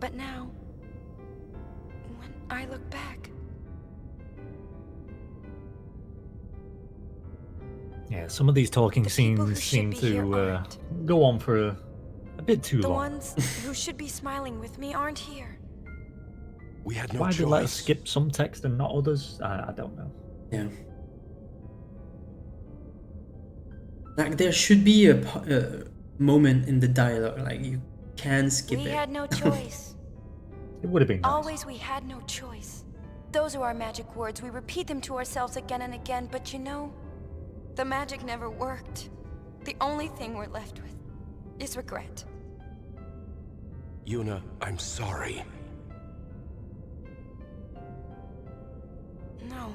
But now, when I look back, Yeah, some of these talking scenes seem to go on for a bit too the long. ones who should be smiling with me aren't here. We had no Why choice. did they let us skip some text and not others? I don't know. Yeah. Like there should be a moment in the dialogue, like you can skip We it. had no choice. It would have been nice. Always we had no choice. Those are our magic words. We repeat them to ourselves again and again, but you know, the magic never worked. The only thing we're left with is regret. Yuna, I'm sorry. No.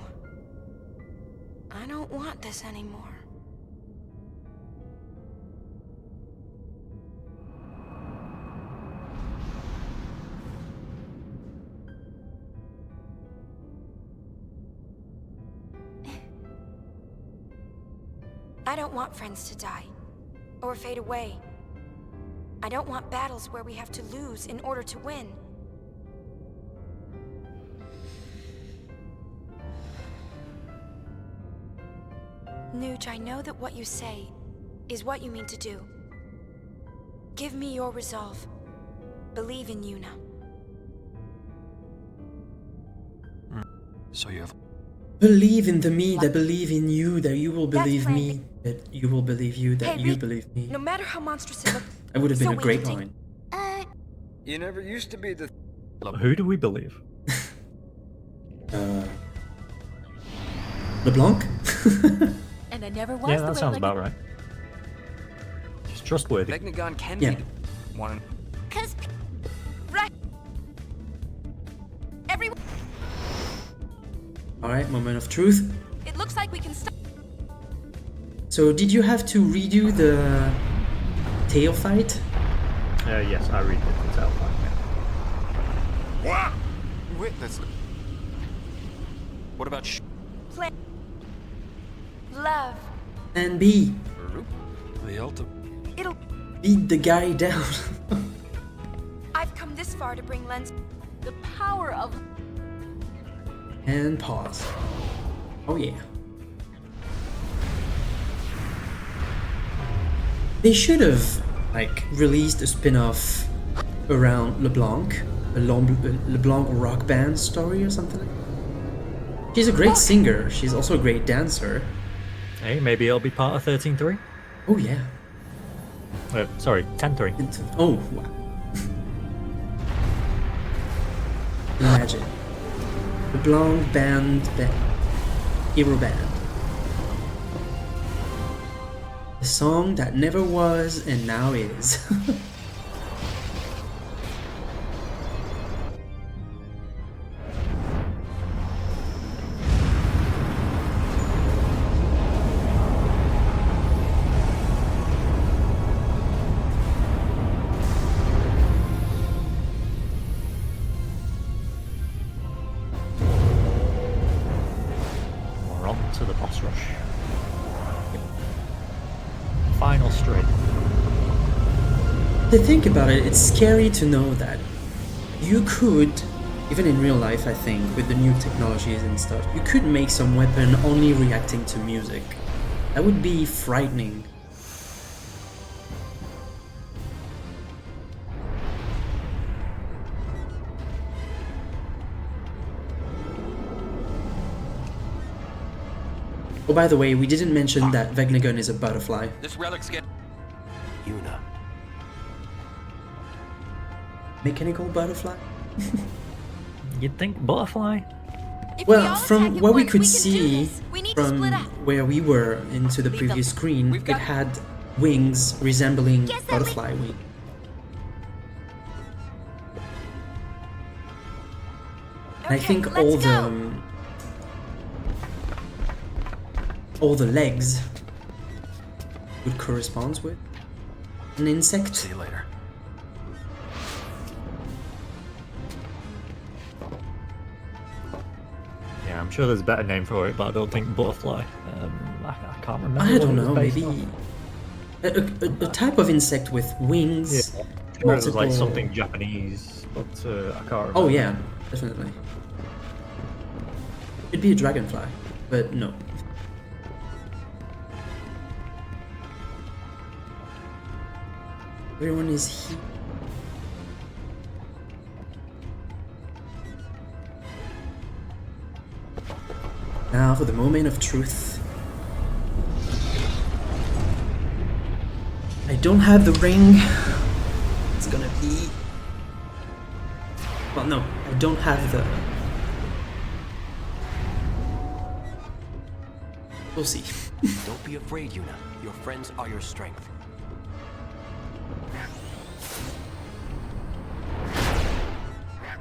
I don't want this anymore. I don't want friends to die, or fade away. I don't want battles where we have to lose in order to win. Nuge, I know that what you say is what you mean to do. Give me your resolve. Believe in Yuna. So you have... Believe in the me that believe in you, that you will believe me, that you will believe you, that Hey, you Reed, believe me. No matter how monstrous it looks, That would have been so a great wilting. line. You never used to be the... Who do we believe? LeBlanc? And I never was Yeah, the that way sounds like about right. She's trustworthy. Vegnagon can Yeah. be one. Cause right. Everyone. Alright, moment of truth. It looks like we can stop. So did you have to redo the tail fight? Yes, I read it. It's out. Witness. What about Play. Love. And B, the ultimate? It'll. beat the guy down. I've come this far to bring Lens. The power of. And pause. Oh yeah. They should have like released a spin-off around LeBlanc, a LeBlanc rock band story or something like that. She's a great singer, she's also a great dancer. Hey, maybe it'll be part of 13.3? Oh yeah. Sorry, 10.3. Oh, wow. Imagine. LeBlanc band, hero band. The song that never was and now is. We're on to the boss rush. Final string. To think about it, it's scary to know that you could, even in real life, I think, with the new technologies and stuff, you could make some weapon only reacting to music. That would be frightening. Oh, by the way, we didn't mention that Vegnagun is a butterfly. This relic's get Yuna. Mechanical butterfly? You'd think butterfly? Well, from what we could see from where we were into the previous screen, it had wings resembling butterfly wings. And I think all the legs would correspond with an insect. See you later. Yeah, I'm sure there's a better name for it, but I don't think butterfly. I can't remember. I don't know, what it was maybe based a type of insect with wings. on. It was like something Japanese, but I can't remember. Oh yeah, definitely. It'd be a dragonfly, but no. Everyone is here. Now for the moment of truth. I don't have the ring. It's gonna be... Well, no, I don't have the... We'll see. Don't be afraid, Yuna. Your friends are your strength.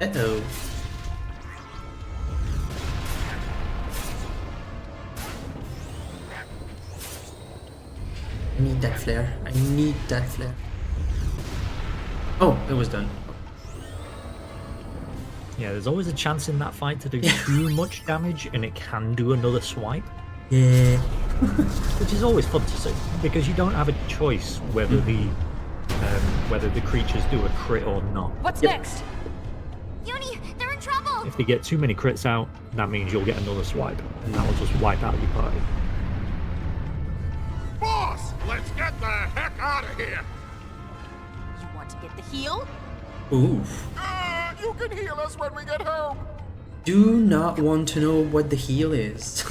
Uh-oh. I need that flare. I need that flare. Oh, it was done. Yeah, there's always a chance in that fight to do too much damage, and it can do another swipe. Yeah. Which is always fun to see, because you don't have a choice whether the creatures do a crit or not. What's next? Yuni, they're in trouble! If they get too many crits out, that means you'll get another swipe, and that will just wipe out your party. Boss, let's get the heck out of here! You want to get the heal? Ooh. You can heal us when we get home! Do not want to know what the heal is.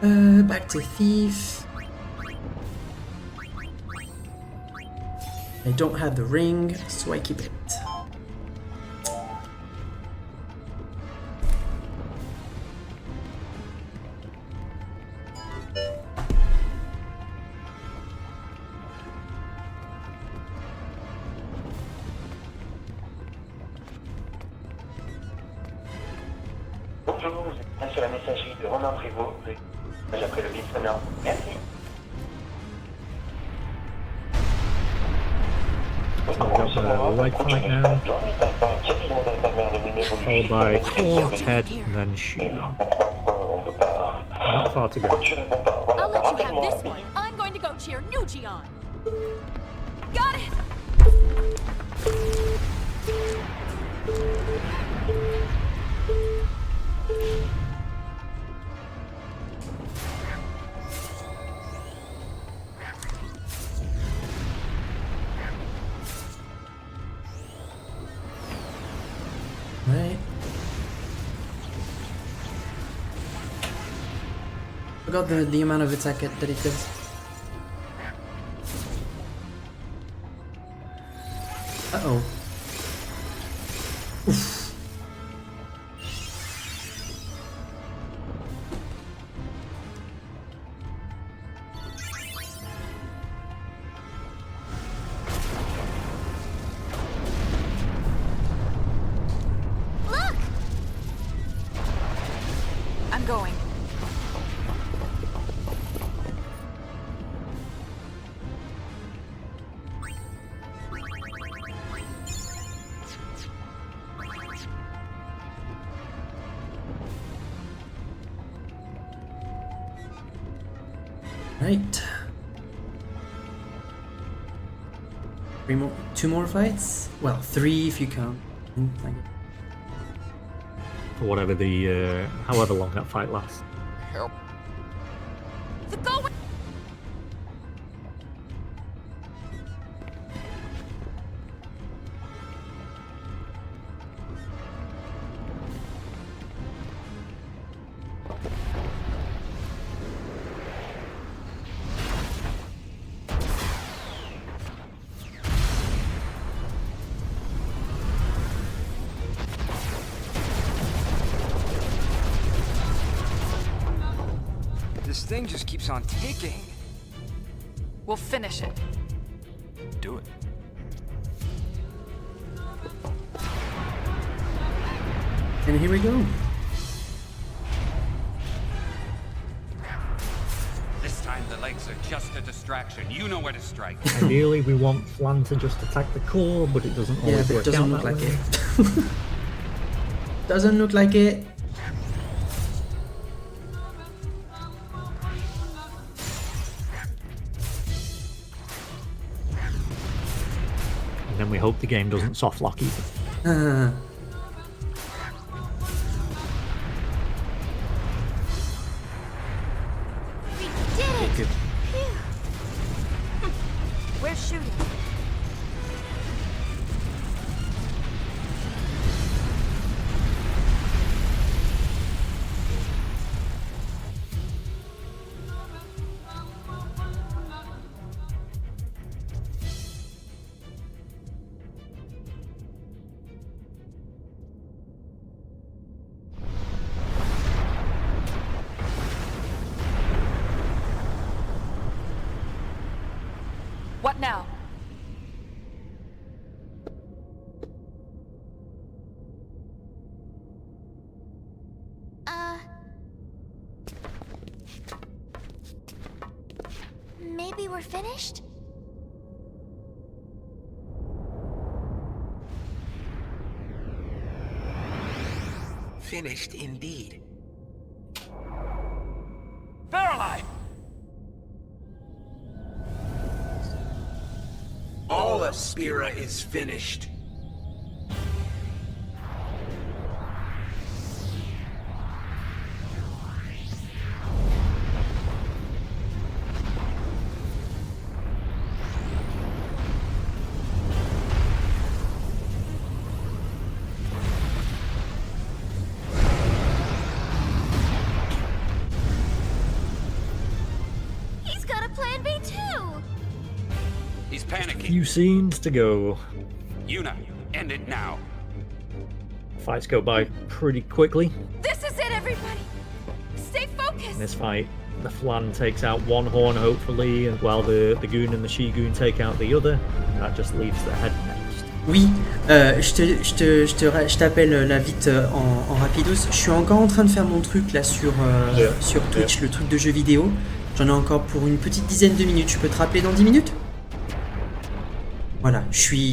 Back to Thief. I don't have the ring, so I keep it. Bonjour, vous êtes sur la messagerie de Romain Prévost. Après le bip sonore. Merci. So we've got the leg fight now, followed by Claw, Ted, and then Shoe. Not far to go. I'll let you have this one. I'm going to go cheer Nujion. Got it! Right. Forgot the amount of attack that it does. Uh-oh. Oof. I'm going. Right. Two more fights? Well, 3 if you count. For whatever the, however long that fight lasts. Help. This thing just keeps on ticking. We'll finish it. Do it. And here we go. This time the legs are just a distraction. You know where to strike. Ideally, we want Flan to just attack the core, but it doesn't always but work it doesn't out look that like way. it. Doesn't look like it. And then we hope the game doesn't soft lock either. We did it! Good. Where's shooting? What now? Maybe we're finished? Finished indeed. Barreleye! All of Spira is finished. He's got a plan B too! He's panicking. Few scenes to go. Yuna, end it now. Fights go by pretty quickly. This is it, everybody! Stay focused! In this fight, the Flan takes out one horn, hopefully, and while the Goon and the She-Goon take out the other, and that just leaves the head next. Oui, je t'appelle là vite en rapidos. Je suis encore en train de faire mon truc là sur Twitch, le truc de jeu vidéo. J'en ai encore pour une petite dizaine de minutes. Je peux te rappeler dans 10 minutes? Voilà,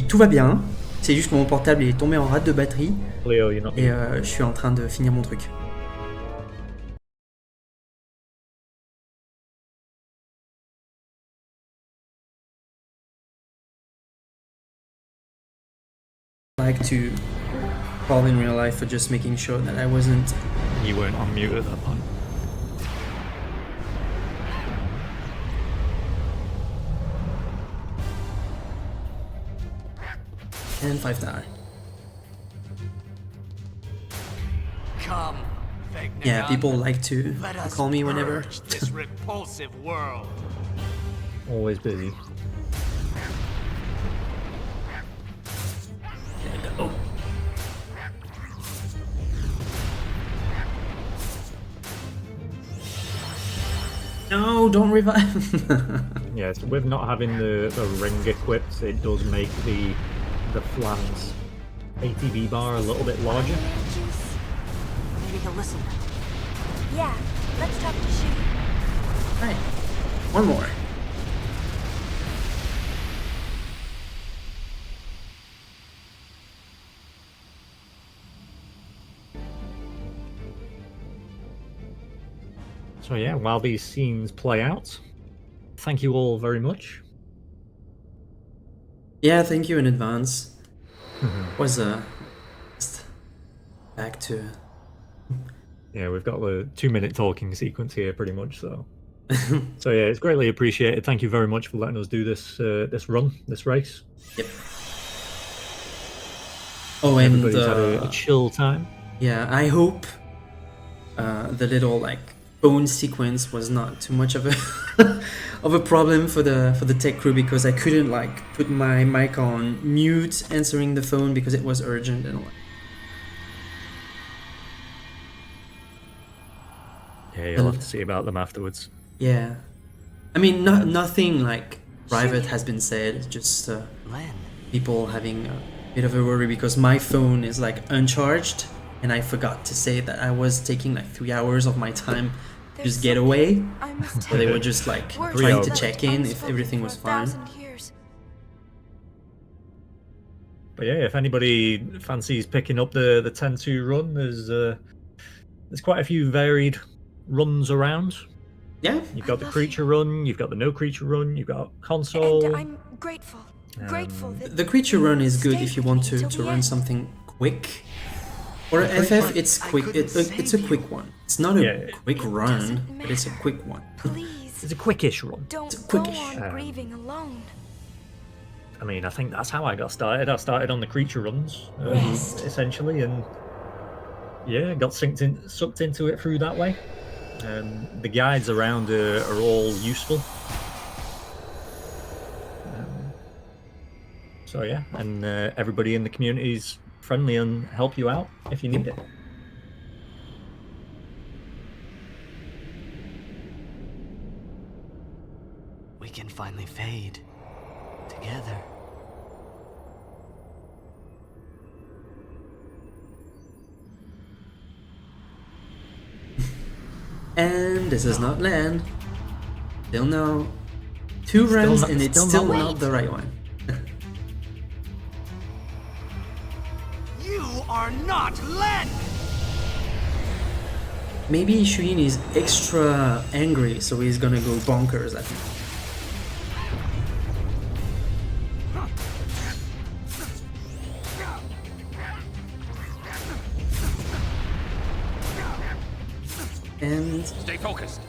tout va bien. C'est juste que mon portable est tombé en rate de batterie. Leo, you're not Et je suis en train de finir mon truc. Like to call in real life for just making sure that I wasn't. You weren't on mute at that point. And 5-star. Come, Yeah, people like to call me whenever. This repulsive world. Always busy. There we go. No, don't revive. Yes, with not having the ring equipped, it does make the Flan's ATV bar a little bit larger. Maybe he'll listen. Yeah, let's talk to Shu. Right. One more. So yeah, while these scenes play out, thank you all very much. Yeah, thank you in advance. Was just back to. Yeah, we've got the 2-minute talking sequence here, pretty much. So, so yeah, it's greatly appreciated. Thank you very much for letting us do this this race. Yep. Oh, and everybody's had a chill time. Yeah, I hope the little like phone sequence was not too much of a of a problem for the tech crew, because I couldn't like put my mic on mute answering the phone because it was urgent and all. Yeah, you'll have to see about them afterwards. Yeah, I mean, nothing like private has been said. It's just people having a bit of a worry because my phone is like uncharged, and I forgot to say that I was taking like 3 hours of my time to just get away. So they were just like trying to check in if everything was fine. But yeah, if anybody fancies picking up the 10-2 run, there's quite a few varied runs around. Yeah, you've got the creature run, you've got the no creature run, you've got console. And I'm grateful. The creature run is good if you want to run something quick. Or FF, it's quick. It's a quick one. It's not a quick run, but it's a quick one. It's a quickish run. Don't go on grieving alone. I mean, I think that's how I got started. I started on the creature runs, essentially, and yeah, got sucked into it through that way. The guides around are all useful. So yeah, and everybody in the community is friendly and help you out if you need it. We can finally fade together. And this is not land. Still no. 2 runs and it's still not the right one. You are not Len! Maybe Shuyin is extra angry, so he's gonna go bonkers at me. And stay focused.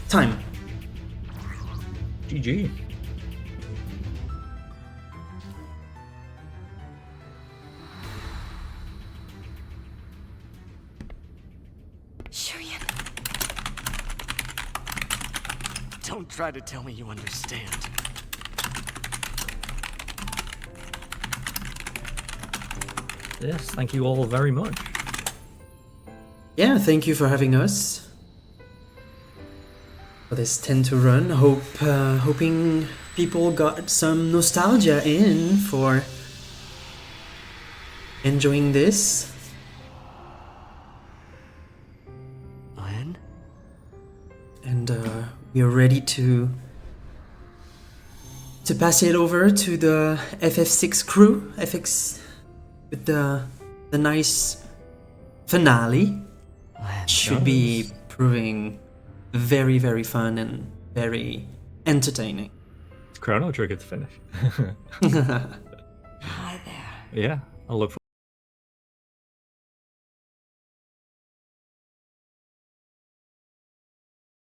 Time. GG. Shuyin. Don't try to tell me you understand. Yes, thank you all very much. Yeah, thank you for having us for this 10-2 run. Hoping people got some nostalgia in for enjoying this. Len? And we are ready to pass it over to the FF6 crew. FX with the nice finale. Should be proving very, very fun and very entertaining. It's Chrono Trigger to finish. Hi there. Yeah, I'll look forward